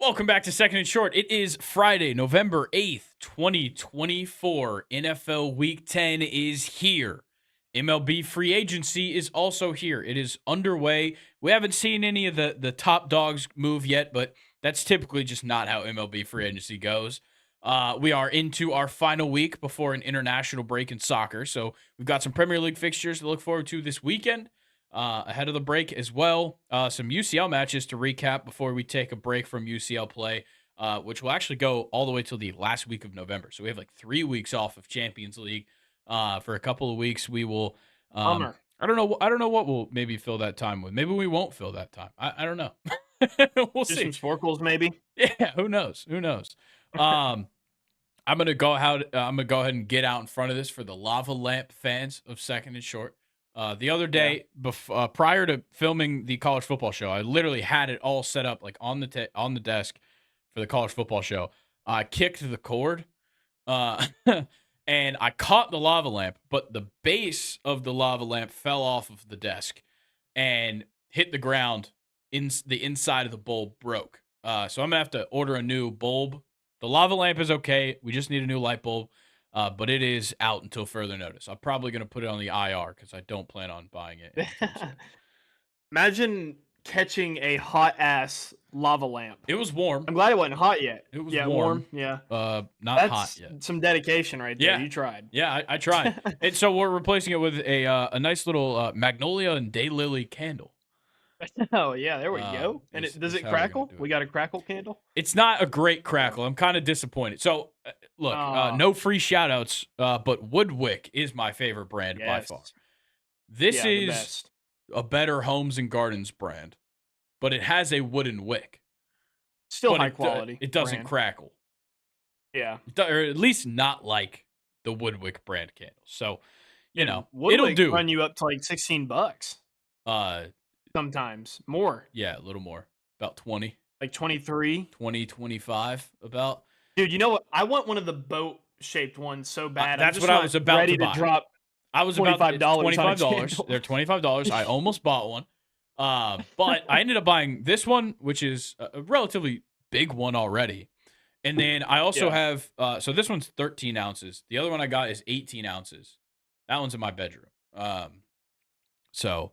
Welcome back to Second and Short. It is Friday, November 8th, 2024. NFL Week 10 is here. MLB Free Agency is also here. It is underway. We haven't seen any of the top dogs move yet, but that's typically just not how MLB Free Agency goes. We are into our final week before an international break in soccer. So we've got some Premier League fixtures to look forward to this weekend. Ahead of the break as well, some UCL matches to recap before we take a break from UCL play, which will actually go all the way till the last week of November. So we have like 3 weeks off of Champions League. For a couple of weeks, we will. Bummer. I don't know. I don't know what we'll maybe fill that time with. Maybe we won't fill that time. I don't know. We'll Do see. some sporkles, maybe. Yeah, who knows? Who knows? I'm gonna go out. I'm gonna go ahead and get out in front of this for the lava lamp fans of Second and Short. The other day, prior to filming the college football show, I literally had it all set up like on the desk for the college football show. I kicked the cord, and I caught the lava lamp, but the base of the lava lamp fell off of the desk and hit the ground. The inside of the bulb broke. So I'm gonna have to order a new bulb. The lava lamp is okay. We just need a new light bulb. But it is out until further notice. I'm probably going to put it on the IR because I don't plan on buying it. Imagine catching a hot ass lava lamp. It was warm. I'm glad it wasn't hot yet. It was warm. Yeah. Not That's hot yet. some dedication right there. Yeah. You tried. Yeah, I tried. And so we're replacing it with a nice little magnolia and daylily candle. Oh, yeah. There we go. And does it crackle? We got a crackle candle? It's not a great crackle. I'm kind of disappointed. So, look, no free shout-outs, but Woodwick is my favorite brand by far. This is a better Homes and Gardens brand, but it has a wooden wick. Still high quality. It doesn't crackle. Yeah. Or at least not like the Woodwick brand candles. So, it'll Woodwick do. Run you up to like $16. Sometimes more. Yeah, a little more. About 20. Like 23. 20, 25 about. Dude, you know what? I want one of the boat-shaped ones so bad. That's what I was about ready to buy. Drop I was about $25. They're $25. I almost bought one. But I ended up buying this one, which is a relatively big one already. And then I also have, so this one's 13 ounces. The other one I got is 18 ounces. That one's in my bedroom. So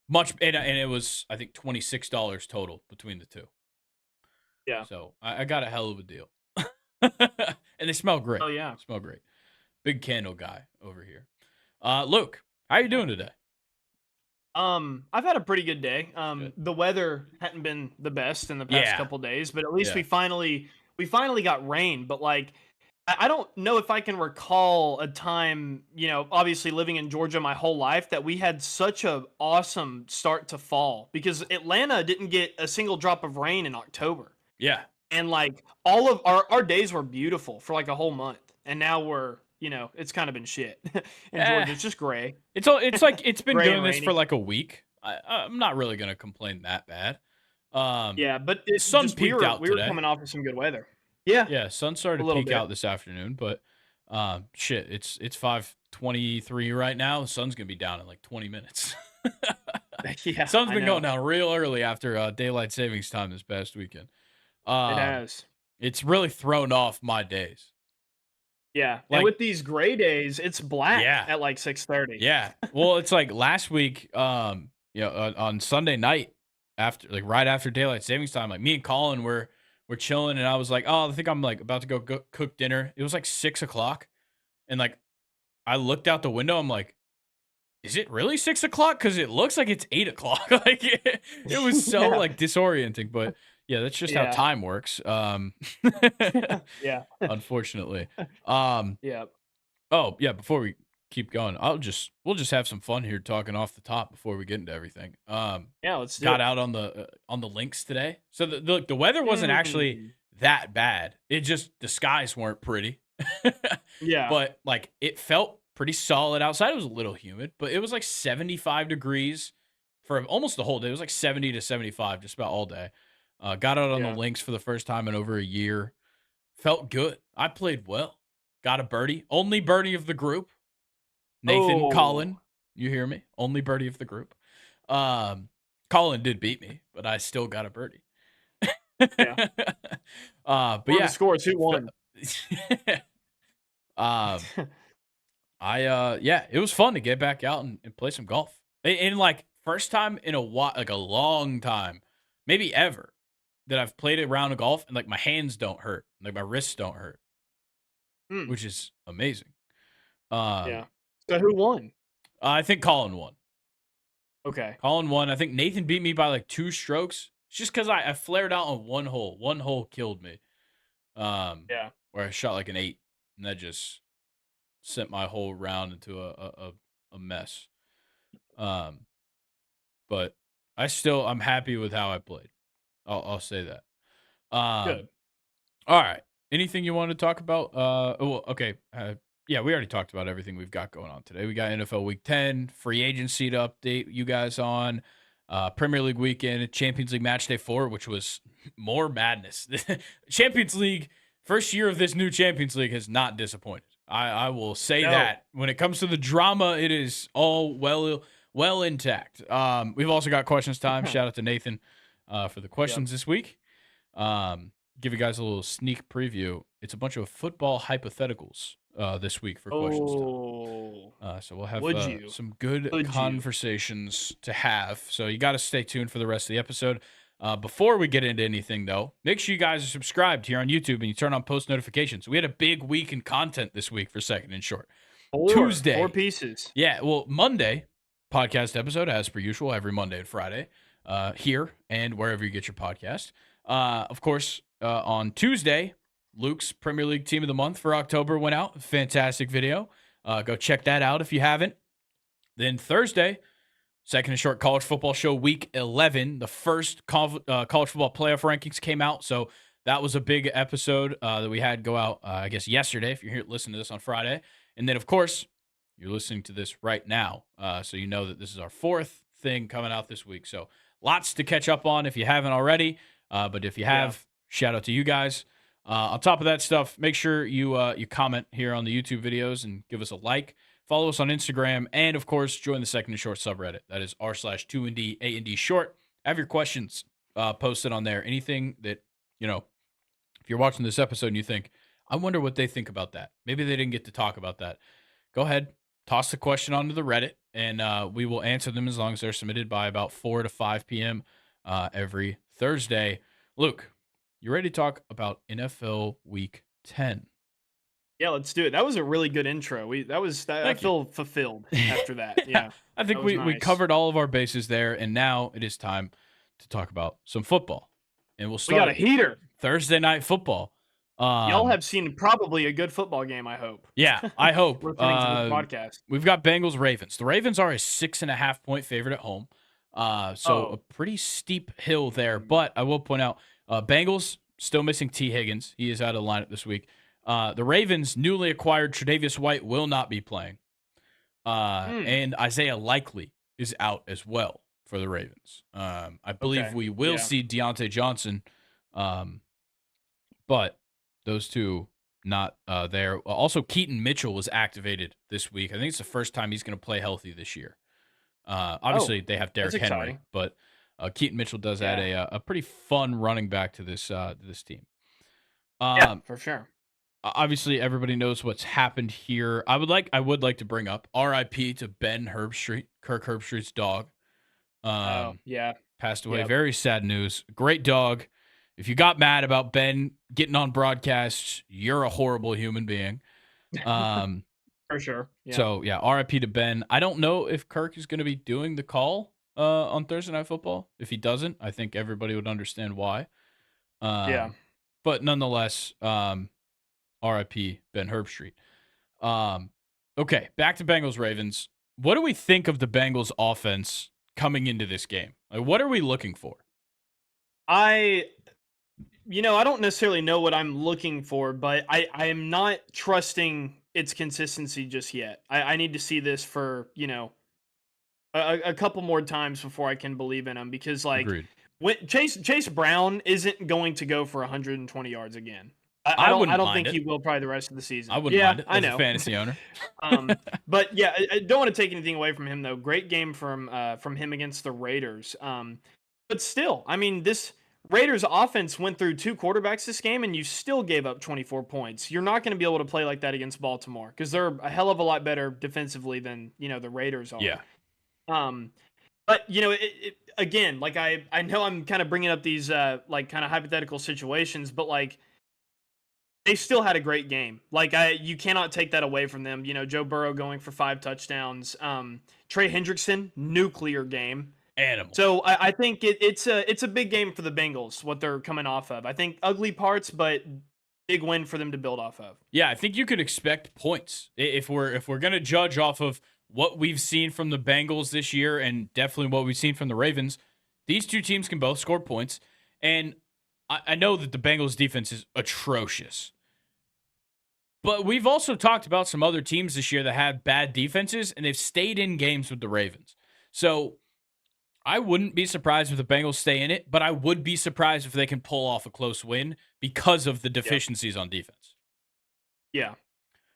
much, and it was, I think, $26 total between the two. Yeah. So I got a hell of a deal. And they smell great. Oh, yeah. Smell great. Big candle guy over here. Luke, how you doing today? I've had a pretty good day. Good. The weather hadn't been the best in the past couple days, but at least we finally got rain. But like, I don't know if I can recall a time, obviously living in Georgia my whole life, that we had such a awesome start to fall, because Atlanta didn't get a single drop of rain in October. Yeah. And like all of our days were beautiful for like a whole month, and now we're it's kind of been shit in Georgia. It's just gray. It's like it's been Gray doing and this rainy. for like a week. I'm not really gonna complain that bad. Yeah, but it's sun just, peaked out we were today. coming off of some good weather. Yeah. Yeah, sun started A to little peak bit. out this afternoon, but shit, it's 5:23 right now. The sun's gonna be down in like 20 minutes. Yeah, Sun's I been know. going down real early after daylight savings time this past weekend. It has. It's really thrown off my days. Yeah, Like- and with these gray days, it's black Yeah. at like 6:30. Yeah. Well, it's like last week, on Sunday night right after daylight savings time, like me and Colin were chilling, and I was like, oh, I think I'm like about to go cook dinner. It was like 6:00, and like I looked out the window. I'm like, is it really 6:00? Because it looks like it's 8:00. Like it was so Yeah. like disorienting, but. Yeah, that's just how Yeah. time works. Yeah. Unfortunately. Yeah. Oh yeah, before we keep going, we'll just have some fun here talking off the top before we get into everything. Yeah, let's do Got it. out on the links today, so the weather wasn't actually that bad. It just the skies weren't pretty. Yeah. But like it felt pretty solid outside. It was a little humid, but it was like 75 degrees for almost the whole day. It was like 70 to 75 just about all day. Got out on the Yeah. links for the first time in over a year. Felt good. I played well. Got a birdie. Only birdie of the group. Nathan, Oh. Colin, you hear me? Only birdie of the group. Colin did beat me, but I still got a birdie. Yeah. But What are the yeah, scores? Who won? um, yeah, it was fun to get back out and play some golf. And like first time in a while, like a long time, maybe ever, that I've played a round of golf and like my hands don't hurt, like my wrists don't hurt, Hmm. which is amazing. Yeah. So who won? I think Colin won. Okay. Colin won. I think Nathan beat me by like 2 strokes. It's just because I flared out on one hole. One hole killed me. Yeah. Where I shot like an 8, and that just sent my whole round into a mess. But I'm happy with how I played. I'll say that. Good. All right. Anything you want to talk about? Okay. Yeah, we already talked about everything we've got going on today. We got NFL Week 10, free agency to update you guys on, Premier League weekend, Champions League Matchday 4, which was more madness. Champions League, first year of this new Champions League, has not disappointed. I will say that. When it comes to the drama, it is all well intact. We've also got questions time. Shout out to Nathan for the questions this week. Give you guys a little sneak preview. It's a bunch of football hypotheticals this week for questions time. So we'll have some good conversations to have. So you got to stay tuned for the rest of the episode. Before we get into anything, though, make sure you guys are subscribed here on YouTube and you turn on post notifications. We had a big week in content this week for Second and Short. Tuesday. 4 pieces. Yeah, well, Monday, podcast episode, as per usual, every Monday and Friday, here and wherever you get your podcast. Of course, on Tuesday, Luke's Premier League Team of the Month for October went out. Fantastic video. Go check that out if you haven't. Then Thursday, Second and Short College Football Show Week 11. The first college football playoff rankings came out. So that was a big episode that we had go out, I guess, yesterday, if you're here listening to this on Friday. And then, of course, you're listening to this right now. So you know that this is our 4th thing coming out this week. So lots to catch up on if you haven't already. But if you have, shout out to you guys. On top of that stuff, make sure you comment here on the YouTube videos and give us a like. Follow us on Instagram, and of course, join the Second and Short subreddit. That is r/2ND A&D short. Have your questions posted on there. Anything that, if you're watching this episode and you think, I wonder what they think about that. Maybe they didn't get to talk about that. Go ahead, toss the question onto the Reddit, and we will answer them as long as they're submitted by about 4 to 5 p.m. Every Thursday. Luke, you ready to talk about NFL Week 10? Yeah, let's do it. That was a really good intro. I feel fulfilled after that. Yeah. I think we covered all of our bases there, and now it is time to talk about some football. And we'll start. We got a heater. Thursday night football. Y'all have seen probably a good football game, I hope. Yeah, I hope. We're listening to this podcast. We've got Bengals Ravens. The Ravens are a 6.5-point favorite at home. A pretty steep hill there. But I will point out, Bengals still missing T. Higgins. He is out of the lineup this week. The Ravens' newly acquired Tre'Davious White will not be playing. And Isaiah Likely is out as well for the Ravens. I believe we will see Deontay Johnson, but those two not there. Also, Keaton Mitchell was activated this week. I think it's the first time he's going to play healthy this year. Obviously, they have Derrick Henry, but Keaton Mitchell does add a pretty fun running back to this team. Yeah, for sure. Obviously, everybody knows what's happened here. I would like to bring up R.I.P. to Ben Herbstreit, Kirk Herbstreit's dog. Passed away. Yep. Very sad news. Great dog. If you got mad about Ben getting on broadcasts, you're a horrible human being. For sure. Yeah. So, R.I.P. to Ben. I don't know if Kirk is going to be doing the call on Thursday Night Football. If he doesn't, I think everybody would understand why. But nonetheless, R.I.P. Ben Herbstreit. Okay, back to Bengals Ravens. What do we think of the Bengals offense coming into this game? Like, what are we looking for? I don't necessarily know what I'm looking for, but I am not trusting its consistency just yet. I need to see this for, a couple more times before I can believe in them, because Agreed. When Chase Brown isn't going to go for 120 yards again. I don't think he will probably the rest of the season. I wouldn't mind it as a fantasy owner. But I don't want to take anything away from him, though. Great game from him against the Raiders. But still, I mean, this Raiders offense went through 2 quarterbacks this game, and you still gave up 24 points. You're not going to be able to play like that against Baltimore because they're a hell of a lot better defensively than the Raiders are. Yeah. But again, like I know I'm kind of bringing up these like kind of hypothetical situations, but like they still had a great game. Like you cannot take that away from them. Joe Burrow going for 5 touchdowns. Trey Hendrickson, nuclear game. Animal. So I think it's a big game for the Bengals, what they're coming off of. I think ugly parts, but big win for them to build off of. Yeah, I think you could expect points if we're gonna judge off of what we've seen from the Bengals this year and definitely what we've seen from the Ravens. These two teams can both score points, and I know that the Bengals defense is atrocious. But we've also talked about some other teams this year that have bad defenses, and they've stayed in games with the Ravens. So I wouldn't be surprised if the Bengals stay in it, but I would be surprised if they can pull off a close win because of the deficiencies on defense. Yeah,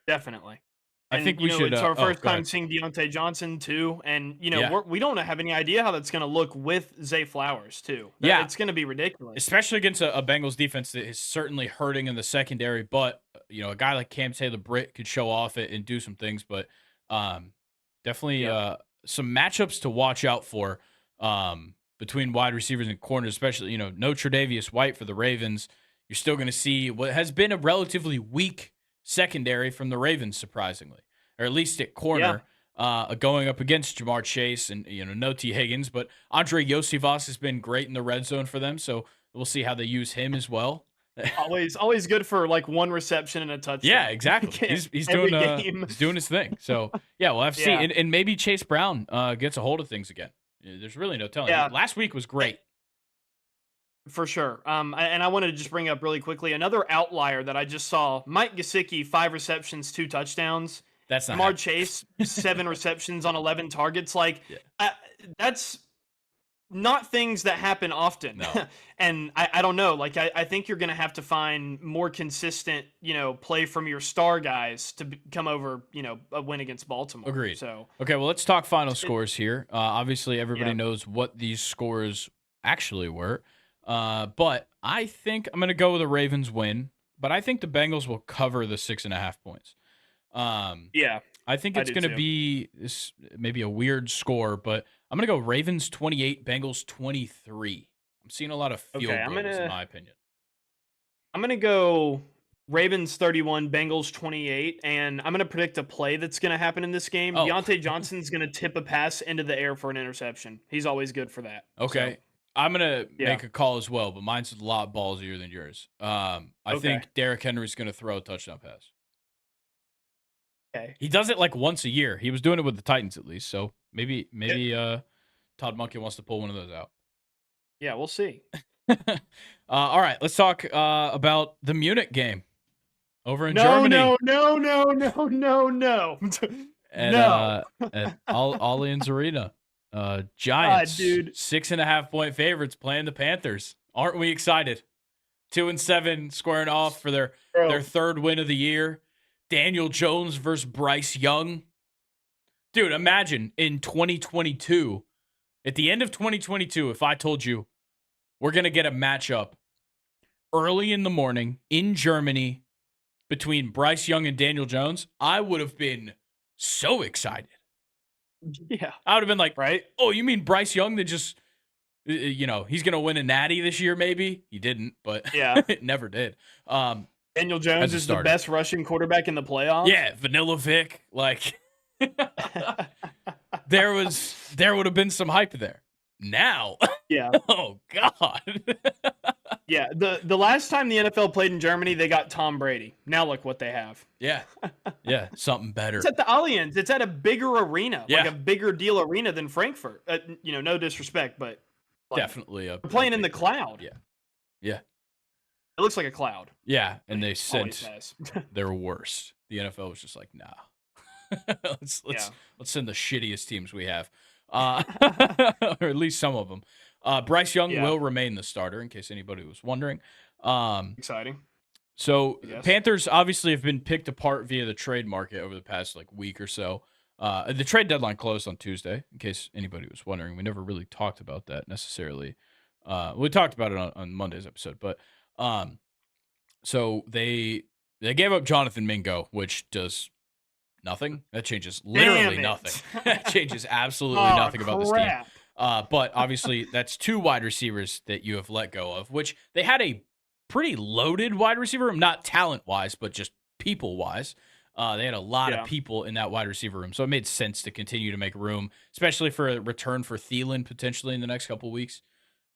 definitely. I think we should. It's our first time seeing Deontay Johnson too, and we don't have any idea how that's going to look with Zay Flowers too. It's going to be ridiculous, especially against a Bengals defense that is certainly hurting in the secondary. But a guy like Cam Taylor-Britt could show off it and do some things. But definitely some matchups to watch out for between wide receivers and corners, especially no Tre'Davious White for the Ravens. You're still going to see what has been a relatively weak secondary from the Ravens, surprisingly, or at least at corner, going up against Jamar Chase and no T. Higgins, but Andre Yosivas has been great in the red zone for them, so we'll see how they use him as well. always good for like 1 reception and a touchdown. Yeah, exactly. He's doing his thing. So we'll have to see, and maybe Chase Brown gets a hold of things again. There's really no telling. Yeah. Last week was great. For sure. And I wanted to just bring up really quickly another outlier that I just saw. Mike Gesicki, 5 receptions, 2 touchdowns. That's not Jamar Chase, 7 receptions on 11 targets. Like, that's not things that happen often. No. And I don't know. Like, I think you're going to have to find more consistent, play from your star guys to come over, a win against Baltimore. Agreed. So, okay, well, let's talk final scores here. Obviously, everybody knows what these scores actually were. But I think I'm going to go with a Ravens win, but I think the Bengals will cover the 6.5 points. I think it's going to be this maybe a weird score, but I'm going to go Ravens 28, Bengals 23. I'm seeing a lot of field goals in my opinion. I'm going to go Ravens 31, Bengals 28, and I'm going to predict a play that's going to happen in this game. Deontay Johnson's going to tip a pass into the air for an interception. He's always good for that. Okay. So, I'm going to make a call as well, but mine's a lot ballsier than yours. I think Derrick Henry's going to throw a touchdown pass. Okay. He does it like once a year. He was doing it with the Titans at least, so maybe Todd Monken wants to pull one of those out. Yeah, we'll see. All right, let's talk about the Munich game over in Germany. No. At Allianz Arena. Giants, 6.5 point favorites playing the Panthers. Aren't we excited? 2-7 squaring off for their third win of the year. Daniel Jones versus Bryce Young. Dude, imagine in 2022, at the end of 2022, if I told you we're going to get a matchup early in the morning in Germany between Bryce Young and Daniel Jones, I would have been so excited. Yeah. I would have been like, right? Oh, you mean Bryce Young that just, he's going to win a natty this year maybe? He didn't, but it never did. Daniel Jones is the best rushing quarterback in the playoffs? Yeah, Vanilla Vic. Like, there would have been some hype there. Now. Yeah. Oh, God. Yeah, the last time the NFL played in Germany, they got Tom Brady. Now look what they have. Yeah. Yeah, something better. It's at the Allianz. It's at a bigger arena, like a bigger deal arena than Frankfurt. No disrespect, but like, definitely they're playing in the cloud. Yeah. Yeah. It looks like a cloud. Yeah, and they sent their worst. The NFL was just like, nah. let's send the shittiest teams we have. Or at least some of them. Bryce Young will remain the starter, in case anybody was wondering. Exciting. So Panthers obviously have been picked apart via the trade market over the past week or so. The trade deadline closed on Tuesday, in case anybody was wondering. We never really talked about that necessarily We talked about it on Monday's episode, but so they gave up Jonathan Mingo, which does nothing. That changes literally nothing. That changes absolutely nothing about this team. But obviously, that's 2 wide receivers that you have let go of, which they had a pretty loaded wide receiver room, not talent-wise, but just people-wise. They had a lot of people in that wide receiver room, so it made sense to continue to make room, especially for a return for Thielen potentially in the next couple weeks.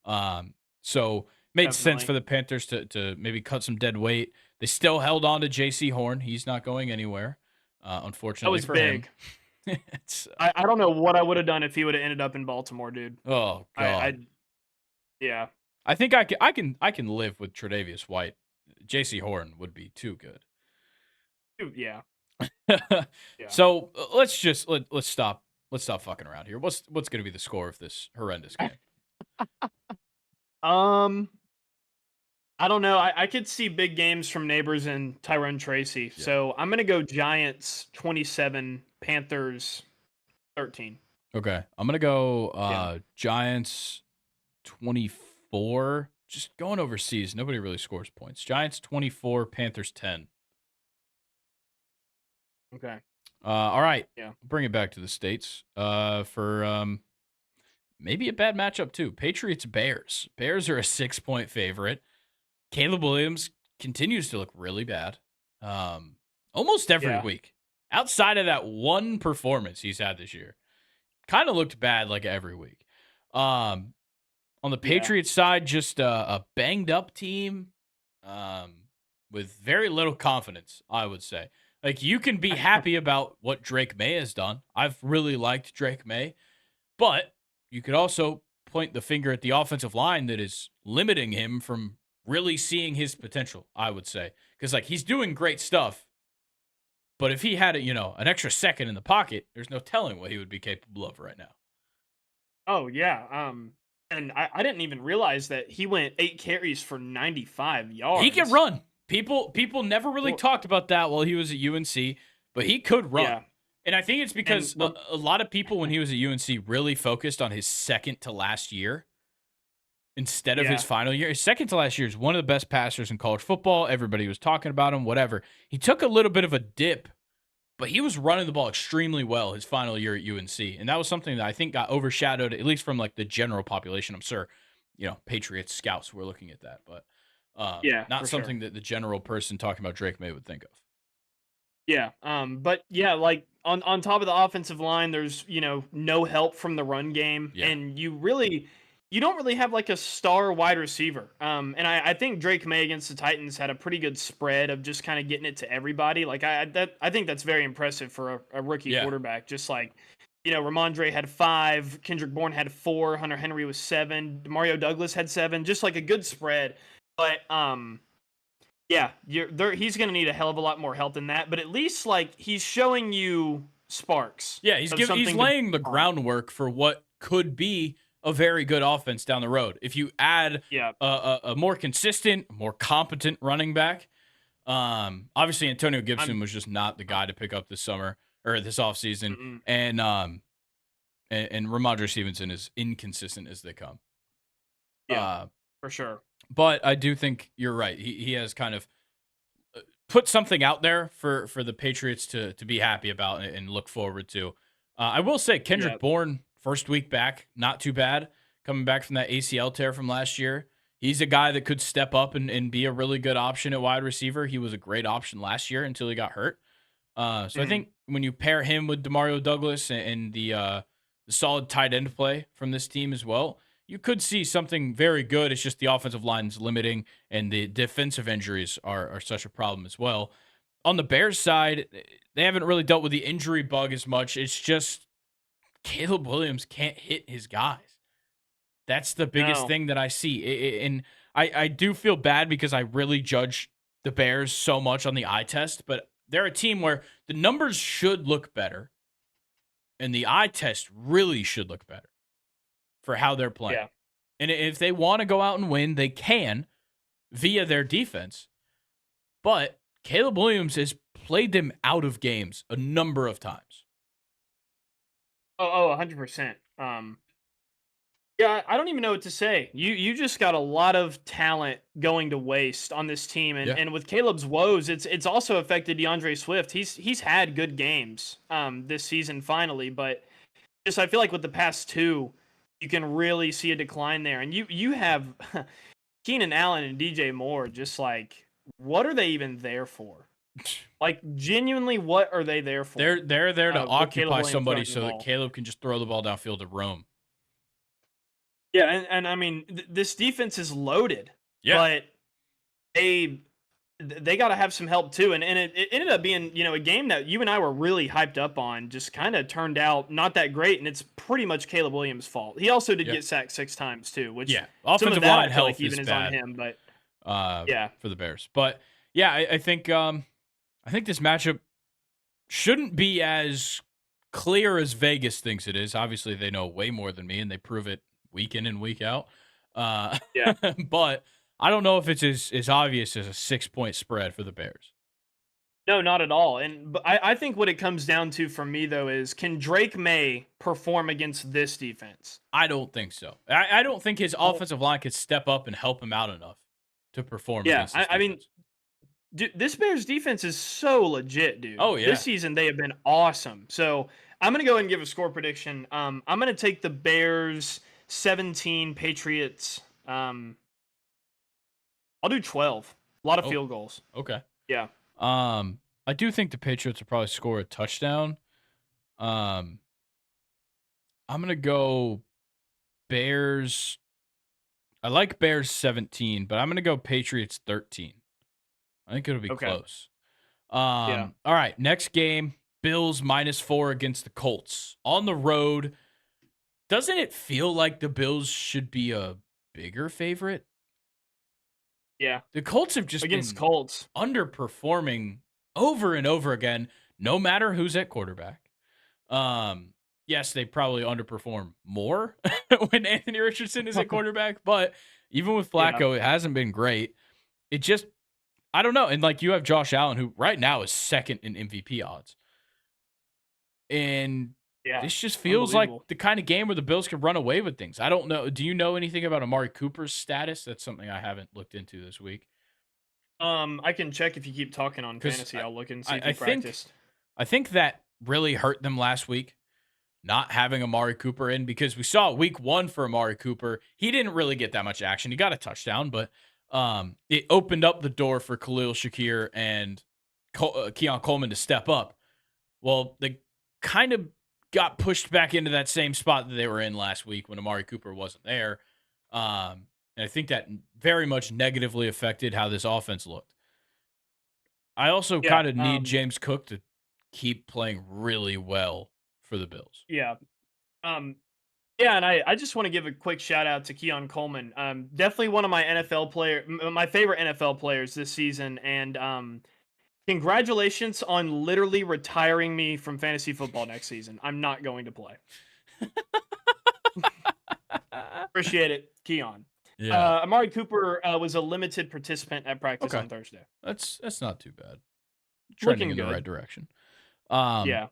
So made sense for the Panthers to maybe cut some dead weight. They still held on to J.C. Horn. He's not going anywhere, unfortunately that was for big. him. I don't know what I would have done if he would have ended up in Baltimore, dude. Oh God. Yeah. I think I can live with Tre'Davious White. J.C. Horn would be too good. Dude, yeah. So let's stop fucking around here. What's going to be the score of this horrendous game? I don't know. I could see big games from Neighbors and Tyrone Tracy. Yeah. So I'm gonna go Giants 27, Panthers 13. Okay, I'm gonna go Giants 24. Just going overseas, nobody really scores points. Giants 24, Panthers 10. Okay. All right. Yeah. Bring it back to the States. For maybe a bad matchup too. Patriots Bears. Bears are a 6-point favorite. Caleb Williams continues to look really bad. Almost every week. Outside of that one performance he's had this year. Kind of looked bad like every week. On the Patriots side, just a banged up team with very little confidence, I would say. Like, you can be happy about what Drake May has done. I've really liked Drake May. But you could also point the finger at the offensive line that is limiting him from really seeing his potential, I would say. Because, like, he's doing great stuff. But if he had, an extra second in the pocket, there's no telling what he would be capable of right now. Oh, yeah. And I didn't even realize that he went 8 carries for 95 yards. He can run. People never really talked about that while he was at UNC, but he could run. Yeah. And I think it's because a lot of people, when he was at UNC, really focused on his second to last year instead of his final year. His second to last year is one of the best passers in college football. Everybody was talking about him, whatever. He took a little bit of a dip, but he was running the ball extremely well his final year at UNC. And that was something that I think got overshadowed, at least from like the general population. I'm sure, Patriots scouts were looking at that, but not something that the general person talking about Drake May would think of. Yeah. But yeah, like on top of the offensive line, there's, no help from the run game. Yeah. And you don't really have like a star wide receiver. And I think Drake May against the Titans had a pretty good spread of just kind of getting it to everybody. Like I think that's very impressive for a rookie quarterback. Just like, Ramondre had 5, Kendrick Bourne had 4, Hunter Henry was 7, Mario Douglas had 7, just like a good spread. But yeah, he's going to need a hell of a lot more help than that. But at least like he's showing you sparks. Yeah, he's laying the groundwork for what could be a very good offense down the road. If you add a more consistent, more competent running back, obviously Antonio Gibson was just not the guy to pick up this summer or this offseason, and Ramondre Stevenson is inconsistent as they come. Yeah, for sure. But I do think you're right. He has kind of put something out there for the Patriots to be happy about and look forward to. I will say Kendrick Bourne, first week back, not too bad. Coming back from that ACL tear from last year. He's a guy that could step up and be a really good option at wide receiver. He was a great option last year until he got hurt. I think when you pair him with Demario Douglas and the solid tight end play from this team as well, you could see something very good. It's just the offensive line's limiting and the defensive injuries are such a problem as well. On the Bears side, they haven't really dealt with the injury bug as much. It's just Caleb Williams can't hit his guys. That's the biggest thing that I see. And I do feel bad because I really judge the Bears so much on the eye test, but they're a team where the numbers should look better and the eye test really should look better for how they're playing. Yeah. And if they want to go out and win, they can via their defense. But Caleb Williams has played them out of games a number of times. 100%. Yeah, I don't even know what to say. You just got a lot of talent going to waste on this team, and Yeah. with Caleb's woes, it's also affected DeAndre Swift. He's had good games this season finally, but just I feel like with the past two, you can really see a decline there. And you have Keenan Allen and DJ Moore. Just like, what are they even there for? Like, genuinely, what are they there for? They're there to With Caleb occupy Williams somebody throwing the so that ball. Caleb can just throw the ball downfield to roam. Yeah, and I mean, this defense is loaded, Yeah. but they got to have some help too. And it ended up being, a game that you and I were really hyped up on, just kind of turned out not that great. And it's pretty much Caleb Williams' fault. He also did Yeah. get sacked 6 times too, which Yeah. some of Offensive that line I feel health like even is is on bad. him. But yeah, for the Bears. But yeah, I think this matchup shouldn't be as clear as Vegas thinks it is. Obviously, they know way more than me, and they prove it week in and week out. yeah. But I don't know if it's as obvious as a 6-point spread for the Bears. No, not at all. But I think what it comes down to for me though is, can Drake May perform against this defense? I don't think so. I don't think his Oh, offensive line could step up and help him out enough to perform yeah, against this I mean, defense. dude, this Bears defense is so legit, dude. Oh, This yeah. season they have been awesome. So I'm gonna go ahead and give a score prediction. I'm gonna take the Bears 17, Patriots. I'll do 12. A lot of Oh, field goals. okay. Yeah. I do think the Patriots will probably score a touchdown. Um, I'm gonna go Bears. I like Bears 17, but I'm gonna go Patriots 13. I think it'll be Okay. close. Yeah. All right, next game, Bills -4 against the Colts on the road. Doesn't it feel like the Bills should be a bigger favorite? Yeah. The Colts have just Against been Colts. underperforming over and over again, no matter who's at quarterback. Yes, they probably underperform more when Anthony Richardson is at quarterback, but even with Yeah. Flacco, it hasn't been great. It just, I don't know. And like you have Josh Allen, who right now is second in MVP odds. And Yeah. this just feels like Unbelievable. the kind of game where the Bills could run away with things. I don't know. Do you know anything about Amari Cooper's status? That's something I haven't looked into this week. I can check if you keep talking on 'Cause fantasy. I'll look and see I, if I he think practiced. I think that really hurt them last week, not having Amari Cooper in, because we saw week 1 for Amari Cooper. He didn't really get that much action. He got a touchdown, but it opened up the door for Khalil Shakir and Keon Coleman to step up. Well, they kind of got pushed back into that same spot that they were in last week when Amari Cooper wasn't there. And I think that very much negatively affected how this offense looked. I also Yeah. kind of need James Cook to keep playing really well for the Bills. Yeah. Yeah, and I just want to give a quick shout out to Keon Coleman. Definitely one of my my favorite NFL players this season, and congratulations on literally retiring me from fantasy football next season. I'm not going to play. Appreciate it, Keon. Yeah. Amari Cooper was a limited participant at practice Okay. on Thursday. That's not too bad. Trending Looking in the good. right direction. Yeah.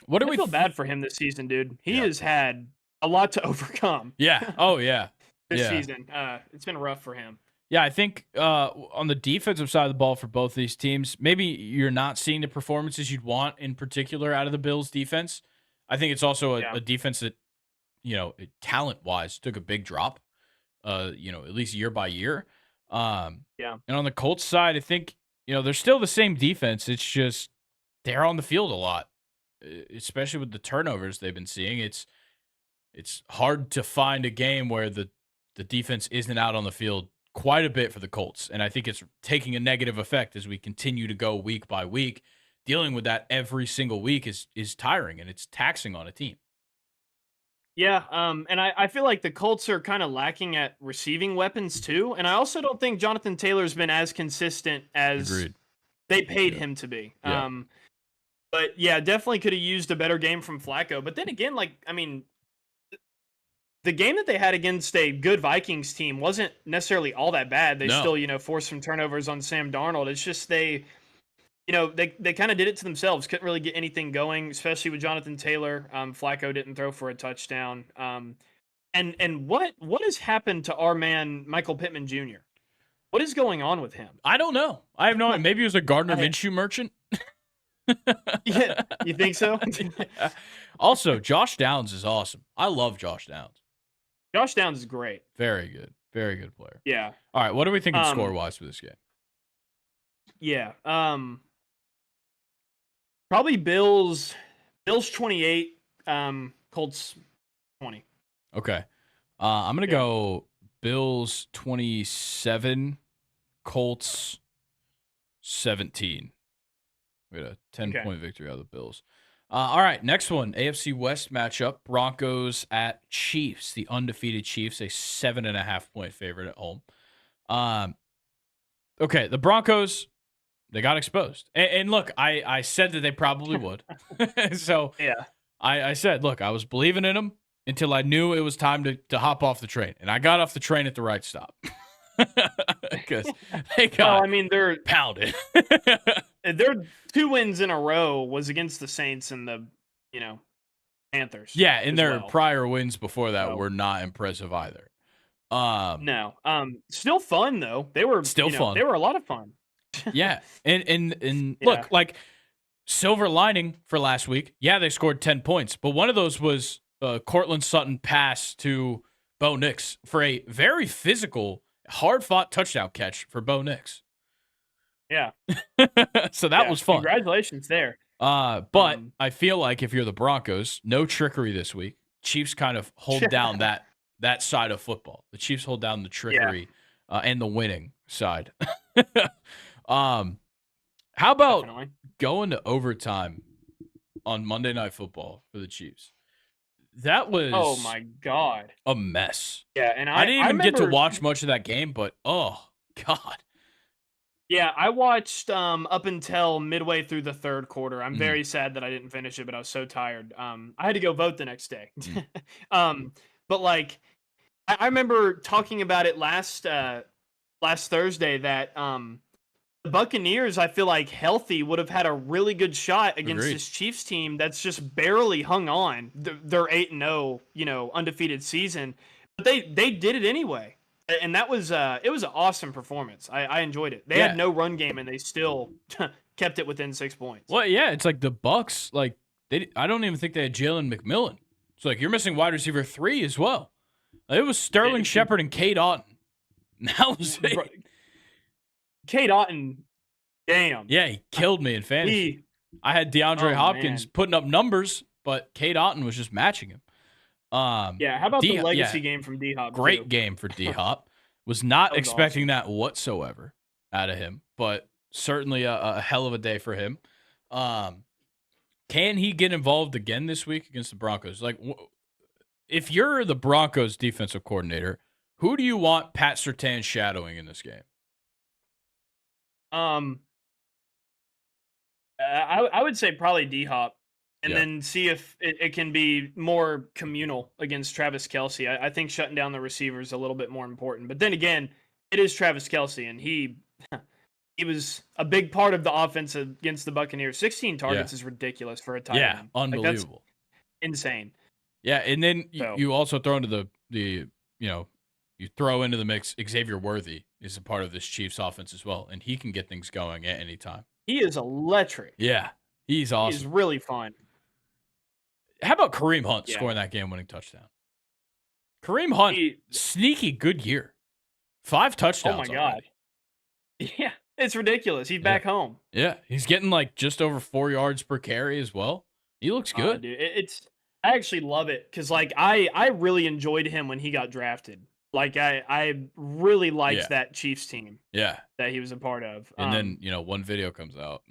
What do I we feel bad for him this season, dude. He Yeah. has had a lot to overcome. Yeah. Oh yeah. This Yeah. season. It's been rough for him. Yeah, I think on the defensive side of the ball for both these teams, maybe you're not seeing the performances you'd want in particular out of the Bills defense. I think it's also Yeah. a defense that, talent-wise took a big drop, at least year by year. Yeah. And on the Colts side, I think, they're still the same defense. It's just they're on the field a lot, especially with the turnovers they've been seeing. It's hard to find a game where the defense isn't out on the field quite a bit for the Colts. And I think it's taking a negative effect as we continue to go week by week. Dealing with that every single week is tiring, and it's taxing on a team. Yeah, and I feel like the Colts are kind of lacking at receiving weapons too, and I also don't think Jonathan Taylor's been as consistent as Agreed. they paid Yeah. him to be. Yeah. But yeah, definitely could have used a better game from Flacco. But then again, the game that they had against a good Vikings team wasn't necessarily all that bad. They No. still, forced some turnovers on Sam Darnold. It's just they kind of did it to themselves. Couldn't really get anything going, especially with Jonathan Taylor. Flacco didn't throw for a touchdown. And what has happened to our man Michael Pittman Jr.? What is going on with him? I don't know. I have no idea. Maybe he was a Gardner I Minshew merchant. Yeah, you think so? Yeah. Also, Josh Downs is awesome. I love Josh Downs. Josh Downs is great. Very good. Very good player. Yeah. All right, what are we thinking score-wise for this game? Yeah. Probably Bills 28, Colts 20. Okay. I'm going to go Bills 27, Colts 17. We had a 10-point victory out of the Bills. All right, next one, AFC West matchup, Broncos at Chiefs. The undefeated Chiefs, a 7.5-point favorite at home. Okay, the Broncos, they got exposed. And look, I said that they probably would. So Yeah. I said, look, I was believing in them until I knew it was time to hop off the train. And I got off the train at the right stop. Because they got they're pounded. their 2 wins in a row was against the Saints and the, Panthers. Yeah, and their prior wins before that were not impressive either. No. Still fun though. They were still fun. They were a lot of fun. Yeah. And look, like silver lining for last week. Yeah, they scored 10 points, but one of those was Cortland Sutton pass to Bo Nix for a very physical, hard-fought touchdown catch for Bo Nix. Yeah. So that was fun. Congratulations there. But I feel like if you're the Broncos, no trickery this week. Chiefs kind of hold down that side of football. The Chiefs hold down the trickery and the winning side. How about going to overtime on Monday Night Football for the Chiefs? That was oh my god, a mess. Yeah, and I didn't even get to watch much of that game, but oh god. Yeah, I watched up until midway through the third quarter. I'm very sad that I didn't finish it, but I was so tired. I had to go vote the next day. But like I remember talking about it last Thursday that the Buccaneers, I feel like healthy, would have had a really good shot against this Chiefs team that's just barely hung on. They're 8-0, undefeated season, but they did it anyway. And that was it was an awesome performance. I enjoyed it. They had no run game and they still kept it within 6 points. Well, yeah, it's like the Bucs, like I don't even think they had Jalen McMillan. It's like you're missing wide receiver 3 as well. It was Sterling Shepard and Cade Otton. That was it. Cade Otton, damn. Yeah, he killed me in fantasy. I had DeAndre Hopkins putting up numbers, but Cade Otton was just matching him. Yeah, how about the legacy game from D-Hop? Great game for D-Hop. Was not expecting that whatsoever out of him, but certainly a hell of a day for him. Can he get involved again this week against the Broncos? Like, if you're the Broncos defensive coordinator, who do you want Pat Surtain shadowing in this game? I would say probably D-Hop, and then see if it can be more communal against Travis Kelce. I think shutting down the receiver is a little bit more important. But then again, it is Travis Kelce, and he was a big part of the offense against the Buccaneers. 16 targets is ridiculous for a tight end. Yeah, unbelievable. Like, insane. Yeah, and then you also throw into you throw into the mix Xavier Worthy is a part of this Chiefs offense as well, and he can get things going at any time. He is electric. Yeah, he's awesome. He's really fun. How about Kareem Hunt scoring that game-winning touchdown? Kareem Hunt, sneaky good year. 5 touchdowns. Oh my god. Yeah, it's ridiculous. He's back home. Yeah, he's getting like just over 4 yards per carry as well. He looks good. Dude, I actually love it because like I really enjoyed him when he got drafted. Like I really liked that Chiefs team. Yeah, that he was a part of. And then one video comes out.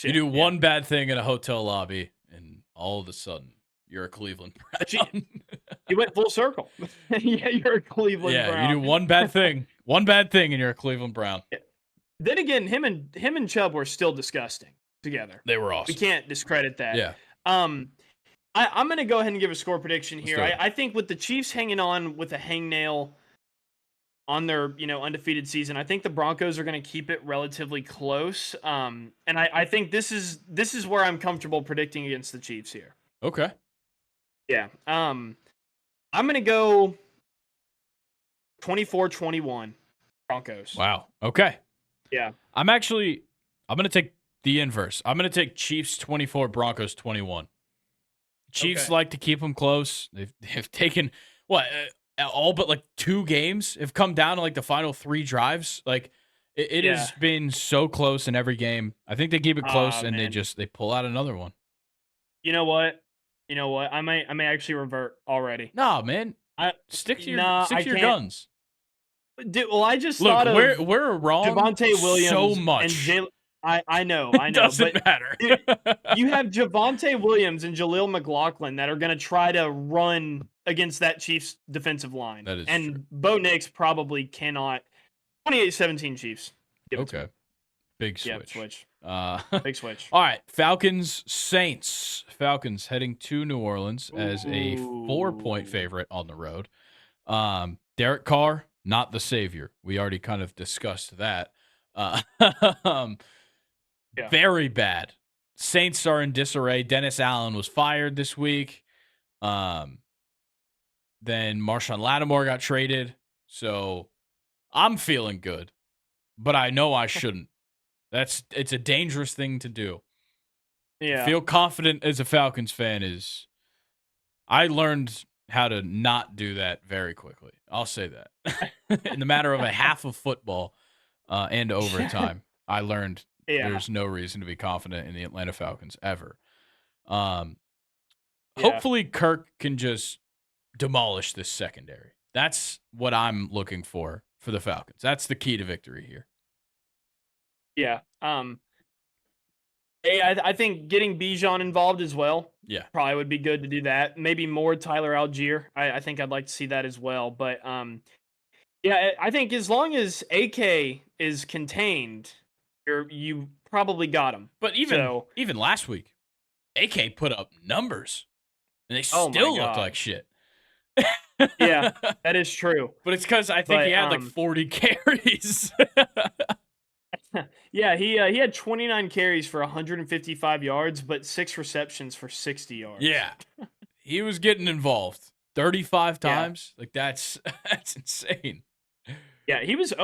You do one bad thing in a hotel lobby, and all of a sudden you're a Cleveland Brown. You went full circle. Yeah, you're a Cleveland Brown. Yeah, you do one bad thing, and you're a Cleveland Brown. Yeah. Then again, him and Chubb were still disgusting together. They were awesome. We can't discredit that. Yeah. I'm going to go ahead and give a score prediction here. I think with the Chiefs hanging on with a hangnail on their undefeated season, I think the Broncos are going to keep it relatively close. And I think this is where I'm comfortable predicting against the Chiefs here. Okay. Yeah. I'm going to go 24-21 Broncos. Wow. Okay. Yeah. I'm going to take the inverse. I'm going to take Chiefs 24, Broncos 21. Chiefs like to keep them close. They've taken, all but like 2 games have come down to like the final 3 drives. Like, it has been so close in every game. I think they keep it close, and they pull out another one. You know what? I may actually revert already. No, man. Stick to your guns. Well, I just thought of we're wrong. Javonte Williams so much. And I know. It doesn't matter. You have Javonte Williams and Jaleel McLaughlin that are going to try to run against that Chiefs defensive line. That is and true. Bo Nix probably cannot. 28-17 Chiefs. Okay. Big switch. Yeah, switch. Big switch. All right. Falcons, Saints. Falcons heading to New Orleans as a 4-point favorite on the road. Derek Carr, not the savior. We already kind of discussed that. Very bad. Saints are in disarray. Dennis Allen was fired this week. Then Marshawn Lattimore got traded. So I'm feeling good, but I know I shouldn't. It's a dangerous thing to do. Yeah. Feel confident as a Falcons fan I learned how to not do that very quickly. I'll say that. In the matter of a half of football and overtime, I learned there's no reason to be confident in the Atlanta Falcons ever. Hopefully Kirk can just demolish this secondary. That's what I'm looking for the Falcons. That's the key to victory here. Yeah. I think getting Bijan involved as well. Yeah. Probably would be good to do that. Maybe more Tyler Algier. I think I'd like to see that as well. But I think as long as AK is contained, you probably got him. But even last week, AK put up numbers, and they still looked like shit. Yeah, that is true. But it's because I think he had like 40 carries. Yeah, he had 29 carries for 155 yards, but 6 receptions for 60 yards. Yeah, he was getting involved 35 times. Like that's insane. Yeah, he was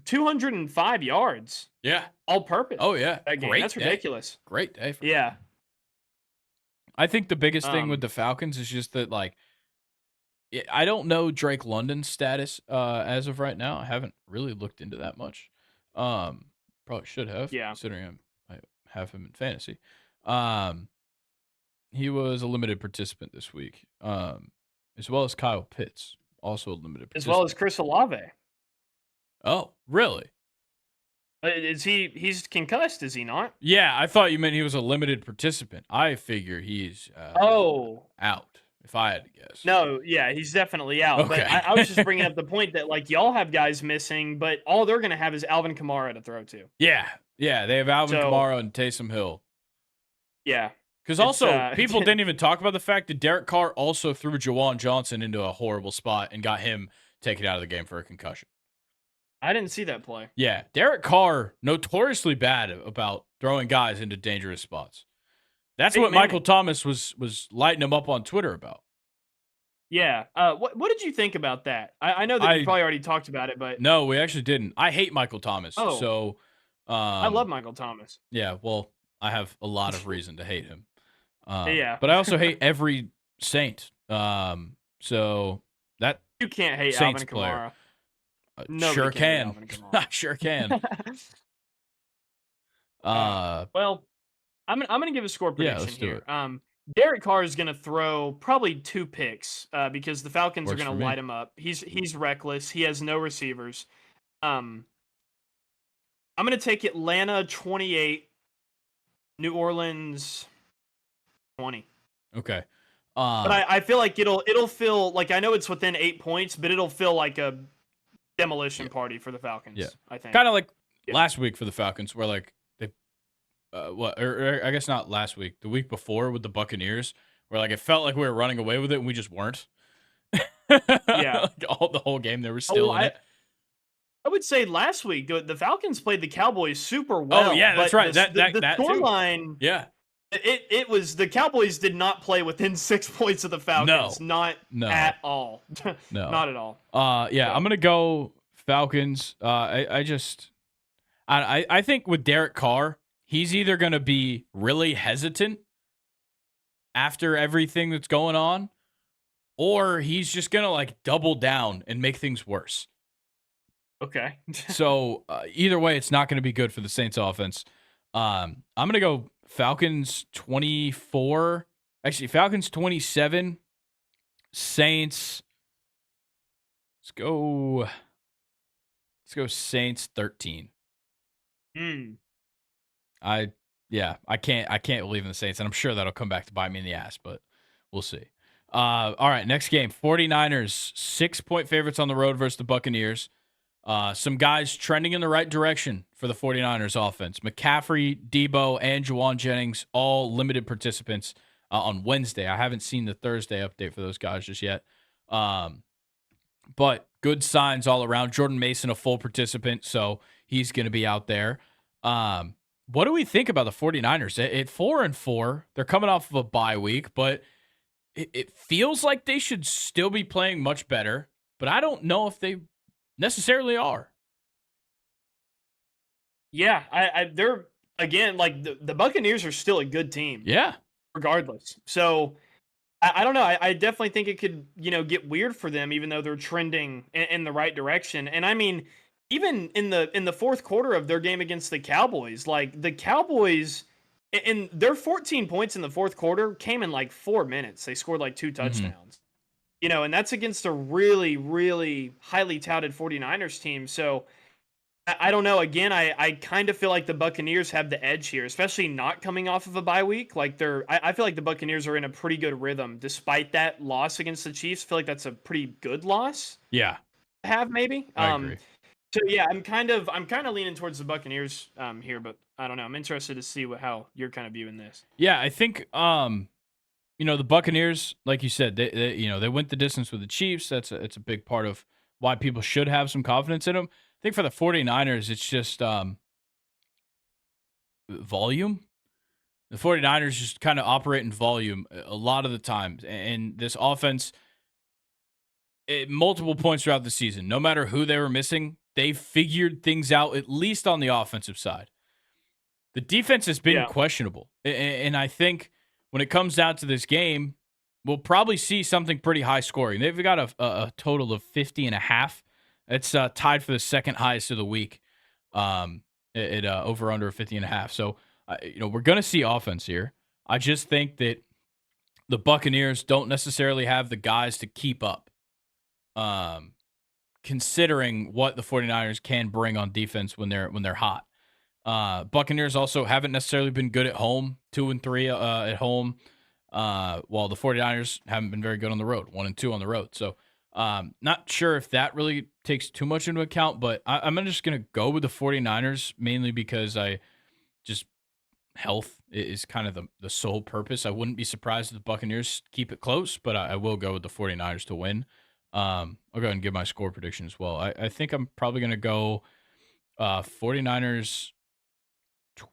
205 yards. Yeah, all purpose. Oh yeah, that game. That's ridiculous. Great day. Yeah, I think the biggest thing with the Falcons is just that I don't know Drake London's status as of right now. I haven't really looked into that much. Probably should have. Yeah. Considering I have him in fantasy. He was a limited participant this week. As well as Kyle Pitts, also a limited participant. As well as Chris Olave. Oh, really? He's concussed, is he not? Yeah, I thought you meant he was a limited participant. I figure he's out. If I had to guess. No, yeah, he's definitely out. Okay. But I was just bringing up the point that y'all have guys missing, but all they're going to have is Alvin Kamara to throw to. Yeah, they have Alvin Kamara and Taysom Hill. Yeah. Because also, people didn't even talk about the fact that Derek Carr also threw Jawan Johnson into a horrible spot and got him taken out of the game for a concussion. I didn't see that play. Yeah, Derek Carr, notoriously bad about throwing guys into dangerous spots. That's what Michael Thomas was lighting him up on Twitter about. Yeah. What did you think about that? I know that you probably already talked about it, but no, we actually didn't. I hate Michael Thomas. Oh. So I love Michael Thomas. Yeah, well, I have a lot of reason to hate him. Yeah. But I also hate every Saint. So that you can't hate Saints Alvin Kamara. Sure can. I sure can. Well, I'm gonna give a score prediction let's do here. Derek Carr is gonna throw probably 2 picks because the Falcons are gonna light him up. He's reckless. He has no receivers. I'm gonna take Atlanta 28, New Orleans 20. Okay. But I feel like it'll feel like, I know it's within 8 points, but it'll feel like a demolition party for the Falcons. Yeah, I think kind of like last week for the Falcons, where like they, or I guess not last week, the week before with the Buccaneers, where like it felt like we were running away with it and we just weren't. Yeah, like the whole game they were still in it. I would say last week the Falcons played the Cowboys super well. Oh yeah, that's right. The scoreline, yeah, It was the Cowboys did not play within 6 points of the Falcons. Not No. at all. No. Not at all. Yeah, So. I'm gonna go Falcons. I think with Derek Carr, he's either gonna be really hesitant after everything that's going on, or he's just gonna like double down and make things worse. Okay. So either way, it's not going to be good for the Saints offense. I'm going to go Falcons 24. Actually, Falcons 27. Saints. Let's go. Let's go Saints 13. Hmm. I can't believe in the Saints, and I'm sure that'll come back to bite me in the ass, but we'll see. All right, next game. 49ers, 6-point favorites on the road versus the Buccaneers. Some guys trending in the right direction for the 49ers offense. McCaffrey, Debo, and Juwan Jennings, all limited participants on Wednesday. I haven't seen the Thursday update for those guys just yet. But good signs all around. Jordan Mason, a full participant, so he's going to be out there. What do we think about the 49ers? At 4-4, they're coming off of a bye week, but it feels like they should still be playing much better, but I don't know if they necessarily are. Yeah, they're again like the Buccaneers are still a good team. Yeah, regardless. So I don't know. I definitely think it could get weird for them, even though they're trending in the right direction. And I mean, even in the fourth quarter of their game against the Cowboys, like the Cowboys. And their 14 points in the fourth quarter came in like 4 minutes. They scored like 2 touchdowns. And that's against a really, really highly touted 49ers team. So I don't know. Again, I kind of feel like the Buccaneers have the edge here, especially not coming off of a bye week. Like I feel like the Buccaneers are in a pretty good rhythm, despite that loss against the Chiefs. I feel like that's a pretty good loss. Yeah, to have maybe. I agree. So yeah, I'm kind of leaning towards the Buccaneers here, but I don't know. I'm interested to see how you're kind of viewing this. Yeah, I think the Buccaneers, like you said, they went the distance with the Chiefs. It's a big part of why people should have some confidence in them. I think for the 49ers, it's just volume. The 49ers just kind of operate in volume a lot of the times. And this offense, at multiple points throughout the season, no matter who they were missing, they figured things out, at least on the offensive side. The defense has been questionable. And I think when it comes down to this game, we'll probably see something pretty high scoring. They've got a total of 50.5. It's tied for the second highest of the week at over under 50.5. So, we're going to see offense here. I just think that the Buccaneers don't necessarily have the guys to keep up, considering what the 49ers can bring on defense when they're hot. Buccaneers also haven't necessarily been good at home, 2-3 at home, while the 49ers haven't been very good on the road, 1-2 on the road. So, not sure if that really takes too much into account, but I'm just going to go with the 49ers, mainly because health is kind of the sole purpose. I wouldn't be surprised if the Buccaneers keep it close, but I will go with the 49ers to win. I'll go ahead and give my score prediction as well. I think I'm probably going to go 49ers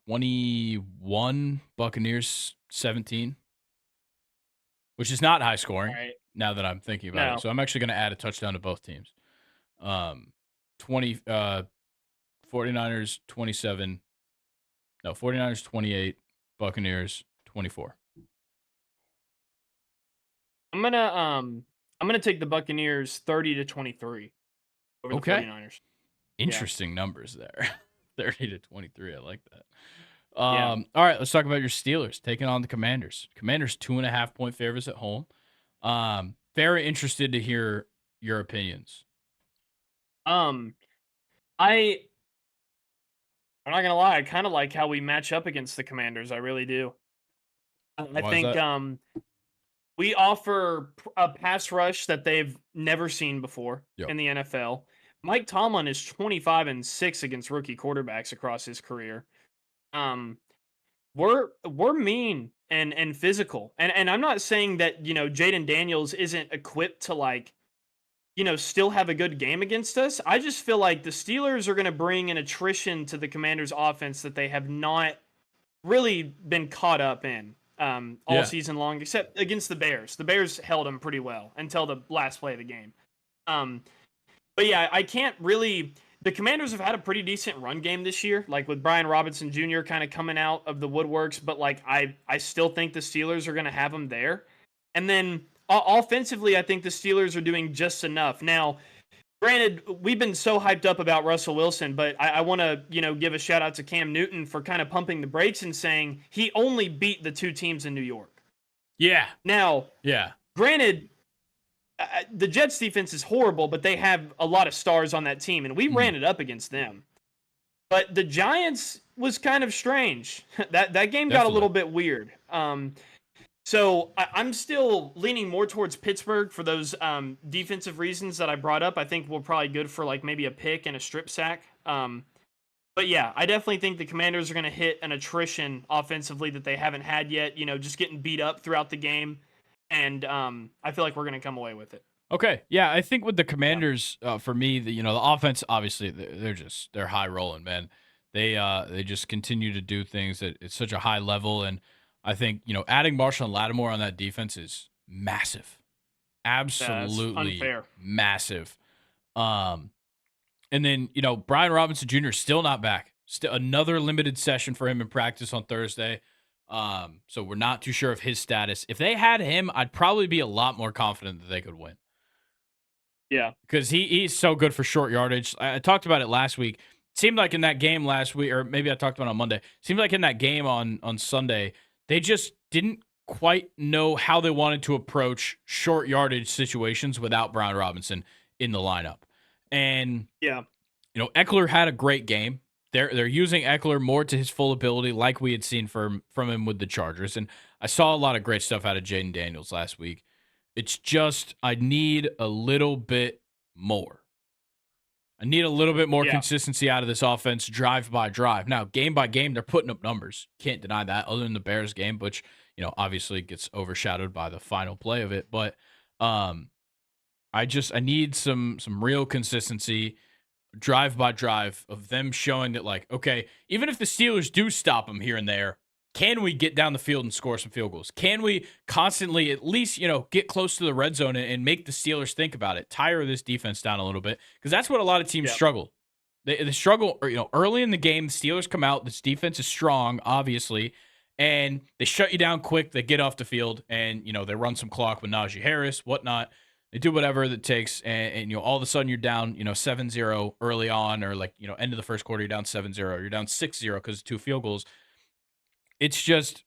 21, Buccaneers 17, which is not high scoring now that I'm thinking about it. So I'm actually going to add a touchdown to both teams. 49ers 27. No, 49ers 28, Buccaneers 24. I'm gonna take the Buccaneers 30-23 over the 49ers. Interesting numbers there. 30-23. I like that. All right, let's talk about your Steelers taking on the Commanders. Commanders 2.5-point favorites at home. Very interested to hear your opinions. I'm not gonna lie, I kind of like how we match up against the Commanders. I really do. I think we offer a pass rush that they've never seen before in the NFL. Mike Tomlin is 25-6 against rookie quarterbacks across his career. We're mean and physical, and I'm not saying that Jaden Daniels isn't equipped to still have a good game against us. I just feel like the Steelers are going to bring an attrition to the Commanders' offense that they have not really been caught up in all Yeah. season long, except against the Bears. The Bears held them pretty well until the last play of the game. But yeah, I can't really. The Commanders have had a pretty decent run game this year, like with Brian Robinson Jr. kind of coming out of the woodworks. But like, I still think the Steelers are going to have him there. And then offensively, I think the Steelers are doing just enough. Now, granted, we've been so hyped up about Russell Wilson, but I want to give a shout out to Cam Newton for kind of pumping the brakes and saying he only beat the two teams in New York. Yeah. Now, Yeah. Granted, the Jets defense is horrible, but they have a lot of stars on that team, and we ran it up against them. But the Giants was kind of strange. That game got a little bit weird. So I'm still leaning more towards Pittsburgh for those defensive reasons that I brought up. I think we're probably good for like maybe a pick and a strip sack. But yeah, I definitely think the Commanders are going to hit an attrition offensively that they haven't had yet. Just getting beat up throughout the game. And I feel like we're going to come away with it. Okay, yeah, I think with the Commanders, for me, the offense, obviously they're high rolling, man. They just continue to do things at such a high level, and I think adding Marshall and Lattimore on that defense is massive, absolutely unfair, massive. And then Brian Robinson Jr. is still not back. Still another limited session for him in practice on Thursday. So we're not too sure of his status. If they had him, I'd probably be a lot more confident that they could win. Yeah. Because he's so good for short yardage. I talked about it last week. It seemed like in that game last week, or maybe I talked about it on Monday. It seemed like in that game on Sunday, they just didn't quite know how they wanted to approach short yardage situations without Brian Robinson in the lineup. And yeah, Eckler had a great game. They're using Eckler more to his full ability, like we had seen from him with the Chargers. And I saw a lot of great stuff out of Jaden Daniels last week. It's just I need a little bit more. I need a little bit more consistency out of this offense, drive by drive. Now, game by game, they're putting up numbers. Can't deny that. Other than the Bears game, which obviously gets overshadowed by the final play of it. But I need some real consistency. Drive by drive of them showing that, like, okay, even if the Steelers do stop them here and there, can we get down the field and score some field goals? Can we constantly at least, get close to the red zone and make the Steelers think about it, tire this defense down a little bit? Because that's what a lot of teams struggle. They struggle, early in the game, the Steelers come out, this defense is strong, obviously, and they shut you down quick, they get off the field, and, they run some clock with Najee Harris, whatnot. They do whatever it takes, and all of a sudden you're down, 7-0 early on, or like, end of the first quarter, you're down 7-0, you're down 6-0 because of 2 field goals. It's just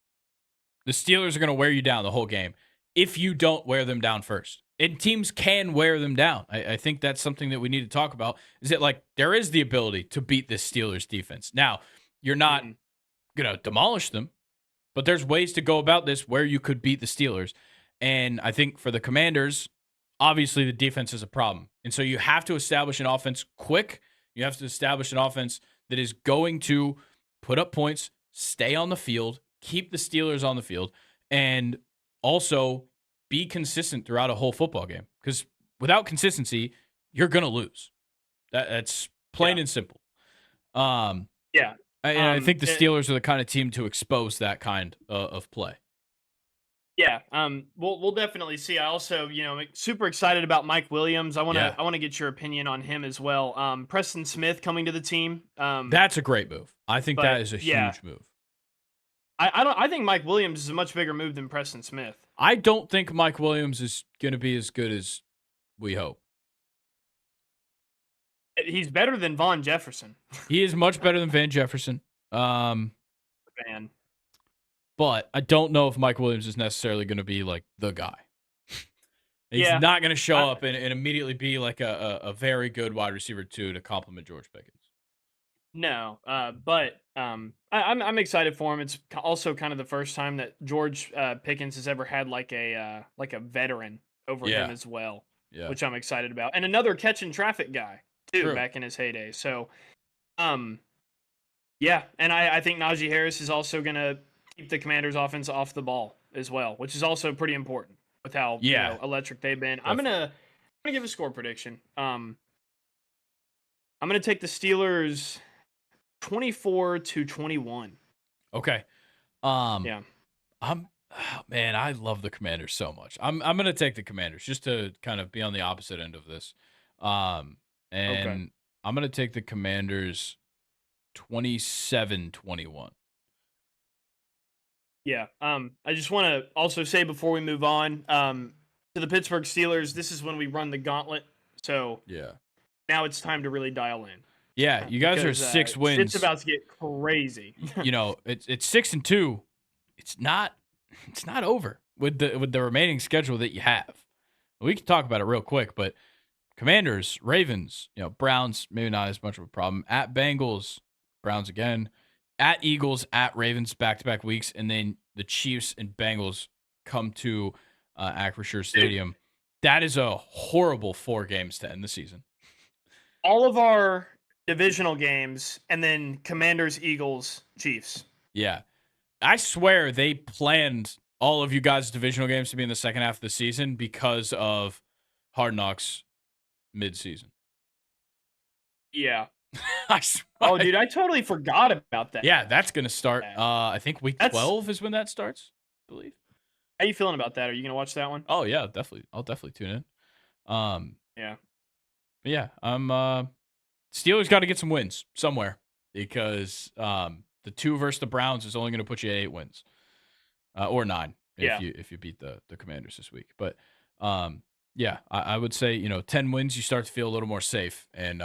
the Steelers are going to wear you down the whole game if you don't wear them down first. And teams can wear them down. I think that's something that we need to talk about, is that, like, there is the ability to beat this Steelers defense. Now, you're not going to demolish them, but there's ways to go about this where you could beat the Steelers. And I think for the Commanders, obviously, the defense is a problem. And so you have to establish an offense quick. You have to establish an offense that is going to put up points, stay on the field, keep the Steelers on the field, and also be consistent throughout a whole football game. Because without consistency, you're going to lose. That's plain and simple. I think the Steelers are the kind of team to expose that kind of play. Yeah, we'll definitely see. I also, super excited about Mike Williams. I want to get your opinion on him as well. Preston Smith coming to the team. That's a great move. I think that is a huge move. I think Mike Williams is a much bigger move than Preston Smith. I don't think Mike Williams is going to be as good as we hope. He's better than Von Jefferson. He is much better than Van Jefferson. But I don't know if Mike Williams is necessarily going to be like the guy. He's not going to show up and immediately be like a very good wide receiver to complement George Pickens. No, but I'm excited for him. It's also kind of the first time that George Pickens has ever had like a veteran over him as well, which I'm excited about, and another catch and traffic guy too back in his heyday. So, and I think Najee Harris is also going to keep the Commanders' offense off the ball as well, which is also pretty important with how electric they've been. Definitely. I'm gonna give a score prediction. I'm gonna take the Steelers 24-21. Okay. Yeah. Man, I love the Commanders so much. I'm gonna take the Commanders just to kind of be on the opposite end of this. Um, Okay. and I'm gonna take the Commanders 27-21. Yeah. I just want to also say before we move on, to the Pittsburgh Steelers, this is when we run the gauntlet. So Yeah. now it's time to really dial in. Yeah, you guys are Because 6 shit's wins. about to get crazy. It's 6-2. It's not over with the remaining schedule that you have. We can talk about it real quick, but Commanders, Ravens, Browns, maybe not as much of a problem. At Bengals, Browns again. At Eagles, at Ravens, back-to-back weeks. And then the Chiefs and Bengals come to Acrisure Stadium. That is a horrible 4 games to end the season. All of our divisional games, and then Commanders, Eagles, Chiefs. Yeah. I swear they planned all of you guys' divisional games to be in the second half of the season because of Hard Knocks mid-season. Yeah. Dude, I totally forgot about that. Yeah, that's going to start. I think week 12 is when that starts, I believe. How you feeling about that? Are you going to watch that one? Oh, yeah, definitely. I'll definitely tune in. Yeah. But yeah, Steelers got to get some wins somewhere because the 2 versus the Browns is only going to put you at 8 wins. Or 9 if you beat the Commanders this week. But yeah, I would say 10 wins you start to feel a little more safe, and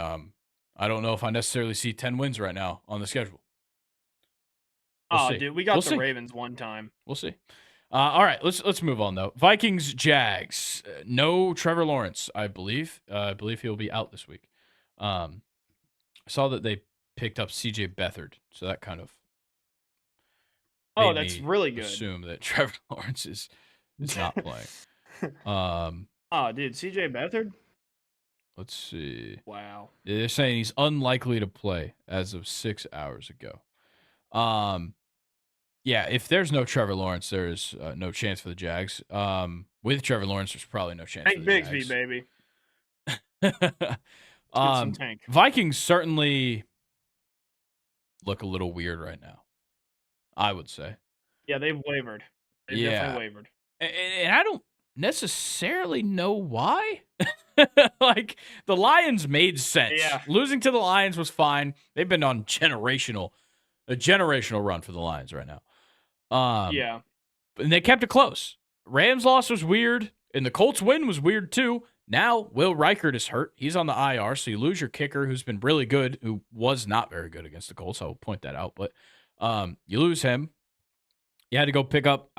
I don't know if I necessarily see 10 wins right now on the schedule. We'll see. Dude, we got the Ravens one time. We'll see. All right, let's move on though. Vikings, Jags. No Trevor Lawrence, I believe. I believe he'll be out this week. I saw that they picked up C.J. Beathard, so that kind of that's really good. Assume that Trevor Lawrence is not playing. Dude, C.J. Beathard. Let's see. Wow. They're saying he's unlikely to play as of 6 hours ago. Yeah, if there's no Trevor Lawrence, there's no chance for the Jags. With Trevor Lawrence, there's probably no chance for the Bigsby, Jags. baby. Tank. Vikings certainly look a little weird right now, I would say. Yeah, they've wavered. They've definitely wavered. And I don't necessarily know why. Like, the Lions made sense. Yeah. Losing to the Lions was fine. They've been on a generational run for the Lions right now. Yeah. And they kept it close. Rams loss was weird, and the Colts win was weird too. Now, Will Reichert is hurt. He's on the IR, so you lose your kicker, who's been really good, who was not very good against the Colts. I will point that out. But you lose him. You had to go pick up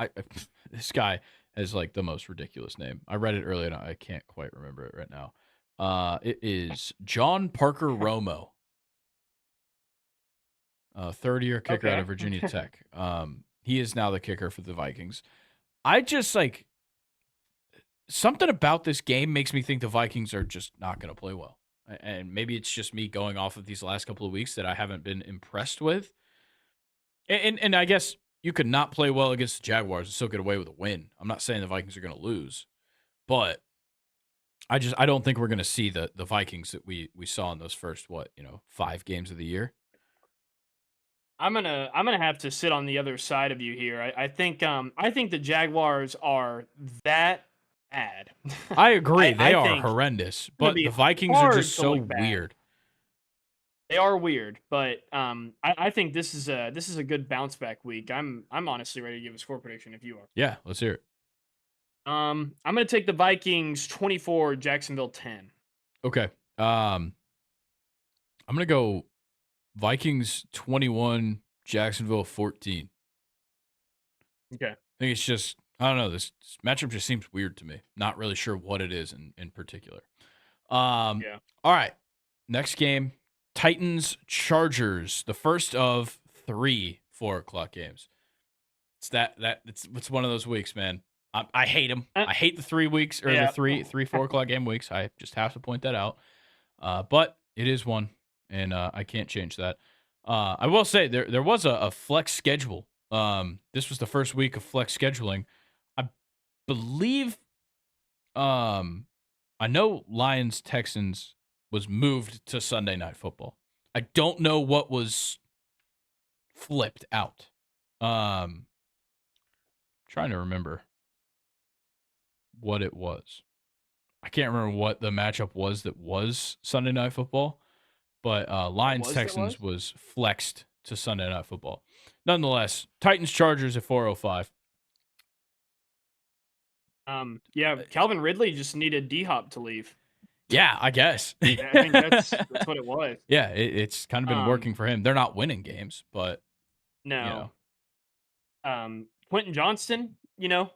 this guy has like the most ridiculous name. I read it earlier, and I can't quite remember it right now. It is John Parker Romo, third-year kicker out of Virginia Tech. He is now the kicker for the Vikings. I just something about this game makes me think the Vikings are just not going to play well. And maybe it's just me going off of these last couple of weeks that I haven't been impressed with. And I guess you could not play well against the Jaguars and still get away with a win. I'm not saying the Vikings are going to lose, but I don't think we're going to see the Vikings that we saw in those first 5 games of the year. I'm gonna have to sit on the other side of you here. I think the Jaguars are that bad. I agree. They are horrendous, but the Vikings are just so weird. They are weird, but I think this is a good bounce back week. I'm honestly ready to give a score prediction if you are. Yeah, let's hear it. I'm gonna take the Vikings 24, Jacksonville 10. Okay. I'm gonna go Vikings 21, Jacksonville 14. Okay. I think it's just, I don't know, this matchup just seems weird to me. Not really sure what it is in particular. Yeah. All right. Next game, Titans Chargers, the first of 3 4:00 games. It's one of those weeks, man. I hate them. I hate the 3 weeks or the 3 4:00 game weeks. I just have to point that out. But it is one, and I can't change that. I will say there was a flex schedule. This was the first week of flex scheduling. I believe. I know Lions Texans was moved to Sunday Night Football. I don't know what was flipped out. Trying to remember what it was. I can't remember what the matchup was that was Sunday Night Football, but Lions Texans was flexed to Sunday Night Football. Nonetheless, Titans Chargers at 4:05. Yeah, Calvin Ridley just needed D-Hop to leave. Yeah, I guess. I think that's what it was. Yeah, it's kind of been working for him. They're not winning games, but no. Quentin Johnston,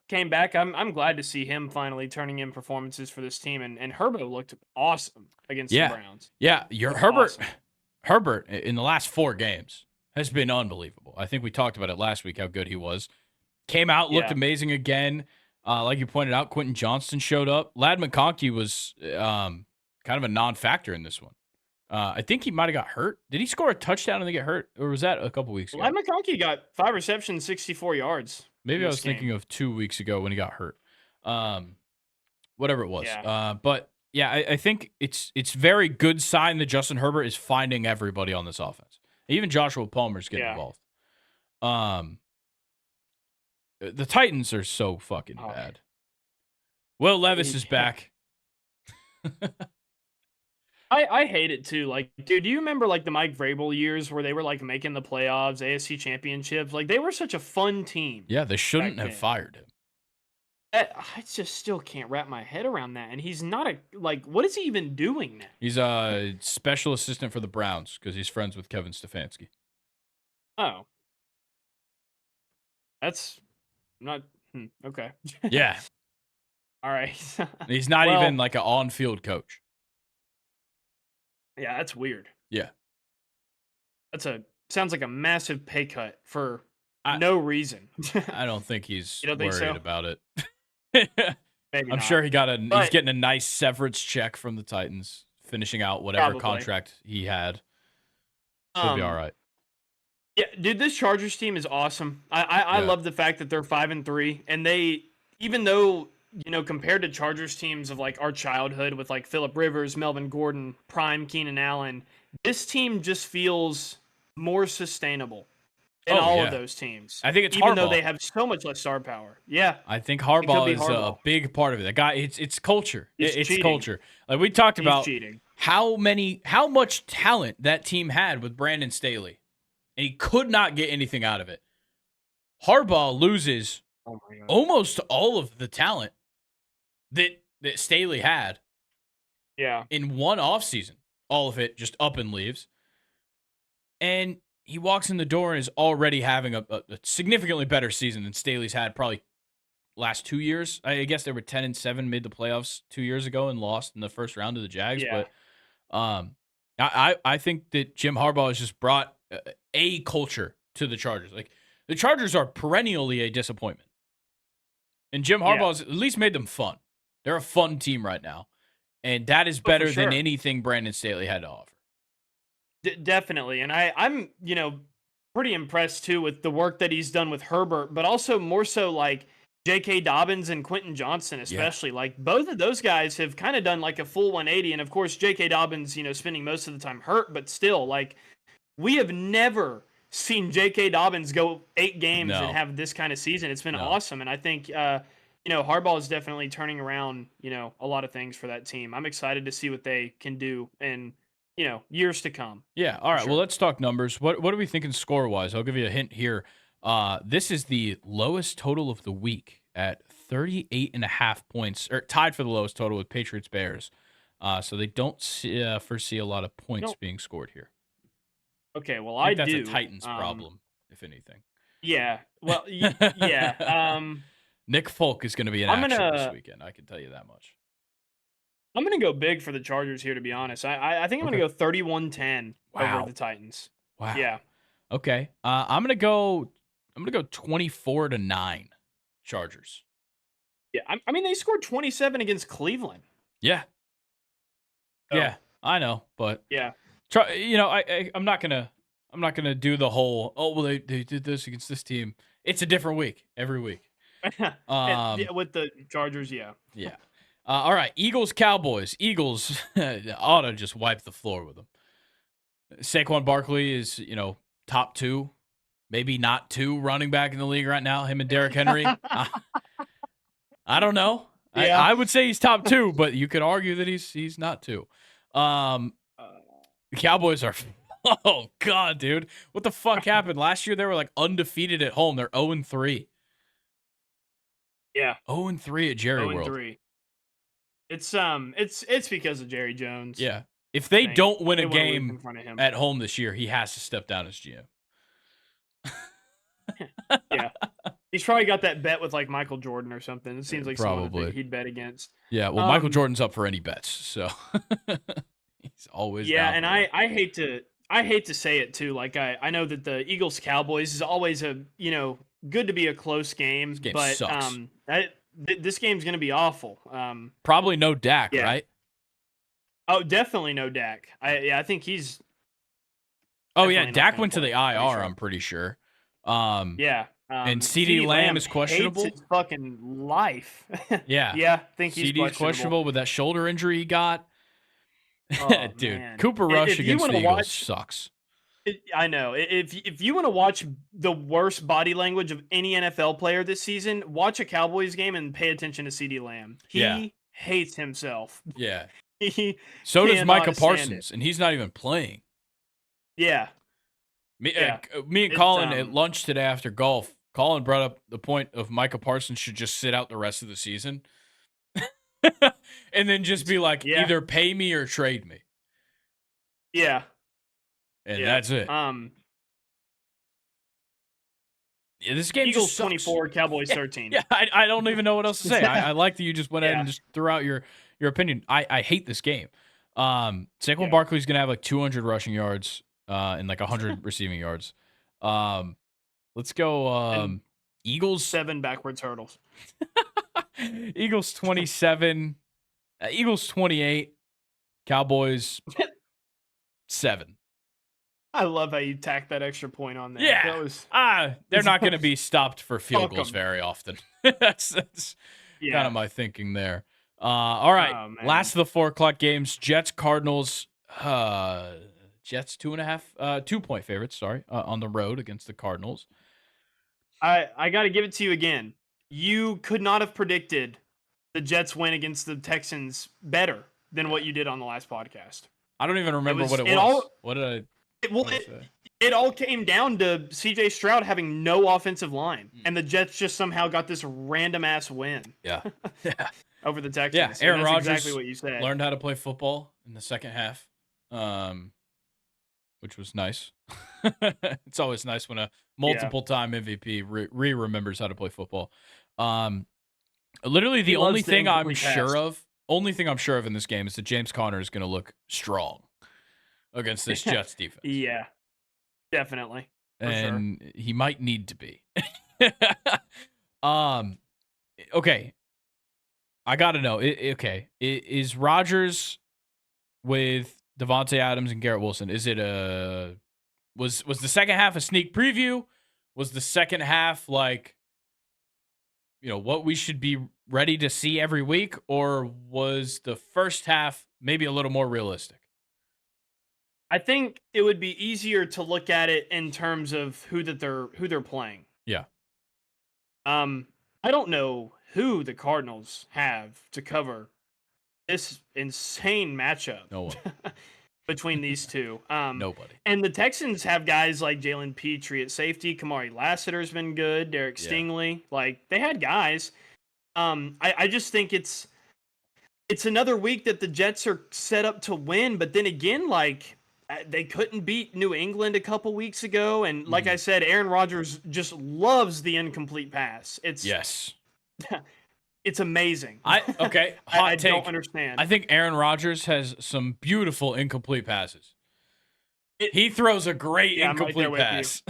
came back. I'm glad to see him finally turning in performances for this team, and Herbo looked awesome against the Browns. Yeah, Herbert. Awesome. Herbert in the last 4 games has been unbelievable. I think we talked about it last week how good he was. Came out, looked amazing again. Like you pointed out, Quentin Johnston showed up. Ladd McConkey was kind of a non-factor in this one. I think he might have got hurt. Did he score a touchdown and then get hurt? Or was that a couple weeks ago? Ladd McConkey got 5 receptions, 64 yards. Maybe I was thinking of 2 weeks ago when he got hurt. Whatever it was. Yeah. But yeah, I think it's very good sign that Justin Herbert is finding everybody on this offense. Even Joshua Palmer's getting involved. The Titans are so fucking bad. Will Levis is back. I hate it too. Like, dude, do you remember like the Mike Vrabel years where they were like making the playoffs, AFC championships? Like, they were such a fun team. Yeah, they shouldn't have fired him. I just still can't wrap my head around that. And he's not what is he even doing now? He's a special assistant for the Browns because he's friends with Kevin Stefanski. Oh. That's not okay. Yeah. All right. He's not even like an on-field coach. Yeah, that's weird. Yeah. Sounds like a massive pay cut for no reason. I don't think he's worried about it. Maybe I'm sure he's getting a nice severance check from the Titans, finishing out whatever contract he had. He'll be all right. Yeah, dude, this Chargers team is awesome. I love the fact that they're 5-3, and they, even though, compared to Chargers teams of like our childhood with like Phillip Rivers, Melvin Gordon, prime Keenan Allen, this team just feels more sustainable than all of those teams. I think it's even Harbaugh. Though they have so much less star power. Yeah, I think Harbaugh is a big part of it. That guy, it's culture. It's culture. Like we talked about how much talent that team had with Brandon Staley, and he could not get anything out of it. Harbaugh loses almost all of the talent that Staley had. Yeah, in one offseason, all of it just up and leaves, and he walks in the door and is already having a significantly better season than Staley's had probably last 2 years. I guess they were 10-7, made the playoffs 2 years ago and lost in the first round to the Jags. Yeah. But I think that Jim Harbaugh has just brought a culture to the Chargers. Like the Chargers are perennially a disappointment, and Jim Harbaugh's at least made them fun. They're a fun team right now, and that is better than anything Brandon Staley had to offer. Definitely. And I'm, pretty impressed too with the work that he's done with Herbert, but also more so like J.K. Dobbins and Quentin Johnston, especially. Yeah. Like both of those guys have kind of done like a full 180. And of course, J.K. Dobbins, spending most of the time hurt, but still, like we have never seen J.K. Dobbins go 8 games and have this kind of season. It's been awesome. And I think, Harbaugh is definitely turning around, a lot of things for that team. I'm excited to see what they can do in years to come. Yeah. All right. Well, let's talk numbers. What are we thinking score-wise? I'll give you a hint here. This is the lowest total of the week at 38.5 points, or tied for the lowest total with Patriots-Bears. So they don't foresee a lot of points being scored here. Okay. Well, I think that's a Titans problem, if anything. Yeah. Well, yeah. Nick Folk is going to be in action this weekend. I can tell you that much. I'm going to go big for the Chargers here, to be honest. I think I'm going to go 31-10 over the Titans. Wow. Yeah. Okay. I'm going to go 24-9 Chargers. Yeah. I mean, they scored 27 against Cleveland. Yeah. Oh. Yeah, I know, but yeah. I'm not going to do the whole, they did this against this team. It's a different week every week. With the Chargers, yeah. Yeah. All right, Eagles-Cowboys. Eagles ought to just wipe the floor with them. Saquon Barkley is, top 2 maybe not 2 running back in the league right now, him and Derrick Henry. I don't know. Yeah. I would say he's top 2, but you could argue that he's not 2. The Cowboys are oh god, dude. What the fuck happened? Last year they were like undefeated at home. They're 0-3. Yeah. 0-3 at Jerry World. 0-3. It's because of Jerry Jones. Yeah. If they don't win a game in front of him at home this year, he has to step down as GM. Yeah. He's probably got that bet with like Michael Jordan or something. It seems like probably someone that he'd bet against. Yeah, well, Michael Jordan's up for any bets, so he's always yeah. down And I hate to say it too. Like I know that the Eagles Cowboys is always a good to be a close game, but sucks. This game's gonna be awful. Probably no Dak, right? Oh, definitely no Dak. I think he's. Oh yeah, Dak went to the IR. I'm pretty sure. Yeah. And CD Lamb is questionable. Hates his fucking life. Yeah. Yeah. I think he's questionable with that shoulder injury he got. Oh, dude, man. Cooper Rush against the Eagles sucks. I know. If you want to watch the worst body language of any NFL player this season, watch a Cowboys game and pay attention to CD Lamb. He hates himself. Yeah. So does Micah Parsons, and he's not even playing. Yeah. Me and Colin at lunch today after golf, Colin brought up the point of Micah Parsons should just sit out the rest of the season. And then just be like, either pay me or trade me. Yeah. And that's it. This game Eagles just 24, Cowboys 13. Yeah, I don't even know what else to say. I like that you just went ahead and just threw out your opinion. I hate this game. Saquon Barkley's going to have like 200 rushing yards and like 100 receiving yards. Let's go Eagles. 7 backwards hurdles. Eagles 27. Eagles 28. Cowboys 7. I love how you tacked that extra point on there. Yeah. That was, they're not going to be stopped for field goals very often. that's kind of my thinking there. All right. Last of the 4 o'clock games. Jets, Cardinals. Jets 2.5, 2-point favorites, on the road against the Cardinals. I got to give it to you again. You could not have predicted the Jets win against the Texans better than what you did on the last podcast. I don't even remember what it was. What did I... It all came down to C.J. Stroud having no offensive line, and the Jets just somehow got this random-ass win. Yeah. Over the Texans. Yeah, Aaron Rodgers exactly what you said. Learned how to play football in the second half, which was nice. It's always nice when a multiple-time MVP remembers how to play football. Literally, the only thing I'm sure of in this game is that James Conner is going to look strong against this Jets defense. Yeah, definitely. And he might need to be. Okay. I got to know. Is Rodgers with Devontae Adams and Garrett Wilson, is it was the second half a sneak preview? Was the second half like, what we should be ready to see every week? Or was the first half maybe a little more realistic? I think it would be easier to look at it in terms of who they're playing. Yeah. I don't know who the Cardinals have to cover this insane matchup. No one. Between these two. Nobody. And the Texans have guys like Jalen Petrie at safety. Kamari Lassiter's been good. Derek Stingley. Like, they had guys. I just think it's another week that the Jets are set up to win. But then again, like, they couldn't beat New England a couple weeks ago. And like I said, Aaron Rodgers just loves the incomplete pass. It's amazing. Hot I take. don't understand. I think Aaron Rodgers has some beautiful incomplete passes. He throws a great incomplete pass.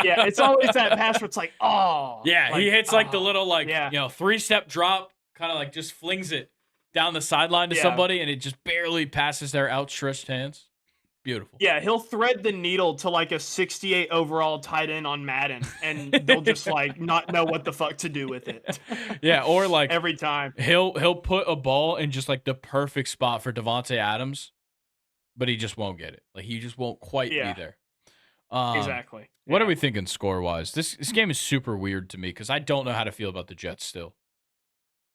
Yeah, it's always that pass where it's like, oh. Yeah, like, he hits like the little 3-step drop, kind of like just flings it down the sideline to somebody, and it just barely passes their outstretched hands. Beautiful. Yeah, he'll thread the needle to like a 68 overall tight end on Madden, and they'll just like not know what the fuck to do with it. Yeah, or like every time he'll put a ball in just like the perfect spot for Devontae Adams, but he just won't get it. Like he just won't quite be there. Exactly. What are we thinking score-wise? This game is super weird to me because I don't know how to feel about the Jets still.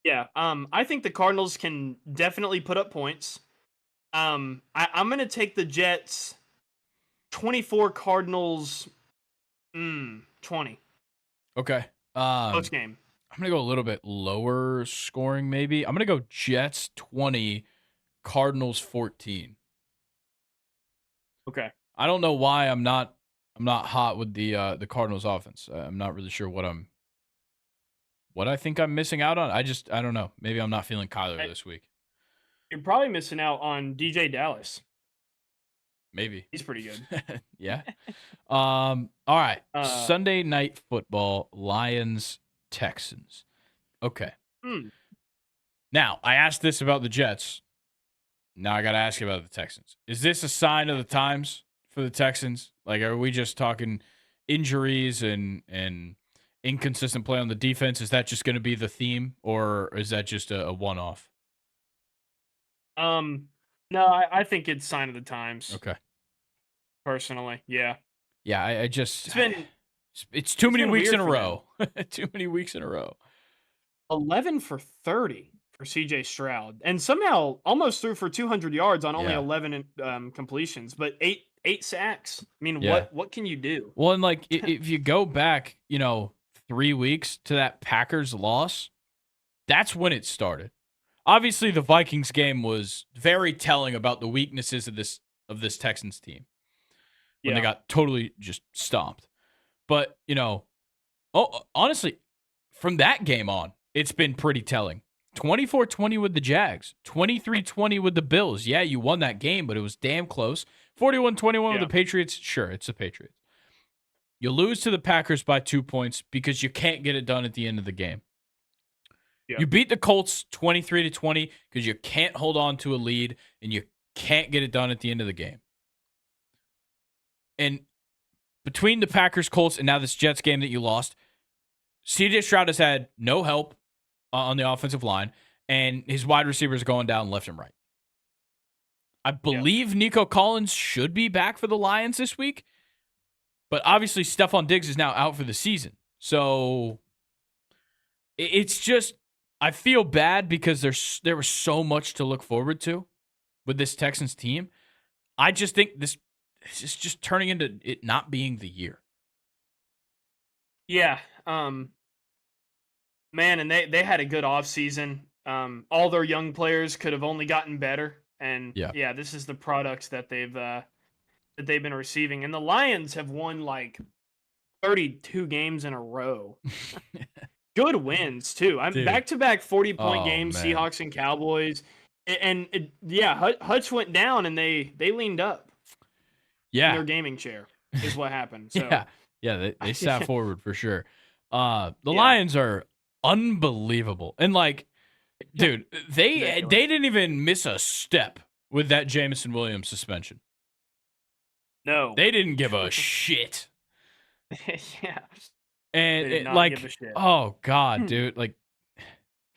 Yeah. I think the Cardinals can definitely put up points. I'm going to take the Jets 24, Cardinals 20. Okay. Close game. I'm going to go a little bit lower scoring maybe. I'm going to go Jets 20, Cardinals 14. Okay. I don't know why I'm not hot with the Cardinals offense. I'm not really sure what I think I'm missing out on. I don't know. Maybe I'm not feeling Kyler this week. You're probably missing out on DJ Dallas. Maybe. He's pretty good. Yeah. All right. Sunday night football, Lions, Texans. Okay. Now, I asked this about the Jets. Now I got to ask you about the Texans. Is this a sign of the times for the Texans? Like, are we just talking injuries and inconsistent play on the defense? Is that just going to be the theme, or is that just a one-off? No, I think it's sign of the times. Okay. Personally, yeah. Yeah, I just it's too many weeks in a row. Too many weeks in a row. 11 for 30 for CJ Stroud, and somehow almost threw for 200 yards on only 11 completions, but eight sacks. I mean, what can you do? Well, and like if you go back, 3 weeks to that Packers loss, that's when it started. Obviously, the Vikings game was very telling about the weaknesses of this Texans team when they got totally just stomped. But, honestly, from that game on, it's been pretty telling. 24-20 with the Jags, 23-20 with the Bills. Yeah, you won that game, but it was damn close. 41-21 with the Patriots. Sure, it's the Patriots. You lose to the Packers by 2 points because you can't get it done at the end of the game. Yeah. You beat the Colts 23-20 because you can't hold on to a lead and you can't get it done at the end of the game. And between the Packers, Colts, and now this Jets game that you lost, CJ Stroud has had no help on the offensive line, and his wide receivers are going down left and right. I believe Nico Collins should be back for the Lions this week, but obviously Stephon Diggs is now out for the season. So it's just, I feel bad because there was so much to look forward to with this Texans team. I just think this is just turning into it not being the year. Yeah. Man, and they had a good offseason. All their young players could have only gotten better. And this is the products that they've been receiving. And the Lions have won like 32 games in a row. Good wins too. I'm back-to-back 40-point games, man. Seahawks and Cowboys. And Hutch went down and they leaned up. Yeah. In their gaming chair is what happened. So. They sat forward for sure. The Lions are unbelievable. And like, dude, they didn't even miss a step with that Jameson Williams suspension. No. They didn't give a shit. Yeah. And oh God, dude, like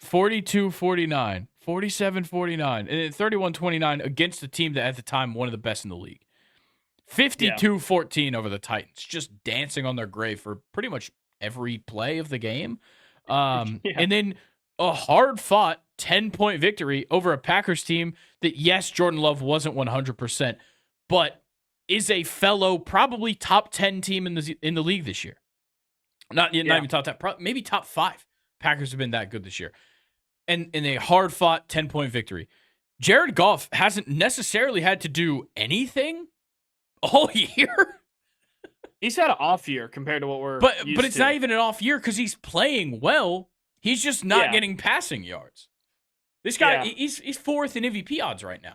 42-49, 47-49, and then 31-29 against a team that at the time one of the best in the league. 52-14 over the Titans, just dancing on their grave for pretty much every play of the game. And then a hard-fought 10-point victory over a Packers team that, yes, Jordan Love wasn't 100%, but is a fellow probably top 10 team in the league this year. Not even top 10, maybe top 5. Packers have been that good this year. And in a hard-fought 10-point victory. Jared Goff hasn't necessarily had to do anything all year. He's had an off year compared to what we're but it's not even an off year because he's playing well. He's just not getting passing yards. This guy, he's 4th in MVP odds right now.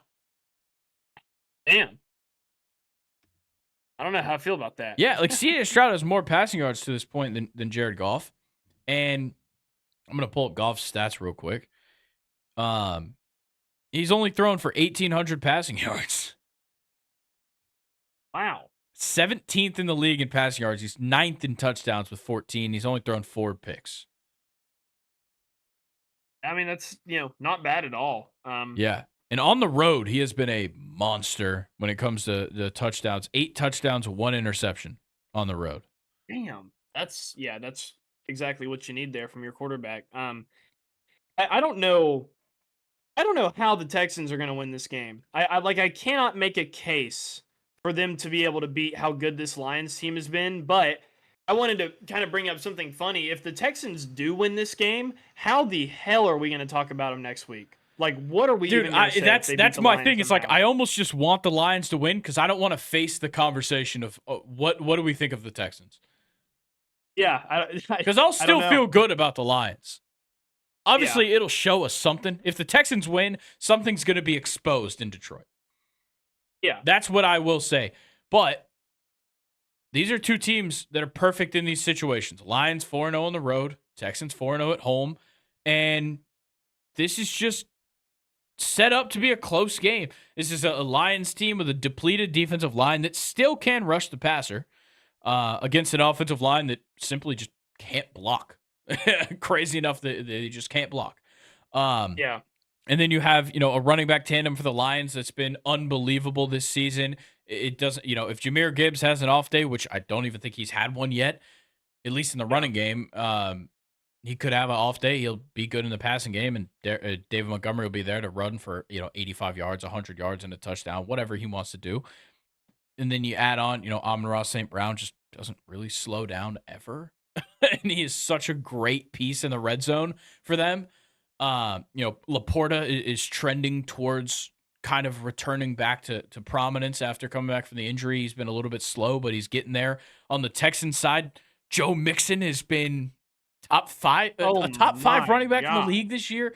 Damn. I don't know how I feel about that. Yeah, like C.J. Stroud has more passing yards to this point than Jared Goff. And I'm going to pull up Goff's stats real quick. He's only thrown for 1,800 passing yards. Wow. 17th in the league in passing yards. He's 9th in touchdowns with 14. He's only thrown 4 picks. I mean, that's, not bad at all. Yeah. And on the road, he has been a monster when it comes to the touchdowns. 8 touchdowns, 1 interception on the road. Damn. That's exactly what you need there from your quarterback. I don't know. I don't know how the Texans are going to win this game. I cannot make a case for them to be able to beat how good this Lions team has been, but I wanted to kind of bring up something funny. If the Texans do win this game, how the hell are we going to talk about them next week? Like, what are we even going to say? That's my thing. It's like I almost just want the Lions to win because I don't want to face the conversation of what do we think of the Texans. Yeah, because I'll still feel good about the Lions. Obviously, it'll show us something. If the Texans win, something's going to be exposed in Detroit. Yeah, that's what I will say. But these are two teams that are perfect in these situations. Lions 4-0 on the road, Texans 4-0 at home, and this is just set up to be a close game. This is a Lions team with a depleted defensive line that still can rush the passer against an offensive line that simply just can't block. Crazy enough that they just can't block. Yeah. And then you have, a running back tandem for the Lions that's been unbelievable this season. It doesn't, if Jahmyr Gibbs has an off day, which I don't even think he's had one yet, at least in the running game, he could have an off day. He'll be good in the passing game, and David Montgomery will be there to run for 85 yards, 100 yards, and a touchdown, whatever he wants to do. And then you add on, Amon-Ra St. Brown just doesn't really slow down ever, and he is such a great piece in the red zone for them. Laporta is trending towards kind of returning back to prominence after coming back from the injury. He's been a little bit slow, but he's getting there. On the Texans side, Joe Mixon has been top 5 running back in the league this year.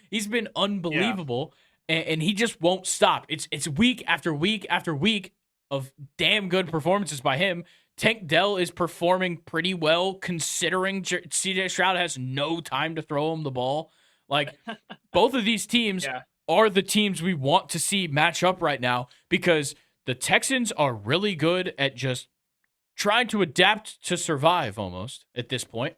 He's been unbelievable, and he just won't stop. It's week after week after week of damn good performances by him. Tank Dell is performing pretty well considering CJ Stroud has no time to throw him the ball. Like, both of these teams are the teams we want to see match up right now because the Texans are really good at just trying to adapt to survive almost at this point.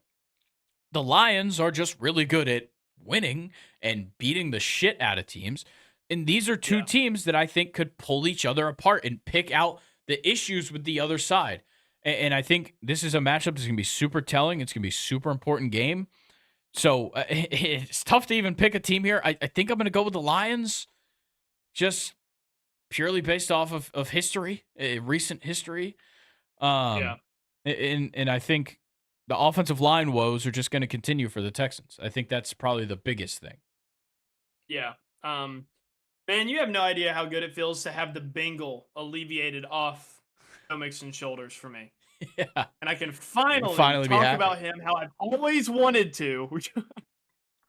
The Lions are just really good at winning and beating the shit out of teams. And these are two teams that I think could pull each other apart and pick out the issues with the other side. And I think this is a matchup that's going to be super telling. It's going to be a super important game. So it's tough to even pick a team here. I think I'm going to go with the Lions just purely based off of history, recent history. And I think the offensive line woes are just going to continue for the Texans. I think that's probably the biggest thing. Yeah. Man, you have no idea how good it feels to have the Bengal alleviated off Joe Mixon's shoulders for me. Yeah. And I can finally talk about him how I've always wanted to.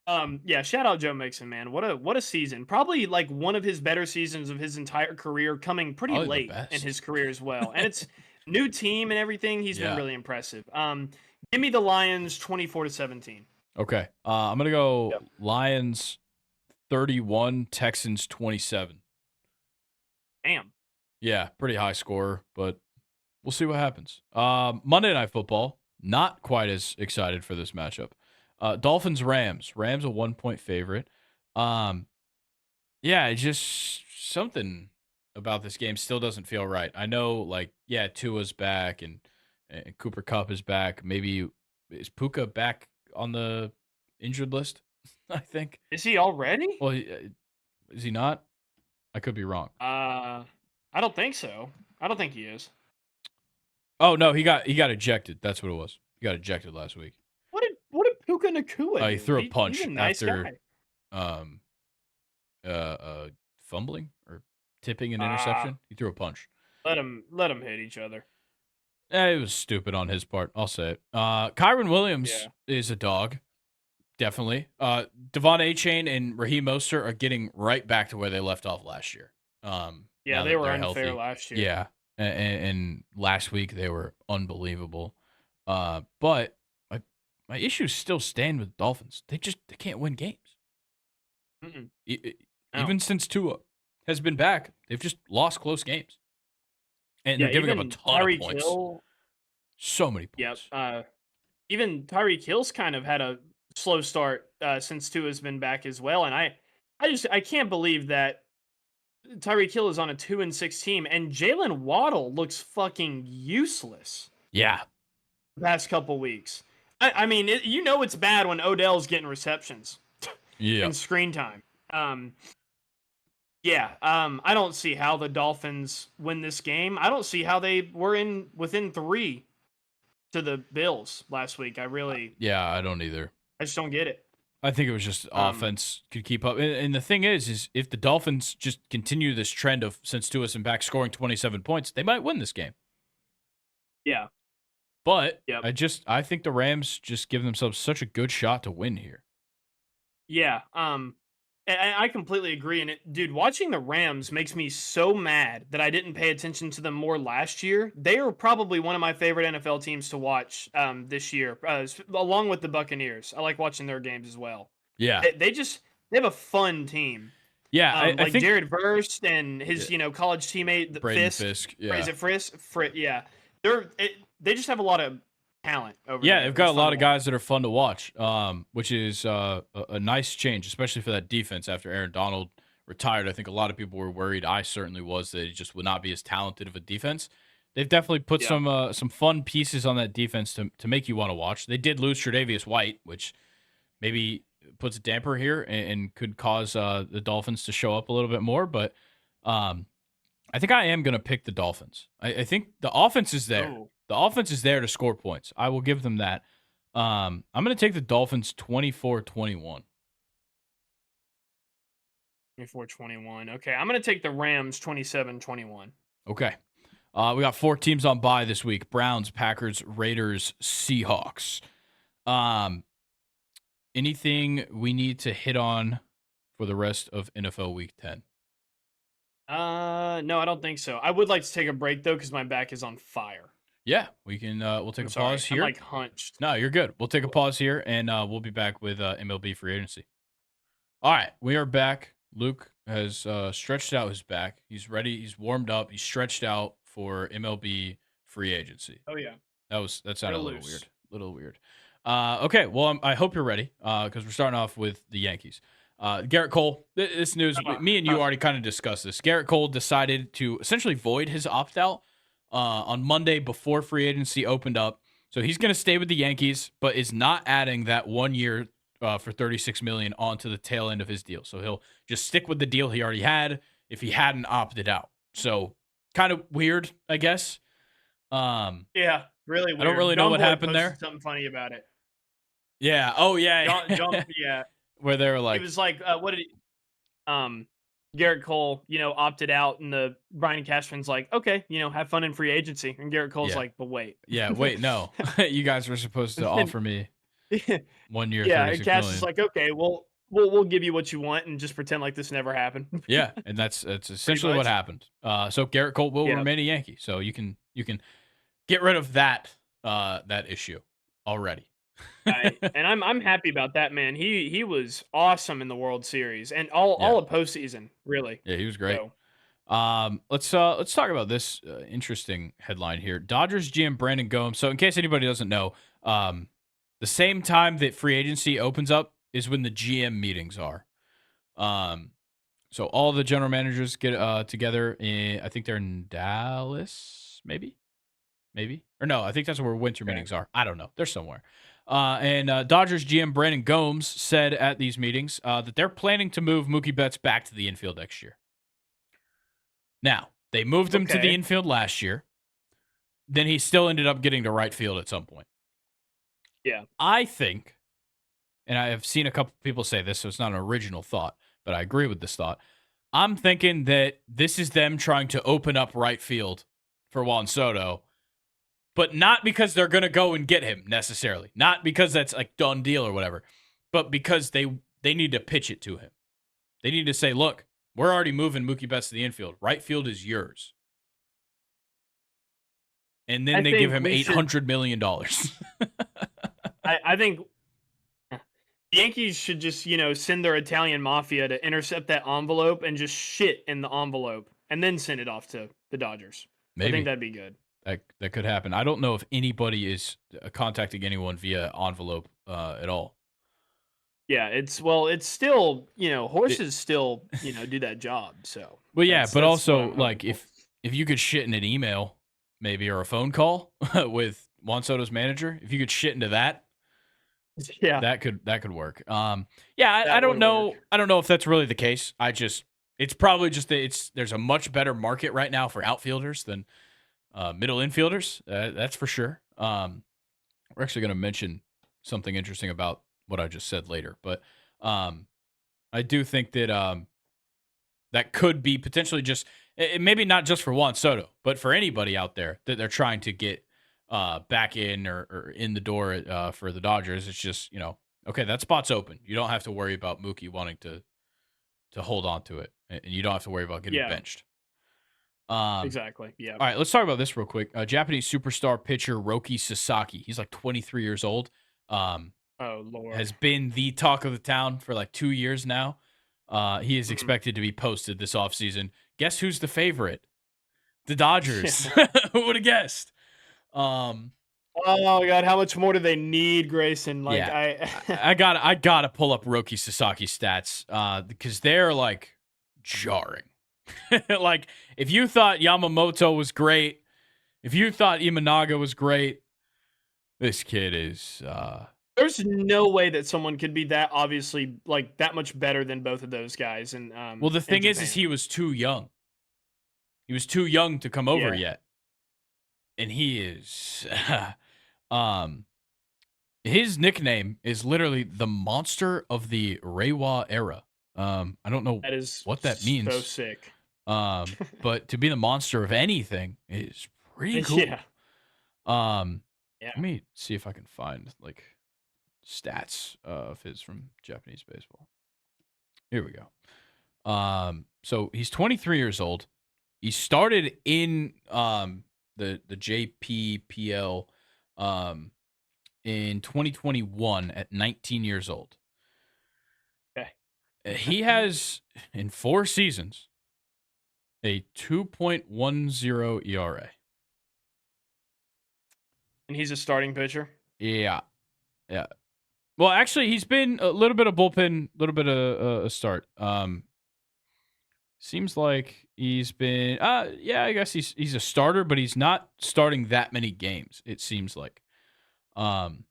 Shout out Joe Mixon, man. What a season. Probably like one of his better seasons of his entire career, coming pretty late in his career as well. And it's new team and everything. He's been really impressive. Give me the Lions 24-17. Okay. I'm going to go Lions 31, Texans 27. Damn. Yeah, pretty high score, but we'll see what happens. Monday Night Football, not quite as excited for this matchup. Dolphins-Rams. Rams a 1-point favorite. It's just something about this game still doesn't feel right. I know, Tua's back and Cooper Kupp is back. Maybe is Puka back on the injured list? I think. Is he already? Well, is he not? I could be wrong. I don't think so. I don't think he is. Oh no, he got ejected. That's what it was. He got ejected last week. What did Puka Nacua do? He threw a punch he's a nice after guy. Fumbling or tipping an interception. He threw a punch. Let him hit each other. It was stupid on his part. I'll say it. Kyron Williams is a dog. Definitely. Devon Achane and Raheem Mostert are getting right back to where they left off last year. They were unfair last year. Yeah. And last week they were unbelievable. But my issues still stand with Dolphins. They can't win games. Even since Tua has been back, they've just lost close games. And they're giving up a ton of points. So many points. Even Tyreek Hill's kind of had a slow start since Tua's been back as well. And I can't believe that Tyreek Hill is on a 2-6 team, and Jalen Waddle looks fucking useless Yeah. the past couple weeks. I mean, it's bad when Odell's getting receptions Yeah. and screen time. Um, yeah, I don't see how the Dolphins win this game. I don't see how they were within 3 to the Bills last week. Yeah, I don't either. I just don't get it. I think it was just Um, offense could keep up. And the thing is if the Dolphins just continue this trend of since Tua and back scoring 27 points, they might win this game. yeah. But Yep. I think the Rams just give themselves such a good shot to win here. Yeah. I completely agree. And dude, watching the Rams makes me so mad that I didn't pay attention to them more last year. They are probably one of my favorite NFL teams to watch this year, along with the Buccaneers. I like watching their games as well. Yeah. They have a fun team. Yeah, I think Jared Verse and his college teammate Braden Fisk. Yeah. Is it Frisk? Yeah. They just have a lot of talent over there. Yeah, they've got a lot of guys that are fun to watch, which is a nice change, especially for that defense after Aaron Donald retired. I think a lot of people were worried. I certainly was that it just would not be as talented of a defense. They've definitely put some fun pieces on that defense to make you want to watch. They did lose Tre'Davious White, which maybe puts a damper here and could cause the Dolphins to show up a little bit more. But I think I am going to pick the Dolphins. I think the offense is there. Ooh. The offense is there to score points. I will give them that. I'm going to take the Dolphins 24-21. 24-21. Okay, I'm going to take the Rams 27-21. Okay. We got 4 teams on bye this week. Browns, Packers, Raiders, Seahawks. Anything we need to hit on for the rest of NFL Week 10? No, I don't think so. I would like to take a break though because my back is on fire. Yeah, we can. We'll take a pause here. I'm like hunched. No, you're good. We'll take a pause here, and we'll be back with MLB Free Agency. All right, we are back. Luke has stretched out his back. He's ready. He's warmed up. He's stretched out for MLB Free Agency. Oh yeah, that sounded a little weird. Okay, well, I hope you're ready because we're starting off with the Yankees. Garrett Cole, this news, me and you already kind of discussed this. Garrett Cole decided to essentially void his opt-out on Monday before free agency opened up. So he's going to stay with the Yankees, but is not adding that 1 year for $36 million onto the tail end of his deal. So he'll just stick with the deal he already had if he hadn't opted out. So kind of weird, I guess. Yeah, really weird. I don't really know what happened there. Something funny about it. Yeah. Oh, yeah. Yeah. Where they were like, it was like, what did he? Garrett Cole, opted out, and the Brian Cashman's like, okay, have fun in free agency, and Garrett Cole's like, but wait, wait, no, you guys were supposed to offer me 1 year. Yeah, and Cash is like, okay, we'll give you what you want, and just pretend like this never happened. Yeah, and that's essentially what happened. So Garrett Cole will remain a Yankee, so you can get rid of that issue already. And I'm happy about that, man. He was awesome in the World Series and all of postseason, really. Yeah, he was great. So. Let's talk about this interesting headline here. Dodgers GM Brandon Gomes. So in case anybody doesn't know, the same time that free agency opens up is when the GM meetings are. So all the general managers get together I think they're in Dallas, maybe, or no, I think that's where winter meetings are. I don't know. They're somewhere. And Dodgers GM Brandon Gomes said at these meetings that they're planning to move Mookie Betts back to the infield next year. Now, they moved him to the infield last year. Then he still ended up getting to right field at some point. Yeah. I think, and I have seen a couple people say this, so it's not an original thought, but I agree with this thought. I'm thinking that this is them trying to open up right field for Juan Soto, but not because they're going to go and get him necessarily. Not because that's like done deal or whatever, but because they need to pitch it to him. They need to say, look, we're already moving Mookie Betts to the infield. Right field is yours. And then they give him $800 million. I think the Yankees should just, send their Italian mafia to intercept that envelope and just shit in the envelope and then send it off to the Dodgers. Maybe. I think that'd be good. That could happen. I don't know if anybody is contacting anyone via envelope at all. Yeah, it's still, It, horses still, do that job. So well, yeah, but that's what also I'm hoping like for. if you could shit in an email, maybe or a phone call with Juan Soto's manager, if you could shit into that, Yeah, that could work. Yeah, I that don't would work. know. I don't know if that's really the case. It's probably just that there's a much better market right now for outfielders than middle infielders. That's for sure. We're actually going to mention something interesting about what I just said later, but um, I do think that that could be potentially just maybe not just for Juan Soto, but for anybody out there that they're trying to get back in or in the door for the Dodgers. It's just okay, that spot's open. You don't have to worry about Mookie wanting to hold on to it, and you don't have to worry about getting Yeah, benched. Um, exactly. Yeah. all right, let's talk about this real quick. Japanese superstar pitcher Roki Sasaki. He's like 23 years old. Um, Oh Lord. has been the talk of the town for like 2 years now. He is Mhm. expected to be posted this offseason. Guess who's the favorite? The Yeah. Dodgers. Who would have guessed? Um, Oh God, how much more do they need, Grayson? Like yeah, I, I gotta pull up Roki Sasaki's stats because they're like jarring. Like if you thought Yamamoto was great, if you thought Imanaga was great, this kid is. there's no way that someone could be that obviously like that much better than both of those guys Well, the in thing is Japan. he was too young. He was too young to come over Yeah. yet, and he is. um, his nickname is literally the monster of the Reiwa era. I don't know That is what that so means. sick. But to be the monster of anything is pretty cool. Yeah. Um, Yeah. let me see if I can find like stats of his from Japanese baseball. Here we go. So he's 23 years old. He started in the JPPL in 2021 at 19 years old. Okay. He has in 4 seasons a 2.10 ERA. And he's a starting pitcher. Yeah, yeah. Well, actually, he's been a little bit of bullpen, a little bit of a start. Seems like he's been. Yeah, I guess he's a starter, but he's not starting that many games. It seems like. Um,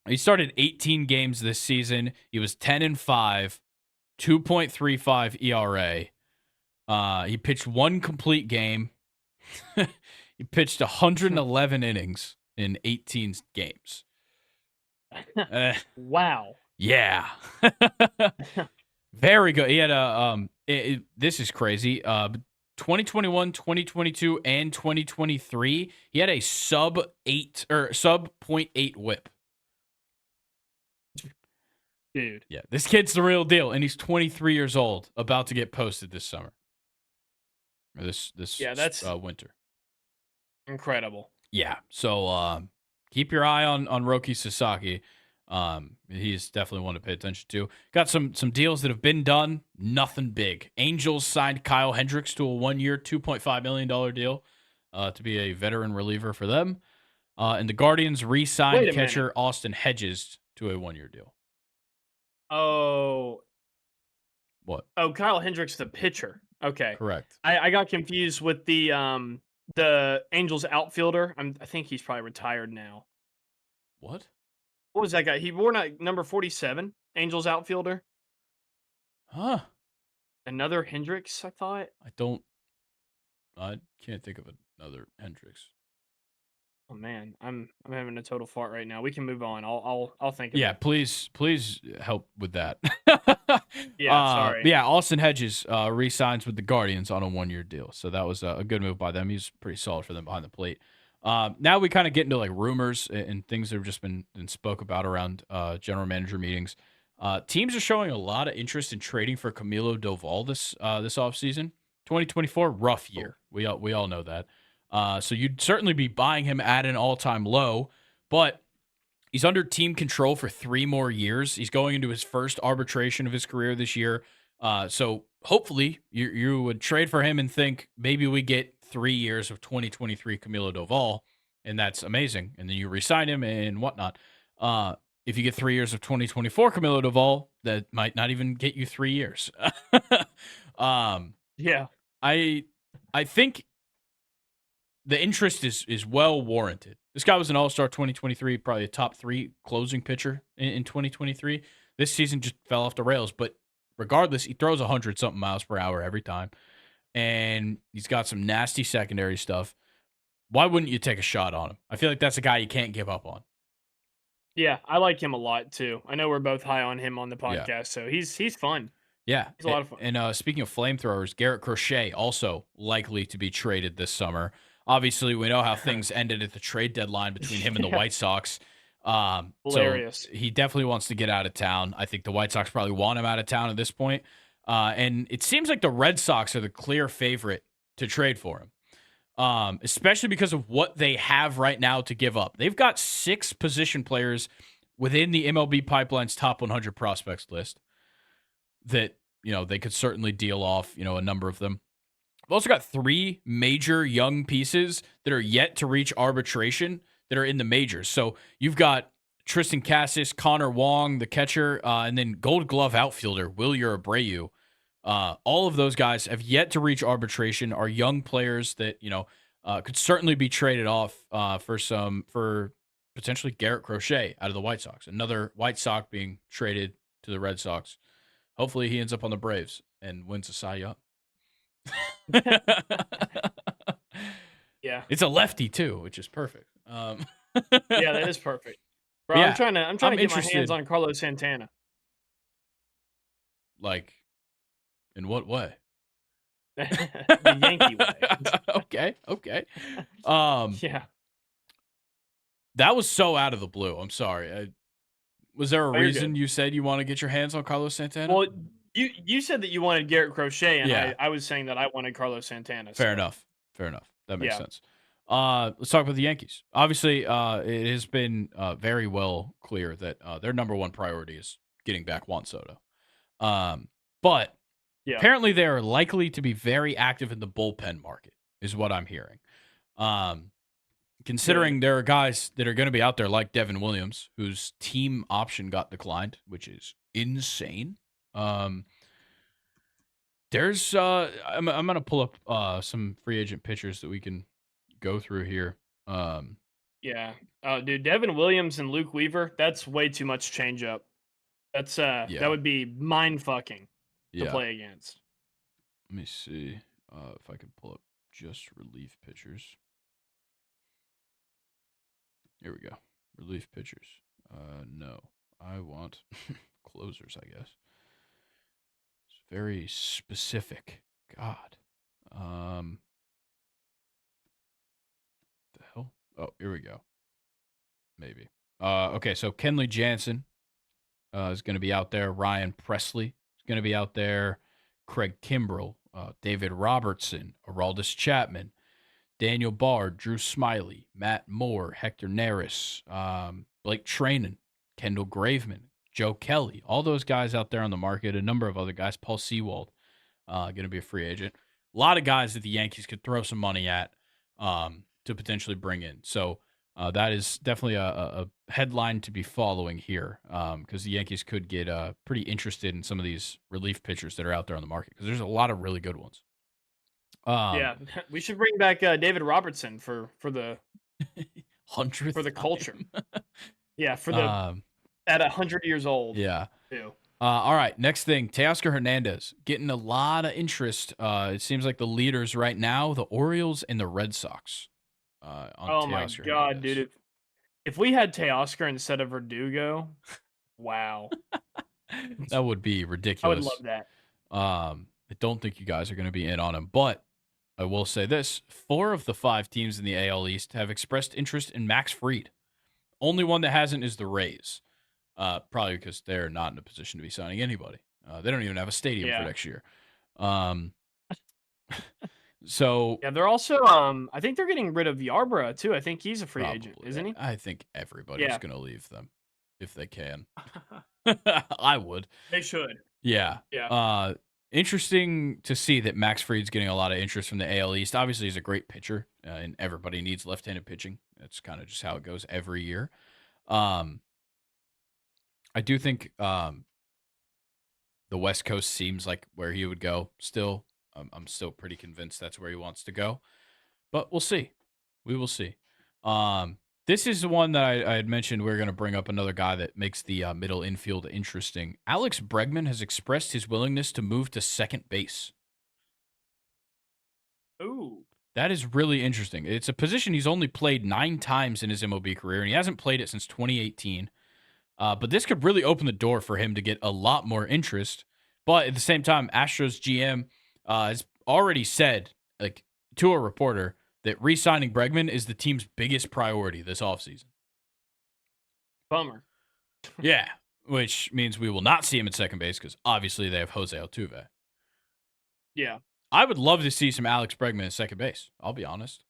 he started 18 games this season. He was 10-5, 2.35 ERA. He pitched one complete game. He pitched 111 innings in 18 games. Wow. Yeah. Very good. He had a this is crazy. 2021, 2022 and 2023, he had a sub 8 or sub .8 whip. Dude. Yeah, this kid's the real deal and he's 23 years old, about to get posted this summer. Or this Yeah, that's winter. incredible. Yeah. So keep your eye on Roki Sasaki. He's definitely one to pay attention to. Got some deals that have been done. Nothing big. Angels signed Kyle Hendricks to a 1-year, $2.5 million deal to be a veteran reliever for them. And the Guardians re-signed Wait a minute. catcher Austin Hedges to a 1-year deal. Oh, What? Kyle Hendricks, the pitcher. Okay. Correct. I got confused with the Angels outfielder. I think he's probably retired now. What? What was that guy? He wore number 47, Angels outfielder. Huh? Another Hendricks, I thought. I can't think of another Hendricks. Oh man, I'm having a total fart right now. We can move on. I'll think of Yeah, it. please help with that. Yeah, sorry. Yeah, Austin Hedges re-signs with the Guardians on a 1-year deal, so that was a good move by them. He's pretty solid for them behind the plate. Now we kind of get into like rumors and things that have just been spoke about around general manager meetings. Teams are showing a lot of interest in trading for Camilo Doval this offseason. 2024, rough year. We all know that. So you'd certainly be buying him at an all-time low, but he's under team control for 3 more years. He's going into his first arbitration of his career this year. So hopefully you would trade for him and think maybe we get 3 years of 2023 Camilo Doval, and that's amazing. And then you re-sign him and whatnot. if you get 3 years of 2024 Camilo Duvall, that might not even get you 3 years. Yeah. I think the interest is well warranted. This guy was an All-Star 2023, probably a top 3 closing pitcher in 2023. This season just fell off the rails, but regardless, he throws 100-something miles per hour every time, and he's got some nasty secondary stuff. Why wouldn't you take a shot on him? I feel like that's a guy you can't give up on. Yeah, I like him a lot too. I know we're both high on him on the Yeah. podcast, so he's fun. Yeah, He's a lot of fun. And speaking of flamethrowers, Garrett Crochet also likely to be traded this summer. Obviously, we know how things ended at the trade deadline between him and the White Sox. Hilarious. So he definitely wants to get out of town. I think the White Sox probably want him out of town at this point. And it seems like the Red Sox are the clear favorite to trade for him, especially because of what they have right now to give up. They've got 6 position players within the MLB Pipeline's top 100 prospects list that, they could certainly deal off, a number of them. We've also got 3 major young pieces that are yet to reach arbitration that are in the majors. So you've got Tristan Cassis, Connor Wong, the catcher, and then Gold Glove outfielder Wilyer Abreu. All of those guys have yet to reach arbitration, are young players that, could certainly be traded off for potentially Garrett Crochet out of the White Sox. Another White Sox being traded to the Red Sox. Hopefully he ends up on the Braves and wins a Cy Young. Yeah. It's a lefty too, which is perfect. Yeah, that is perfect. Bro, Yeah, I'm trying to get my hands interested. on Carlos Santana. Like, in what way? The Yankee way. Okay. Yeah. That was so out of the blue. I'm sorry. Was there a you're reason good. you said you want to get your hands on Carlos Santana? Well, you said that you wanted Garrett Crochet, and Yeah. I was saying that I wanted Carlos Santana. Fair so. enough. That makes Yeah. sense. Let's talk about the Yankees. Obviously, it has been very well clear that their number one priority is getting back Juan Soto. But Yeah. apparently they are likely to be very active in the bullpen market, is what I'm hearing. Considering there are guys that are going to be out there like Devin Williams, whose team option got declined, which is insane. There's I'm gonna pull up some free agent pitchers that we can go through here. Yeah. Dude, Devin Williams and Luke Weaver, that's way too much changeup. That's that would be mind fucking to play against. Let me see if I can pull up just relief pitchers. Here we go. Relief pitchers. No. I want closers, I guess. It's very specific. God. The hell? Oh, here we go. Maybe. Okay, so Kenley Jansen is going to be out there. Ryan Presley is going to be out there. Craig Kimbrell, David Robertson, Aroldis Chapman, Daniel Bard, Drew Smiley, Matt Moore, Hector Neris, Blake Trainen, Kendall Graveman, Joe Kelly, all those guys out there on the market, a number of other guys, Paul Sewald, going to be a free agent. A lot of guys that the Yankees could throw some money at to potentially bring in. So that is definitely a headline to be following here because the Yankees could get pretty interested in some of these relief pitchers that are out there on the market because there's a lot of really good ones. Yeah, we should bring back David Robertson for the 100th for the culture. Yeah, for the time. at 100 years old. Yeah. Too. All right, next thing, Teoscar Hernandez getting a lot of interest. It seems like the leaders right now, the Orioles and the Red Sox. On Oh my Teoscar God, Hernandez. dude! If we had Teoscar instead of Verdugo, wow, that would be ridiculous. I would love that. I don't think you guys are going to be in on him, but I will say this: 4 of the 5 teams in the AL East have expressed interest in Max Fried. Only one that hasn't is the Rays. Probably because they're not in a position to be signing anybody. They don't even have a stadium for next year. So yeah, they're also I think they're getting rid of Yarbrough too. I think he's a free agent, isn't he? I think everybody's going to leave them if they can. I would. They should. Yeah. Yeah. Interesting to see that Max Fried's getting a lot of interest from the AL East. Obviously, he's a great pitcher, and everybody needs left-handed pitching. That's kind of just how it goes every year. I do think the West Coast seems like where he would go still. I'm still pretty convinced that's where he wants to go. But we'll see. We will see. This is the one that I had mentioned. We're going to bring up another guy that makes the middle infield interesting. Alex Bregman has expressed his willingness to move to second base. Ooh. That is really interesting. It's a position he's only played 9 times in his MLB career, and he hasn't played it since 2018. But this could really open the door for him to get a lot more interest. But at the same time, Astros GM has already said, like, to a reporter, that re-signing Bregman is the team's biggest priority this offseason. Bummer. Yeah, which means we will not see him at second base because obviously they have Jose Altuve. Yeah. I would love to see some Alex Bregman at second base. I'll be honest.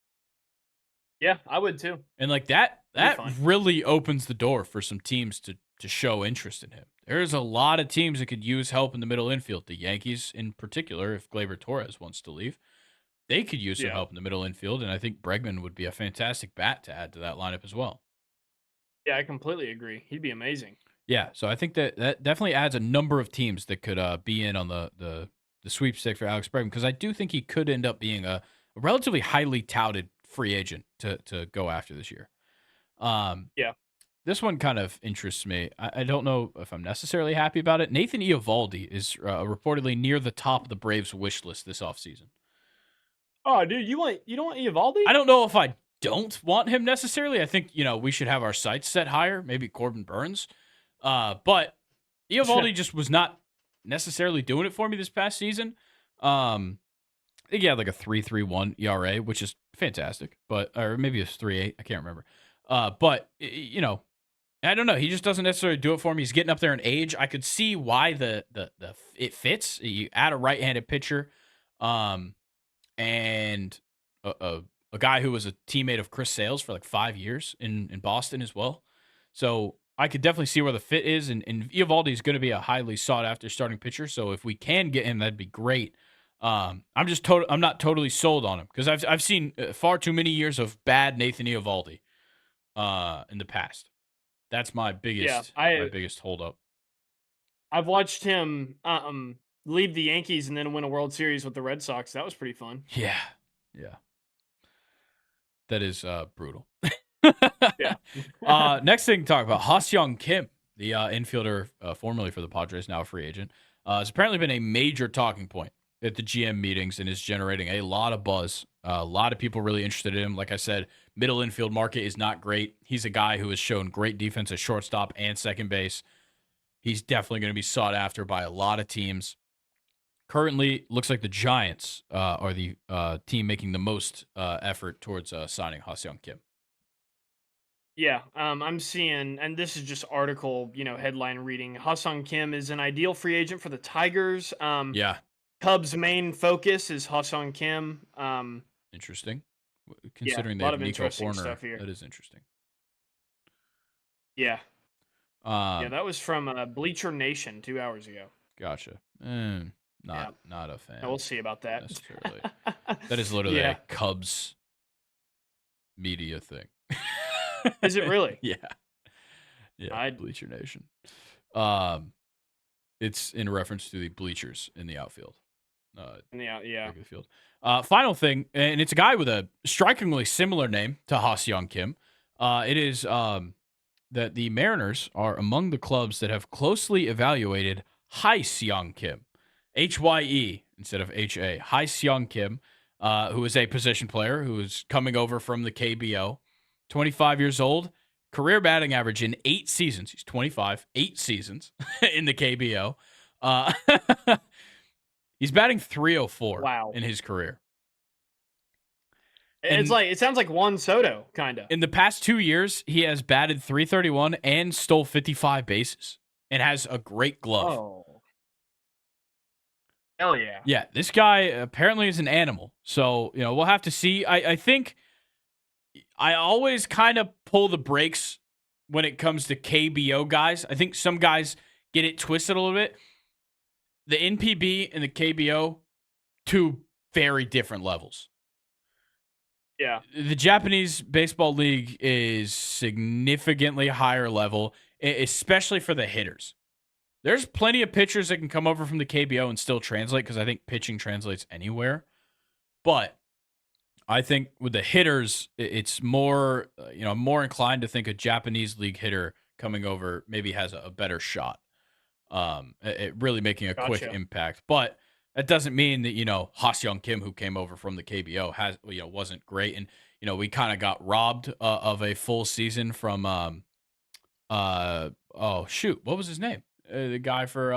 Yeah, I would too. And like that really opens the door for some teams to show interest in him. There's a lot of teams that could use help in the middle infield. The Yankees in particular, if Gleyber Torres wants to leave, they could use some help in the middle infield, and I think Bregman would be a fantastic bat to add to that lineup as well. Yeah, I completely agree. He'd be amazing. Yeah, so I think that definitely adds a number of teams that could be in on the sweepstake for Alex Bregman, because I do think he could end up being a relatively highly touted free agent to go after this year. Yeah. This one kind of interests me. I don't know if I'm necessarily happy about it. Nathan Eovaldi is reportedly near the top of the Braves' wish list this offseason. Oh, dude, you don't want Eovaldi? I don't know if I don't want him necessarily. I think, we should have our sights set higher, maybe Corbin Burns. But Eovaldi just was not necessarily doing it for me this past season. I think he had like a 3.31 ERA, which is fantastic, or maybe it's 3.8. I can't remember. But I don't know. He just doesn't necessarily do it for me. He's getting up there in age. I could see why it fits. You add a right-handed pitcher, and a guy who was a teammate of Chris Sale's for like 5 years in Boston as well. So I could definitely see where the fit is, and Eovaldi is going to be a highly sought-after starting pitcher. So if we can get him, that'd be great. I'm not totally sold on him because I've seen far too many years of bad Nathan Eovaldi in the past. That's my biggest biggest holdup. I've watched him leave the Yankees and then win a World Series with the Red Sox. That was pretty fun. Yeah. That is brutal. Yeah. Next thing to talk about, Ha-Seong Kim, the infielder formerly for the Padres, now a free agent, has apparently been a major talking point at the GM meetings and is generating a lot of buzz. A lot of people really interested in him. Like I said, middle infield market is not great. He's a guy who has shown great defense at shortstop and second base. He's definitely going to be sought after by a lot of teams. Currently, looks like the Giants are the team making the most effort towards signing Ha-Seong Kim. Yeah, I'm seeing, and this is just article, headline reading. Ha-Seong Kim is an ideal free agent for the Tigers. Yeah. Cubs' main focus is Ha-Seong Kim. Interesting. Considering they have Nico Horner, that is interesting. Yeah. That was from Bleacher Nation 2 hours ago. Gotcha. Not a fan. We'll see about that. Necessarily. That is literally a Cubs media thing. Is it really? Yeah. Bleacher Nation. It's in reference to the bleachers in the outfield. Field. Final thing, and it's a guy with a strikingly similar name to Ha-Seong Kim. It is that the Mariners are among the clubs that have closely evaluated Hye-Seong Kim, Hye instead of Ha. Hye-Seong Kim, who is a position player who is coming over from the KBO, 25 years old, career batting average in 8 seasons. He's 25, 8 seasons in the KBO. He's batting 304 in his career. It sounds like Juan Soto, kind of. In the past 2 years, he has batted 331 and stole 55 bases and has a great glove. Oh. Hell yeah. Yeah, this guy apparently is an animal. So, we'll have to see. I think I always kind of pull the brakes when it comes to KBO guys. I think some guys get it twisted a little bit. The NPB and the KBO, 2 very different levels. Yeah. The Japanese Baseball League is significantly higher level. especially for the hitters. There's plenty of pitchers that can come over from the KBO and still translate because I think pitching translates anywhere. But I think with the hitters, it's more, more inclined to think a Japanese league hitter coming over maybe has a better shot. It really making a quick impact. But that doesn't mean that, Ha-Seong Kim, who came over from the KBO, wasn't great. And, we kind of got robbed of a full season from, what was his name? The guy for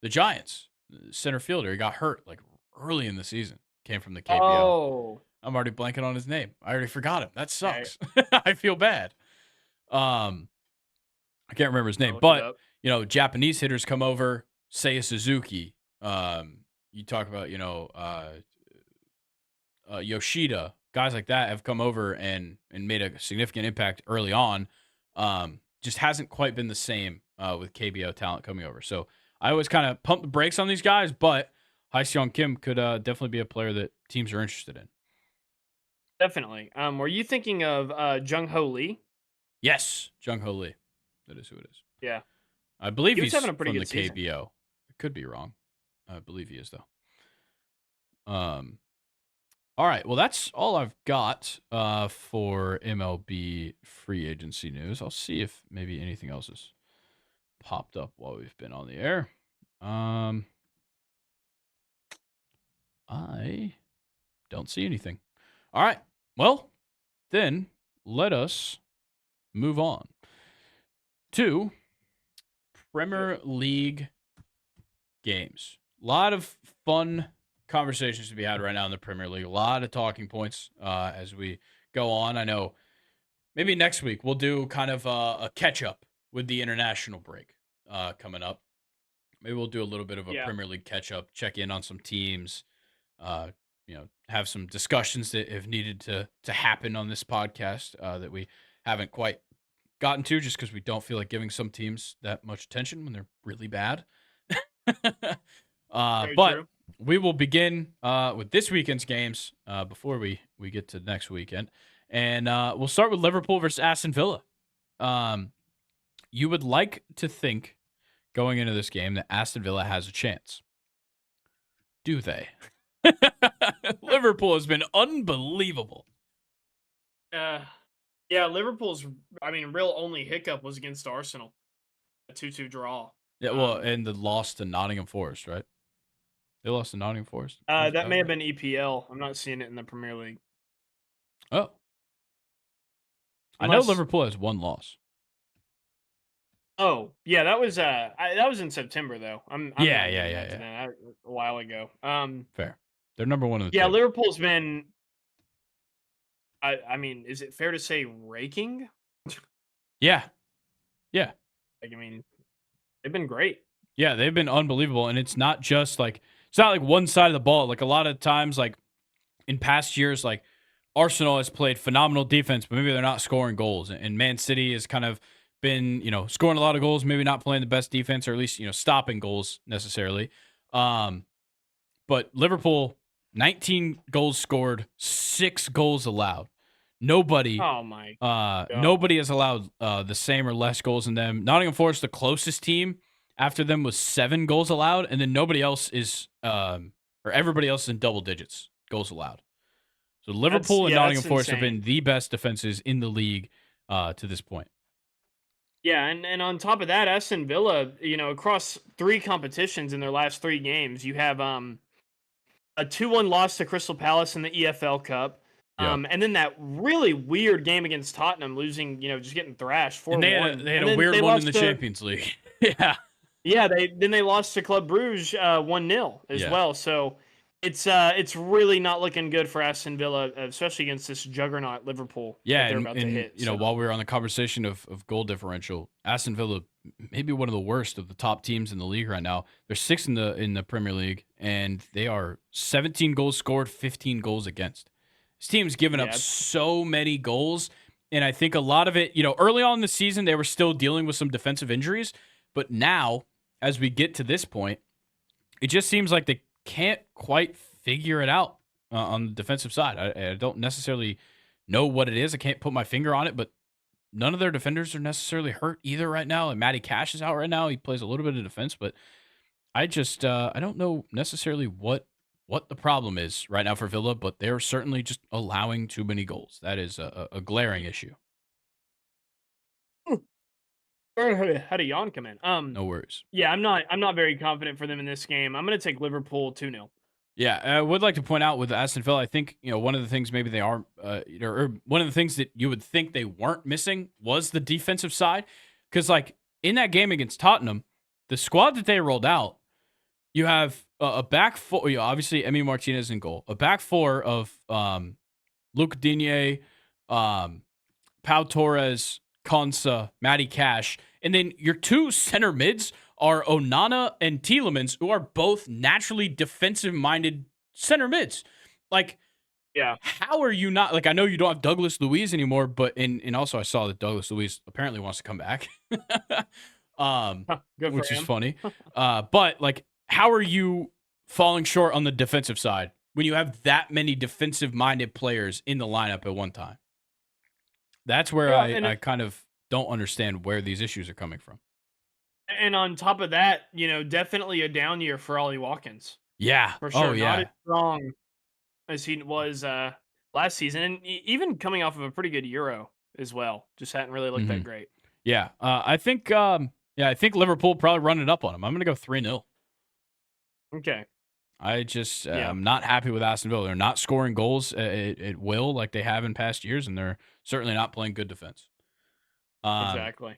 the Giants, center fielder. He got hurt like early in the season. Came from the KBO. Oh. I'm already blanking on his name. I already forgot him. That sucks. I feel bad. I can't remember his name, but Japanese hitters come over. Seiya Suzuki. You talk about Yoshida. Guys like that have come over and made a significant impact early on. Just hasn't quite been the same with KBO talent coming over. So I always kind of pump the brakes on these guys, but Ha-Seong Kim could definitely be a player that teams are interested in. Definitely. Were you thinking of Jung Ho Lee? Yes, Jung Ho Lee. That is who it is. Yeah. I believe he's having a pretty from good the season. KBO. I could be wrong. I believe he is, though. All right. Well, that's all I've got for MLB free agency news. I'll see if maybe anything else has popped up while we've been on the air. I don't see anything. All right. Well, then let us move on to Premier League games. A lot of fun conversations to be had right now in the Premier League. A lot of talking points as we go on. I know maybe next week we'll do kind of a catch-up with the international break coming up. Maybe we'll do a little bit of a Premier League catch-up, check in on some teams, have some discussions that have needed to happen on this podcast that we haven't quite gotten to just because we don't feel like giving some teams that much attention when they're really bad. But true. We will begin with this weekend's games before we get to next weekend. And we'll start with Liverpool versus Aston Villa. You would like to think going into this game that Aston Villa has a chance. Do they? Liverpool has been unbelievable. Yeah, Liverpool's, real only hiccup was against Arsenal. A 2-2 draw. Yeah, well, and the loss to Nottingham Forest, right? They lost to Nottingham Forest? That may have been EPL. I'm not seeing it in the Premier League. Oh. I know Liverpool has one loss. Oh, yeah, that was in September, though. Yeah. A while ago. Fair. They're number one in the Yeah, table. Liverpool's been, is it fair to say raking? Yeah. They've been great. Yeah, they've been unbelievable, and it's not just it's not like one side of the ball. Like a lot of times, like in past years, like Arsenal has played phenomenal defense, but maybe they're not scoring goals. And Man City has kind of been, scoring a lot of goals, maybe not playing the best defense, or at least, stopping goals necessarily. But Liverpool, 19 goals scored, 6 goals allowed. Nobody has allowed the same or less goals than them. Nottingham Forest, the closest team after them, was 7 goals allowed, and then nobody else is, or everybody else is in double digits goals allowed. So Liverpool and Nottingham Forest have been the best defenses in the league to this point. Yeah, and on top of that, Aston Villa, across 3 competitions in their last 3 games, you have a 2-1 loss to Crystal Palace in the EFL Cup. And then that really weird game against Tottenham, losing, just getting thrashed 4-1. They had a weird one in the Champions League. Yeah. Yeah, they lost to Club Brugge 1-0 as well. So it's really not looking good for Aston Villa, especially against this juggernaut Liverpool. Yeah, they're about to hit. While we were on the conversation of goal differential, Aston Villa maybe one of the worst of the top teams in the league right now. They're 6th in the Premier League, and they are 17 goals scored, 15 goals against. This team's given up so many goals, and I think a lot of it, early on in the season, they were still dealing with some defensive injuries, but now, as we get to this point, it just seems like they can't quite figure it out on the defensive side. I don't necessarily know what it is. I can't put my finger on it, but none of their defenders are necessarily hurt either right now. And Matty Cash is out right now. He plays a little bit of defense, but I just I don't know necessarily what the problem is right now for Villa, but they're certainly just allowing too many goals. That is a glaring issue. Had a yawn come in. No worries. Yeah, I'm not very confident for them in this game. I'm going to take Liverpool 2-0. Yeah, I would like to point out with Aston Villa, I think one of the things maybe they are, or one of the things that you would think they weren't missing was the defensive side, because like in that game against Tottenham, the squad that they rolled out, you have a back four, obviously Emi Martinez in goal, a back four of Luke Digne, Pau Torres, Konsa, Matty Cash, and then your two center mids are Onana and Tielemans, who are both naturally defensive-minded center mids. Like, yeah, how are you not? Like, I know you don't have Douglas Luiz anymore, but and also I saw that Douglas Luiz apparently wants to come back, which is funny. But like, how are you falling short on the defensive side when you have that many defensive-minded players in the lineup at one time? That's where I kind of don't understand where these issues are coming from. And on top of that, definitely a down year for Ollie Watkins. Yeah. For sure. Oh, yeah. Not as strong as he was last season. And even coming off of a pretty good Euro as well. Just hadn't really looked that great. Yeah. I think Liverpool probably run it up on him. I'm going to go 3-0. Okay. I just I'm not happy with Aston Villa. They're not scoring goals at will like they have in past years, and they're certainly not playing good defense. Exactly.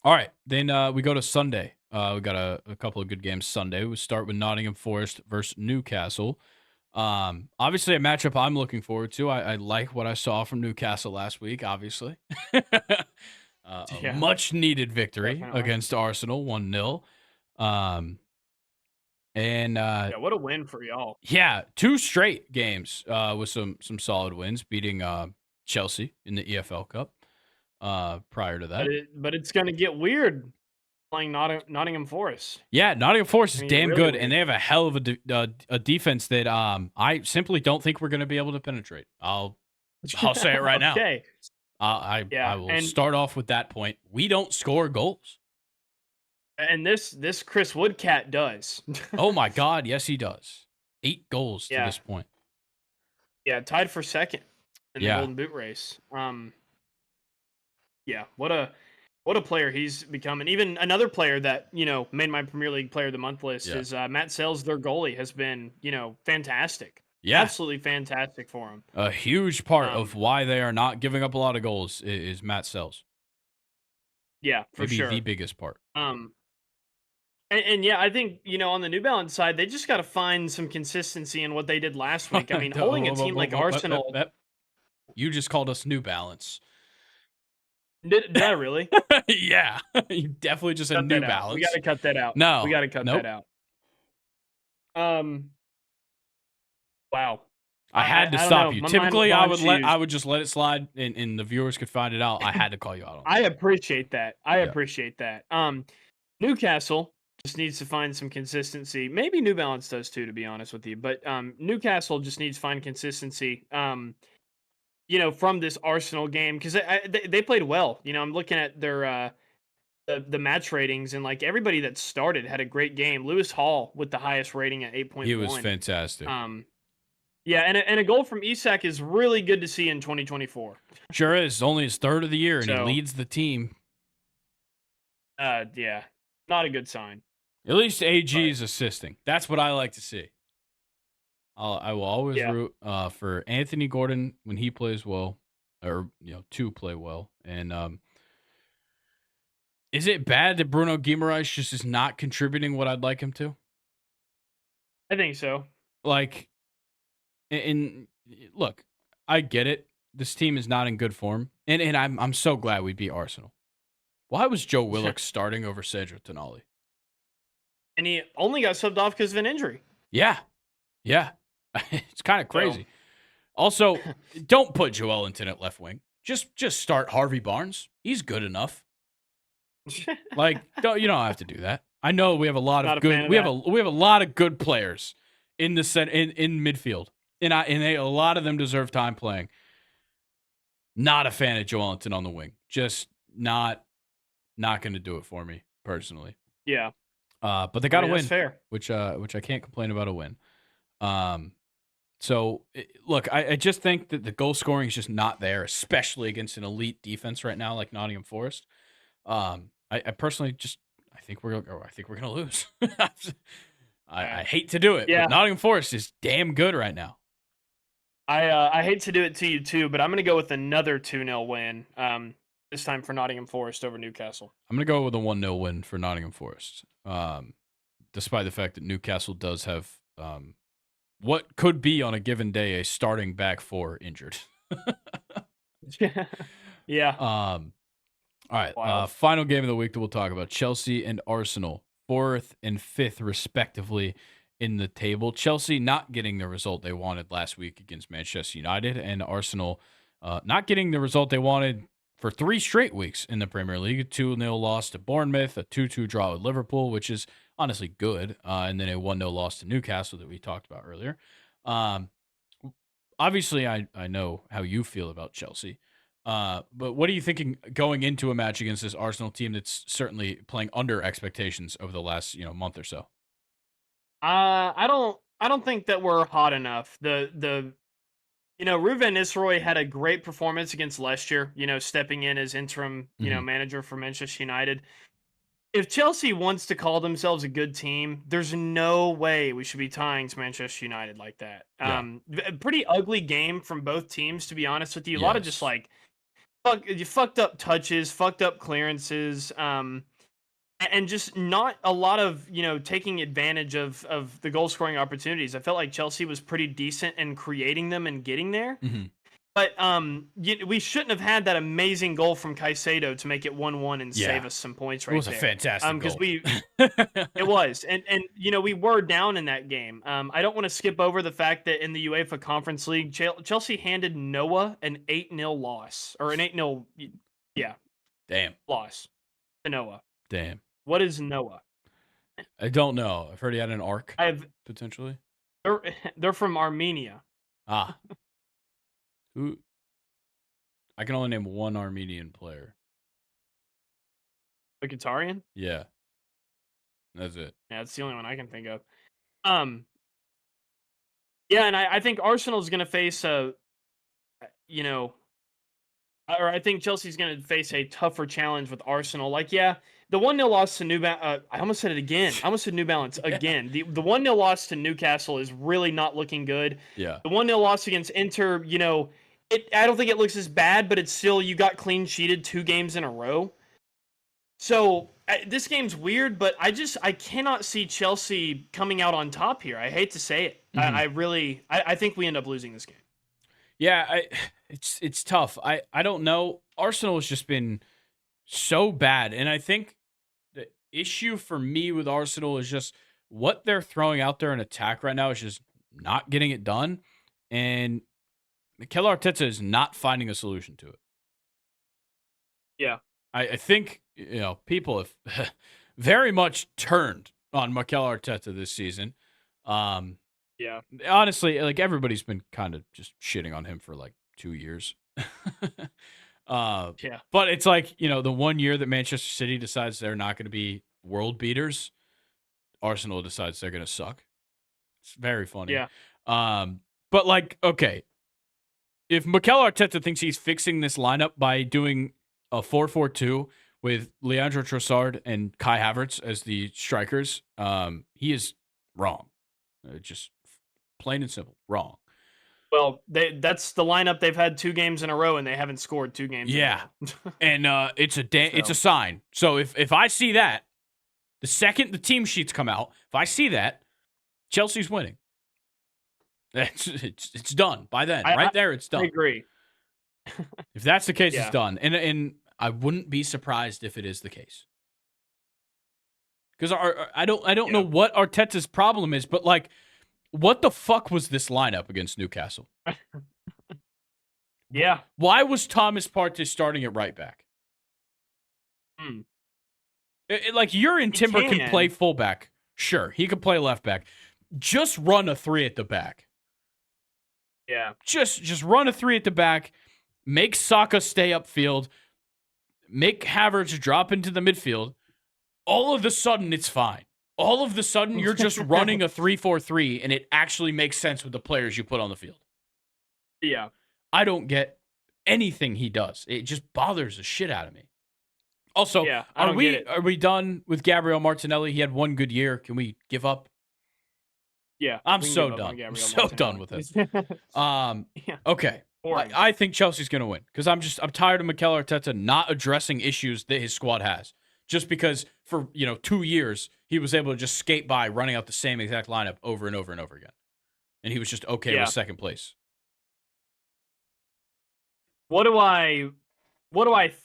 All right, then we go to Sunday. We got a couple of good games Sunday. We start with Nottingham Forest versus Newcastle. Obviously, a matchup I'm looking forward to. I like what I saw from Newcastle last week, obviously. A much-needed victory against Arsenal, 1-0. What a win for y'all. Yeah, 2 straight games with some solid wins, beating Chelsea in the EFL Cup prior to that. But it's going to get weird playing Nottingham Forest. Yeah, Nottingham Forest is damn really good, and they have a hell of a defense that I simply don't think we're going to be able to penetrate. I'll say it right now. Okay. I will start off with that point. We don't score goals. And this Chris Woodcat does. Oh my God, yes he does. 8 goals to this point. Yeah, tied for second in the Golden Boot race. Yeah, what a player he's become. And even another player that, made my Premier League Player of the Month list is Matt Sales, their goalie, has been, fantastic. Yeah. Absolutely fantastic for him. A huge part of why they are not giving up a lot of goals is Matt Sales. Yeah, for sure. Maybe the biggest part. And yeah, I think, on the New Balance side, they just got to find some consistency in what they did last week. I mean, holding a team like Arsenal. You just called us New Balance. Did I really? Yeah. You definitely just said New Balance. We got to cut that out. No. We got to cut that out. Wow. I had to stop you. Typically, I would just let it slide and the viewers could find it out. I had to call you out on that. I appreciate that. Appreciate that. Newcastle just needs to find some consistency. Maybe New Balance does too, to be honest with you. But Newcastle just needs to find consistency, from this Arsenal game, because they played well. I'm looking at their the match ratings, and like everybody that started had a great game. Lewis Hall with the highest rating at 8.1. He was fantastic. Yeah, and a goal from Isak is really good to see in 2024. Sure is. Only his 3rd of the year, and he leads the team. Yeah, not a good sign. At least AG is assisting. That's what I like to see. I will always root for Anthony Gordon when he plays well, or to play well. And is it bad that Bruno Guimaraes just is not contributing what I'd like him to? I think so. Like, and look, I get it. This team is not in good form, and I'm so glad we beat Arsenal. Why was Joe Willock starting over Cedric Tonali? And he only got subbed off because of an injury. Yeah. It's kind of crazy. Also, don't put Joelinton at left wing. Just start Harvey Barnes. He's good enough. Like, you don't have to do that. I know we have a lot of good. We have a lot of good players in the in midfield, and a lot of them deserve time playing. Not a fan of Joelinton on the wing. Just not going to do it for me personally. Yeah. But they got to win, that's fair. which I can't complain about a win. So look, I just think that the goal scoring is just not there, especially against an elite defense right now like Nottingham Forest. I personally I think we're gonna lose. I hate to do it, but Nottingham Forest is damn good right now. I hate to do it to you too, but I'm going to go with another 2-0 win. This time for Nottingham Forest over Newcastle. I'm going to go with a 1-0 win for Nottingham Forest. Despite the fact that Newcastle does have what could be on a given day a starting back four injured. Yeah. All right. Final game of the week that we'll talk about: Chelsea and Arsenal, 4th and 5th respectively in the table. Chelsea not getting the result they wanted last week against Manchester United, and Arsenal not getting the result they wanted for 3 straight weeks in the Premier League. A 2-0 loss to Bournemouth, a 2-2 draw with Liverpool, which is honestly good, and then a 1-0 loss to Newcastle that we talked about earlier. Obviously, I know how you feel about Chelsea. But what are you thinking going into a match against this Arsenal team that's certainly playing under expectations over the last month or so? I don't think that we're hot enough. Ruben Nistelrooy had a great performance against Leicester, stepping in as interim, manager for Manchester United. If Chelsea wants to call themselves a good team, there's no way we should be tying to Manchester United like that. Yeah. A pretty ugly game from both teams, to be honest with you. A lot of just fucked up touches, fucked up clearances, and just not a lot of taking advantage of the goal scoring opportunities. I felt like Chelsea was pretty decent in creating them and getting there. Mm-hmm. But we shouldn't have had that amazing goal from Caicedo to make it 1-1 and save us some points right there. It was a fantastic goal. It was. And we were down in that game. I don't want to skip over the fact that in the UEFA Conference League, Chelsea handed Noah an 8-0 loss. Or an 8-0, Damn. Loss to Noah. Damn. What is Noah? I don't know. I've heard he had an arc, potentially. They're from Armenia. Ah. Who? I can only name one Armenian player. The Qatarian? Yeah. That's it. Yeah, that's the only one I can think of. Yeah, and I think Arsenal's going to face or I think Chelsea's going to face a tougher challenge with Arsenal. The 1-0 loss to New Balance. I almost said it again. I almost said New Balance again. The 1-0 loss to Newcastle is really not looking good. Yeah. The 1-0 loss against Inter, I don't think it looks as bad, but it's still, you got clean sheeted 2 games in a row. So this game's weird, but I cannot see Chelsea coming out on top here. I hate to say it. Mm-hmm. I think we end up losing this game. Yeah, it's tough. I don't know. Arsenal has just been so bad, and I think the issue for me with Arsenal is just what they're throwing out there in attack right now is just not getting it done, and Mikel Arteta is not finding a solution to it. Yeah. I think, people have very much turned on Mikel Arteta this season. Yeah. Honestly, everybody's been kind of just shitting on him for 2 years. Yeah. But it's the 1 year that Manchester City decides they're not going to be world beaters, Arsenal decides they're going to suck. It's very funny. Yeah. But okay, if Mikel Arteta thinks he's fixing this lineup by doing a 4-4-2 with Leandro Trossard and Kai Havertz as the strikers, he is wrong. Just plain and simple, wrong. Well, that's the lineup they've had 2 games in a row, and they haven't scored 2 games. Yeah, and it's a sign. So if I see that, the second the team sheets come out, if I see that, Chelsea's winning. It's done by then. There, it's done. I agree. If that's the case, it's done. And I wouldn't be surprised if it is the case. Because I don't know what Arteta's problem is, but what the fuck was this lineup against Newcastle? Yeah. Why was Thomas Partey starting at right back? Yurin Timber can play fullback. Sure, he can play left back. Just run a 3 at the back. Yeah. Just run a 3 at the back. make Saka stay upfield, make Havertz drop into the midfield, all of a sudden it's fine. All of a sudden you're just running a 3-4-3 and it actually makes sense with the players you put on the field. Yeah. I don't get anything he does. It just bothers the shit out of me. Also, yeah, are we done with Gabriel Martinelli? He had one good year. Can we give up? Yeah. I'm so done. I'm so done with it. Okay. I think Chelsea's going to win because I'm tired of Mikel Arteta not addressing issues that his squad has. Just because for 2 years he was able to just skate by running out the same exact lineup over and over and over again, and he was just okay with second place. What do I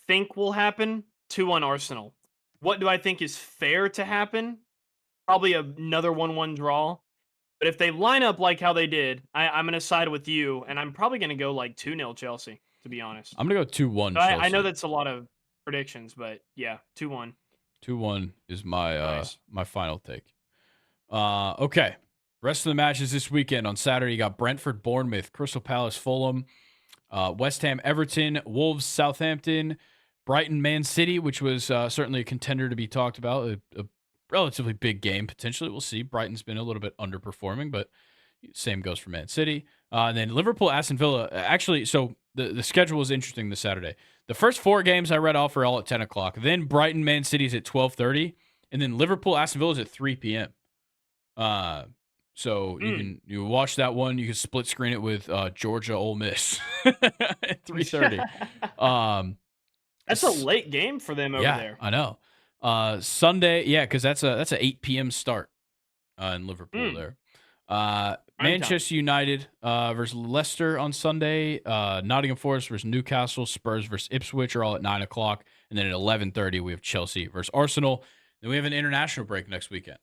think will happen? 2-1 Arsenal. What do I think is fair to happen? Probably another 1-1 draw. But if they line up like how they did, I'm going to side with you, and I'm probably going to go like 2-0 Chelsea, to be honest. I'm going to go 2-1 Chelsea. I know that's a lot of predictions, but yeah, 2-1. 2-1 is my my final take. Okay. Rest of the matches this weekend. On Saturday, you got Brentford, Bournemouth, Crystal Palace, Fulham, West Ham, Everton, Wolves, Southampton, Brighton, Man City, which was certainly a contender to be talked about. A relatively big game, potentially. We'll see. Brighton's been a little bit underperforming, but same goes for Man City. And then Liverpool, Aston Villa. Actually, so the schedule was interesting this Saturday. The first 4 games I read off are all at 10 o'clock. Then Brighton, Man City's at 12:30. And then Liverpool, Aston Villa's at 3 p.m. So you watch that one. You can split screen it with Georgia Ole Miss at 3:30. That's a late game for them over there. I know. Sunday, because that's a 8 p.m. start in Liverpool there. Manchester United versus Leicester on Sunday. Nottingham Forest versus Newcastle. Spurs versus Ipswich are all at 9 o'clock. And then at 11:30, we have Chelsea versus Arsenal. Then we have an international break next weekend.